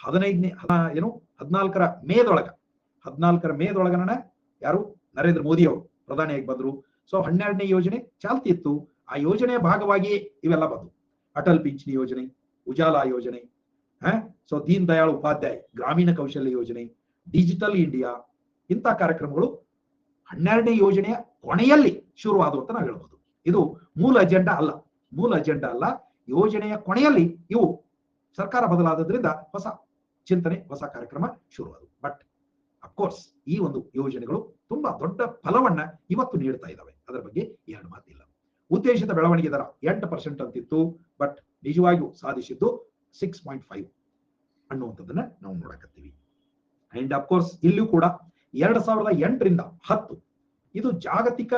15ನೇ ಏನು 14ರ ಮೇದೊಳಗನ ಯಾರು ನರೇಂದ್ರ ಮೋದಿ ಅವರು ಪ್ರಧಾನಿಯಾಗಿ ಬಂದ್ರು. ಸೊ 12ನೇ ಯೋಜನೆ ಚಾಲ್ತಿ ಇತ್ತು. ಆ ಯೋಜನೆಯ ಭಾಗವಾಗಿ ಇವೆಲ್ಲ ಬಂದು ಅಟಲ್ ಪಿಂಚಣಿ ಯೋಜನೆ, ಉಜಾಲಾ ಯೋಜನೆ, ಸೊ ದೀನ್ ದಯಾಳ್ ಉಪಾಧ್ಯಾಯ ಗ್ರಾಮೀಣ ಕೌಶಲ್ಯ ಯೋಜನೆ, ಡಿಜಿಟಲ್ ಇಂಡಿಯಾ, ಇಂಥ ಕಾರ್ಯಕ್ರಮಗಳು 12ನೇ ಯೋಜನೆಯ ಕೊನೆಯಲ್ಲಿ ಶುರುವಾದವು ಅಂತ ನಾವು ಹೇಳ್ಬೋದು. ಇದು ಮೂಲ ಅಜೆಂಡಾ ಅಲ್ಲ. ಯೋಜನೆಯ ಕೊನೆಯಲ್ಲಿ ಇವು ಸರ್ಕಾರ ಬದಲಾದ್ರಿಂದ ಹೊಸ ಚಿಂತನೆ, ಹೊಸ ಕಾರ್ಯಕ್ರಮ ಶುರುವಾದವು. ಬಟ್ ಅಫ್ಕೋರ್ಸ್ ಈ ಒಂದು ಯೋಜನೆಗಳು ತುಂಬಾ ದೊಡ್ಡ ಫಲವನ್ನ ಇವತ್ತು ನೀಡ್ತಾ ಇದ್ದಾವೆ. ಅದರ ಬಗ್ಗೆ ಎರಡು ಮಾತಿಲ್ಲ. ಉದ್ದೇಶಿತ ಬೆಳವಣಿಗೆ ದರ 8% ಅಂತಿತ್ತು. ಬಟ್ ನಿಜವಾಗಿಯೂ ಸಾಧಿಸಿದ್ದು 6.5 ಅನ್ನುವಂಥದ್ದನ್ನ ನಾವು ನೋಡಕತ್ತೀವಿ. ಅಂಡ್ ಅಫ್ಕೋರ್ಸ್ ಇಲ್ಲಿಯೂ ಕೂಡ 2008ರಿಂದ 10 ಇದು ಜಾಗತಿಕ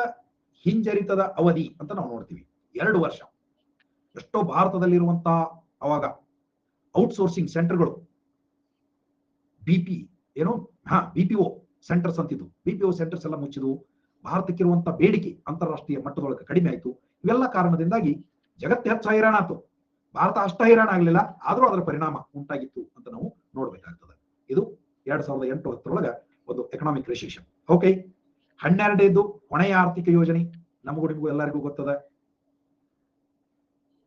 ಹಿಂಜರಿತದ ಅವಧಿ ಅಂತ ನಾವು ನೋಡ್ತೀವಿ. 2 ವರ್ಷ ಎಷ್ಟೋ ಭಾರತದಲ್ಲಿರುವಂತಹ ಅವಾಗ ಔಟ್ಸೋರ್ಸಿಂಗ್ ಸೆಂಟರ್ಗಳು BPO ಸೆಂಟರ್ಸ್ ಅಂತಿದ್ವು. BPO ಸೆಂಟರ್ಸ್ ಎಲ್ಲ ಮುಚ್ಚಿದ್ವು. ಭಾರತಕ್ಕಿರುವಂತ ಬೇಡಿಕೆ ಅಂತಾರಾಷ್ಟ್ರೀಯ ಮಟ್ಟದೊಳಗೆ ಕಡಿಮೆ ಆಯಿತು. ಇವೆಲ್ಲ ಕಾರಣದಿಂದಾಗಿ ಜಗತ್ತು ಹೆಚ್ಚು ಹೈರಾಣ ಆಯ್ತು. ಭಾರತ ಅಷ್ಟ ಹೈರಾಣ ಆಗಲಿಲ್ಲ, ಆದ್ರೂ ಅದರ ಪರಿಣಾಮ ಉಂಟಾಗಿತ್ತು ಅಂತ ನಾವು ನೋಡ್ಬೇಕಾಗ್ತದೆ. ಇದು 2008-10 ಒಂದು ಎಕನಾಮಿಕ್ ರಿಸೆಷನ್. ಓಕೆ, 12ನೇದು ಕೊನೆಯ ಆರ್ಥಿಕ ಯೋಜನೆ ನಮಗೂ ನಿಮಗೂ ಎಲ್ಲರಿಗೂ ಗೊತ್ತದ.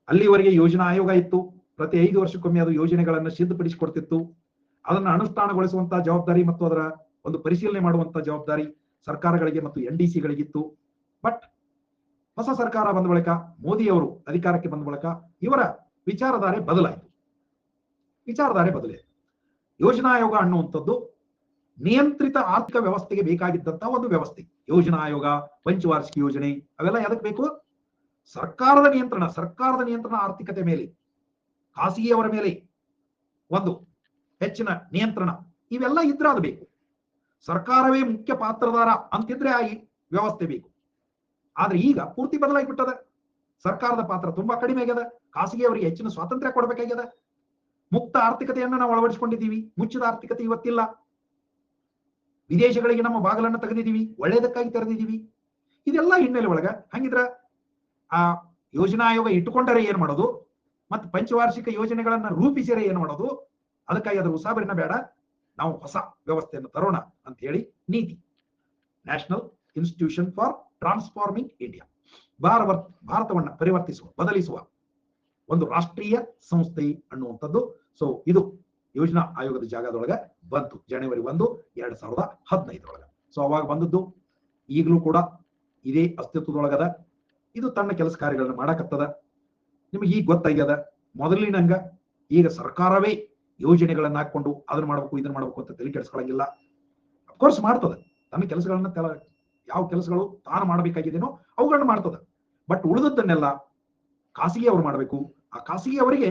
ಅಲ್ಲಿವರೆಗೆ ಯೋಜನಾ ಆಯೋಗ ಇತ್ತು. ಪ್ರತಿ 5 ವರ್ಷಕ್ಕೊಮ್ಮೆ ಅದು ಯೋಜನೆಗಳನ್ನು ಸಿದ್ಧಪಡಿಸಿಕೊಡ್ತಿತ್ತು. ಅದನ್ನು ಅನುಷ್ಠಾನಗೊಳಿಸುವಂತಹ ಜವಾಬ್ದಾರಿ ಮತ್ತು ಅದರ ಒಂದು ಪರಿಶೀಲನೆ ಮಾಡುವಂತಹ ಜವಾಬ್ದಾರಿ ಸರ್ಕಾರಗಳಿಗೆ ಮತ್ತು NDC-ಗಳಿಗಿತ್ತು. ಬಟ್ ಹೊಸ ಸರ್ಕಾರ ಬಂದ ಬಳಿಕ, ಮೋದಿ ಅವರು ಅಧಿಕಾರಕ್ಕೆ ಬಂದ ಬಳಿಕ ಇವರ ವಿಚಾರಧಾರೆ ಬದಲಾಯಿತು. ಯೋಜನಾ ಆಯೋಗ ಅನ್ನುವಂಥದ್ದು ನಿಯಂತ್ರಿತ ಆರ್ಥಿಕ ವ್ಯವಸ್ಥೆಗೆ ಬೇಕಾಗಿದ್ದಂತಹ ಒಂದು ವ್ಯವಸ್ಥೆ. ಯೋಜನಾ ಆಯೋಗ, ಪಂಚವಾರ್ಷಿಕ ಯೋಜನೆ ಅವೆಲ್ಲ ಎದಕ್ಕೆ ಬೇಕು? ಸರ್ಕಾರದ ನಿಯಂತ್ರಣ ಆರ್ಥಿಕತೆ ಮೇಲೆ, ಖಾಸಗಿಯವರ ಮೇಲೆ ಒಂದು ಹೆಚ್ಚಿನ ನಿಯಂತ್ರಣ, ಇವೆಲ್ಲ ಇದ್ರೆ ಅದು ಬೇಕು. ಸರ್ಕಾರವೇ ಮುಖ್ಯ ಪಾತ್ರಧಾರ ಅಂತಿದ್ರೆ ಆ ವ್ಯವಸ್ಥೆ ಬೇಕು. ಆದ್ರೆ ಈಗ ಪೂರ್ತಿ ಬದಲಾಗಿಬಿಟ್ಟದ. ಸರ್ಕಾರದ ಪಾತ್ರ ತುಂಬಾ ಕಡಿಮೆ ಆಗ್ಯದ. ಖಾಸಗಿಯವರಿಗೆ ಹೆಚ್ಚಿನ ಸ್ವಾತಂತ್ರ್ಯ ಕೊಡಬೇಕಾಗ್ಯದ. ಮುಕ್ತ ಆರ್ಥಿಕತೆಯನ್ನು ನಾವು ಅಳವಡಿಸಿಕೊಂಡಿದ್ದೀವಿ. ಮುಚ್ಚಿದ ಆರ್ಥಿಕತೆ ಇವತ್ತಿಲ್ಲ. ವಿದೇಶಗಳಿಗೆ ನಮ್ಮ ಬಾಗಿಲನ್ನು ತೆಗೆದಿದ್ದೀವಿ, ಒಳ್ಳೆಯದಕ್ಕಾಗಿ ತೆರೆದಿದ್ದೀವಿ. ಇದೆಲ್ಲ ಹಿನ್ನೆಲೆ ಒಳಗ ಹಂಗಿದ್ರ ಆ ಯೋಜನಾ ಆಯೋಗ ಇಟ್ಟುಕೊಂಡರೆ ಏನ್ ಮಾಡೋದು, ಮತ್ತೆ ಪಂಚವಾರ್ಷಿಕ ಯೋಜನೆಗಳನ್ನ ರೂಪಿಸಿದರೆ ಏನ್ ಮಾಡೋದು? ಅದಕ್ಕಾಗಿ ಅದರ ಉಸಾಬರಿನ ಬೇಡ, ನಾವು ಹೊಸ ವ್ಯವಸ್ಥೆಯನ್ನು ತರೋಣ ಅಂತ ಹೇಳಿ ನೀತಿ, national institution for transforming India, ಭಾರತವನ್ನ ಬದಲಿಸುವ ಒಂದು ರಾಷ್ಟ್ರೀಯ ಸಂಸ್ಥೆ ಅನ್ನುವಂಥದ್ದು. ಸೊ ಇದು ಯೋಜನಾ ಆಯೋಗದ ಜಾಗದೊಳಗ ಬಂತು ಜನವರಿ 1, 2015. ಸೊ ಅವಾಗ ಬಂದದ್ದು ಈಗಲೂ ಕೂಡ ಇದೇ ಅಸ್ತಿತ್ವದೊಳಗದ. ಇದು ತನ್ನ ಕೆಲಸ ಕಾರ್ಯಗಳನ್ನ ಮಾಡಕತ್ತದ. ನಿಮಗೆ ಈಗ ಗೊತ್ತಾಗ್ಯದ. ಮೊದಲಿನಂಗ ಈಗ ಸರ್ಕಾರವೇ ಯೋಜನೆಗಳನ್ನ ಹಾಕೊಂಡು ಅದನ್ನ ಮಾಡ್ಬೇಕು ಇದನ್ನ ಮಾಡ್ಬೇಕು ಅಂತ ತಲೆ ಕೆಡಿಸ್ಕೊಳ್ಳಂಗಿಲ್ಲ. ಅಫ್ಕೋರ್ಸ್ ಮಾಡ್ತದೆ ತನ್ನ ಕೆಲಸಗಳನ್ನ, ಯಾವ ಕೆಲಸಗಳು ತಾನು ಮಾಡಬೇಕಾಗಿದೇನೋ ಅವುಗಳನ್ನ ಮಾಡ್ತದೆ. ಬಟ್ ಉಳಿದದ್ದನ್ನೆಲ್ಲ ಖಾಸಗಿ ಅವರು ಮಾಡಬೇಕು. ಆ ಖಾಸಗಿ ಅವರಿಗೆ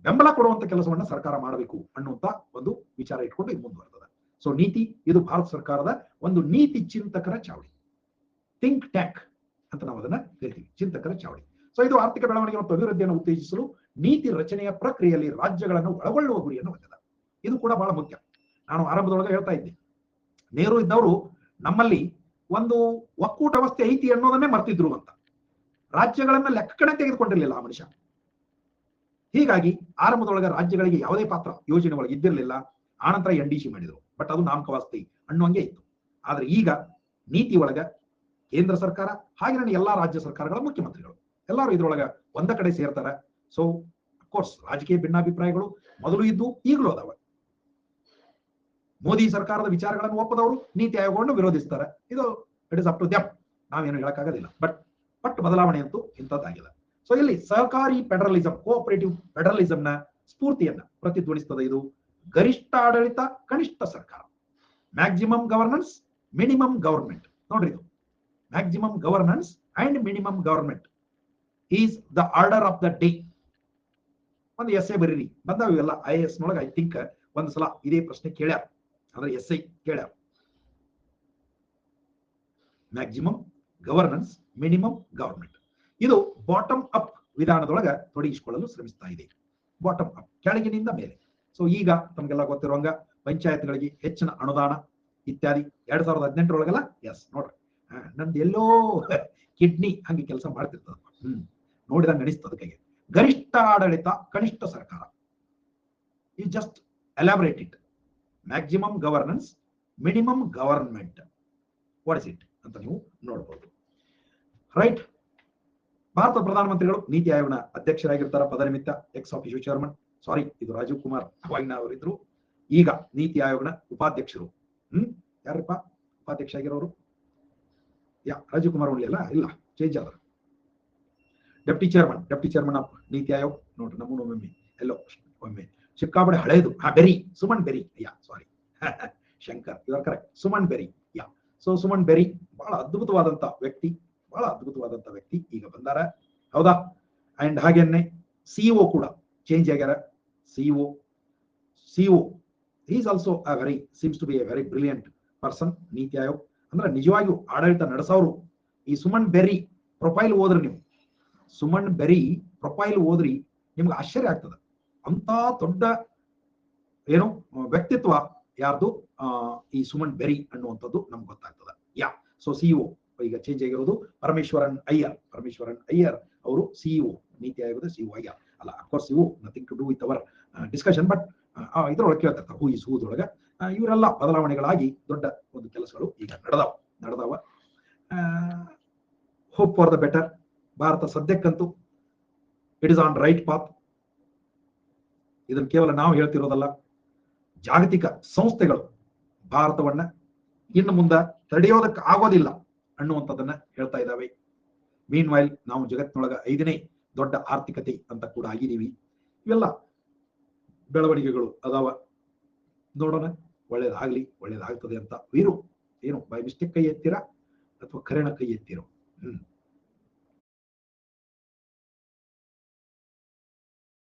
ಬೆಂಬಲ ಕೊಡುವಂತ ಕೆಲಸವನ್ನ ಸರ್ಕಾರ ಮಾಡಬೇಕು ಅನ್ನುವಂತ ಒಂದು ವಿಚಾರ ಇಟ್ಕೊಂಡು ಇದು ಮುಂದುವರೆದ. ಸೊ ನೀತಿ, ಇದು ಭಾರತ ಸರ್ಕಾರದ ಒಂದು ನೀತಿ ಚಿಂತಕರ ಚಾವಡಿ, ಥಿಂಕ್ ಟ್ಯಾಂಕ್ ಅಂತ ನಾವು ಅದನ್ನ ಹೇಳ್ತೀವಿ, ಚಿಂತಕರ ಚಾವಡಿ. ಸೊ ಇದು ಆರ್ಥಿಕ ಬೆಳವಣಿಗೆ ಮತ್ತು ಅಭಿವೃದ್ಧಿಯನ್ನು ಉತ್ತೇಜಿಸಲು ನೀತಿ ರಚನೆಯ ಪ್ರಕ್ರಿಯೆಯಲ್ಲಿ ರಾಜ್ಯಗಳನ್ನು ಒಳಗೊಳ್ಳುವ ಗುರಿಯನ್ನು ಹೊಂದಿದೆ. ಇದು ಕೂಡ ಬಹಳ ಮುಖ್ಯ. ನಾನು ಆರಂಭದೊಳಗೆ ಹೇಳ್ತಾ ಇದ್ದೆ, ನೆಹರು ಇದ್ದವರು ನಮ್ಮಲ್ಲಿ ಒಂದು ಒಕ್ಕೂಟ ವ್ಯವಸ್ಥೆ ಐತಿ ಅನ್ನೋದನ್ನೇ ಮರ್ತಿದ್ರು ಅಂತ. ರಾಜ್ಯಗಳನ್ನ ಲೆಕ್ಕಕಡೆ ತೆಗೆದುಕೊಂಡಿರಲಿಲ್ಲ ಆ ಮನುಷ್ಯ. ಹೀಗಾಗಿ ಆರಂಭದೊಳಗೆ ರಾಜ್ಯಗಳಿಗೆ ಯಾವುದೇ ಪಾತ್ರ ಯೋಜನೆ ಒಳಗೆ ಇದ್ದಿರಲಿಲ್ಲ. ಆನಂತರ NDC ಮಾಡಿದ್ರು. ಬಟ್ ಅದು ನಾಮಕವಾಸ್ತಿ ಅನ್ನುವಂಗೆ ಇತ್ತು. ಆದ್ರೆ ಈಗ ನೀತಿ ಒಳಗ ಕೇಂದ್ರ ಸರ್ಕಾರ ಹಾಗೆ ನನ್ನ ಎಲ್ಲಾ ರಾಜ್ಯ ಸರ್ಕಾರಗಳ ಮುಖ್ಯಮಂತ್ರಿಗಳು ಎಲ್ಲರೂ ಇದ್ರೊಳಗ ಒಂದ ಕಡೆ ಸೇರ್ತಾರೆ. ಸೊ ಅಫ್ಕೋರ್ಸ್ ರಾಜಕೀಯ ಭಿನ್ನಾಭಿಪ್ರಾಯಗಳು ಮೊದಲು ಇದ್ದು ಈಗಲೂ ಅದಾವ. ಮೋದಿ ಸರ್ಕಾರದ ವಿಚಾರಗಳನ್ನು ಒಪ್ಪದವರು ನೀತಿ ಆಯೋಗವನ್ನು ವಿರೋಧಿಸ್ತಾರೆ. ಇದು it is up to them, ನಾವೇನು ಹೇಳಕ್ಕಾಗೋದಿಲ್ಲ. ಬಟ್ ಬದಲಾವಣೆ ಅಂತೂ ಇಂಥದ್ದಾಗಿಲ್ಲ. ಸೊ ಇಲ್ಲಿ ಸಹಕಾರಿ ಫೆಡರಲಿಸಂ, ಕೋಆಪರೇಟಿವ್ ಫೆಡರಲಿಸಂನ ಸ್ಫೂರ್ತಿಯನ್ನ ಪ್ರತಿಧ್ವನಿಸ್ತದೆ. ಇದು ಗರಿಷ್ಠ ಆಡಳಿತ, ಕನಿಷ್ಠ ಸರ್ಕಾರ, ಮ್ಯಾಕ್ಸಿಮಮ್ ಗವರ್ನೆನ್ಸ್, ಮಿನಿಮಮ್ ಗವರ್ಮೆಂಟ್. ನೋಡ್ರಿ, ಇದು maximum governance and minimum government is the order of the day. ಒಂದು ಎಸ್ಸೆ ಬರೀರಿ, ಬಂದಾವ ಇವೆಲ್ಲ. IAS ನೊಳಗೆ ಐ ಥಿಂಕ್ ಒಂದ್ಸಲ ಇದೇ ಪ್ರಶ್ನೆ ಕೇಳ್ಯಾರ, ಅಂದ್ರೆ ಎಸ್ಐ ಕೇಳ್ಯಾರ. Maximum governance, minimum government. ಇದು ಬಾಟಮ್ ಅಪ್ ವಿಧಾನದೊಳಗ ತೊಡಗಿಸಿಕೊಳ್ಳಲು ಶ್ರಮಿಸ್ತಾ ಇದೆ. ಬಾಟಮ್ ಅಪ್, ಕೆಳಗಿನಿಂದ ಮೇಲೆ. ಸೊ ಈಗ ತಮಗೆಲ್ಲ ಗೊತ್ತಿರುವಂಗ ಪಂಚಾಯತ್ಗಳಿಗೆ ಹೆಚ್ಚಿನ ಅನುದಾನ ಇತ್ಯಾದಿ 2018 ಎಸ್ ನೋಡ್ರಿ, ನಂದು ಎಲ್ಲೋ ಕಿಡ್ನಿ ಹಂಗೆ ಕೆಲಸ ಮಾಡ್ತಿರ್ತದ, ನೋಡಿದಂಗೆ ಅನಿಸ್ತದ ಕೈಗೆ. ಗರಿಷ್ಠ ಆಡಳಿತ, ಕನಿಷ್ಠ ಸರ್ಕಾರ. ಈ just elaborate it. Maximum governance, minimum government, what is it ಅಂತ ನೀವು ನೋಡಬಹುದು. ರೈಟ್. ಭಾರತ ಪ್ರಧಾನಮಂತ್ರಿಗಳು ನೀತಿ ಆಯೋಗನ ಅಧ್ಯಕ್ಷರಾಗಿರ್ತಾರ ಪದನಿಮಿತ್ತ, ಎಕ್ಸ್ ಆಫೀಷಿಯೋ ಚೇರ್ಮನ್. ಸಾರಿ, ಇದು ರಾಜೀವ್ ಕುಮಾರ್ ಅವಾಗಿನ ಅವರಿದ್ರು. ಈಗ ನೀತಿ ಆಯೋಗನ ಉಪಾಧ್ಯಕ್ಷರು. ಯಾರಪ್ಪ ಉಪಾಧ್ಯಕ್ಷ ಆಗಿರೋರು? ರಾಜೀವ್ ಕುಮಾರ್ ಓನ್ಲಿ ಅಲ್ಲ, ಇಲ್ಲ, ಚೇಂಜ್ ಆದ. ಡೆಪ್ಟಿ ಚೇರ್ಮನ್ ಆಫ್ ನೀತಿ ಆಯೋಗ್ ನೋಡ್ರಿ, ನಮ್ಮನ್ನು ಒಮ್ಮೆ ಎಲ್ಲೋ ಒಮ್ಮೆ ಸಿಕ್ಕಾಪಡೆ ಹಳೇದು. Bery, Suman Bery. Sorry Shankar, you are correct. Suman Bery. So Suman Bery ಬಹಳ ಅದ್ಭುತವಾದಂತ ವ್ಯಕ್ತಿ ಈಗ ಬಂದಾರ, ಹೌದಾ? ಅಂಡ್ ಹಾಗೇನೆ ಸಿಇಒ ಕೂಡ ಚೇಂಜ್ ಆಗ್ಯಾರ. CEO is also seems to be a very brilliant person. NITI Aayog ಅಂದ್ರೆ ನಿಜವಾಗಿಯೂ ಆಡಳಿತ ನಡೆಸೋರು. ಈ ಸುಮನ್ ಬೆರಿ ಪ್ರೊಫೈಲ್ ಓದ್ರಿ ನೀವು, ಸುಮನ್ ಬೆರಿ ಪ್ರೊಫೈಲ್ ಓದ್ರಿ, ನಿಮ್ಗೆ ಆಶ್ಚರ್ಯ ಆಗ್ತದೆ. ಅಂತ ದೊಡ್ಡ ಏನು ವ್ಯಕ್ತಿತ್ವ ಯಾರ್ದು, ಈ ಸುಮನ್ ಬೆರಿ ಅನ್ನುವಂಥದ್ದು ನಮ್ಗೆ ಗೊತ್ತಾಗ್ತದೆ. ಸೊ ಸಿಇಒ ಈಗ ಚೇಂಜ್ ಆಗಿರೋದು ಪರಮೇಶ್ವರನ್ ಅಯ್ಯರ್ ಅವರು ಸಿಇಒ, ನೀತಿ ಆಯೋಗದ ಸಿಇಒ ಆಗ್ಯಾರ. ಅಲ್ಲ, ಅಫ್ಕೋರ್ಸ್ ಇವು nothing to do with our discussion, but ಇದ್ರೊಳಗೆ ಕೇಳ್ತಿರ್ತಾರೆ ಹೂ ಇಸ್ ಹೂದೊಳಗೆ. ಇವರೆಲ್ಲ ಬದಲಾವಣೆಗಳಾಗಿ ದೊಡ್ಡ ಒಂದು ಕೆಲಸಗಳು ಈಗ ನಡೆದವ. Hope for the better. ಭಾರತ ಸದ್ಯಕ್ಕಂತೂ it is on right path. ಇದನ್ನು ಕೇವಲ ನಾವು ಹೇಳ್ತಿರೋದಲ್ಲ, ಜಾಗತಿಕ ಸಂಸ್ಥೆಗಳು ಭಾರತವನ್ನ ಇನ್ನು ಮುಂದೆ ತಡೆಯೋದಕ್ಕೆ ಆಗೋದಿಲ್ಲ ಅನ್ನುವಂಥದ್ದನ್ನ ಹೇಳ್ತಾ ಇದ್ದಾವೆ. ಮೀನ್ ವೈಲ್ ನಾವು ಜಗತ್ತಿನೊಳಗ 5ನೇ ದೊಡ್ಡ ಆರ್ಥಿಕತೆ ಅಂತ ಕೂಡ ಆಗಿದ್ದೀವಿ. ಇವೆಲ್ಲ ಬೆಳವಣಿಗೆಗಳು ಅದಾವ. ನೋಡೋಣ, ಒಳ್ಳೇದಾಗ್ತದೆ ಅಂತ. ವೀರು ಏನು ಬೈ ಮಿಸ್ಟೇಕ್ ಕೈ ಎತ್ತೀರಾ ಅಥವಾ ಖರೇನ ಕೈ ಎತ್ತೀರೋ?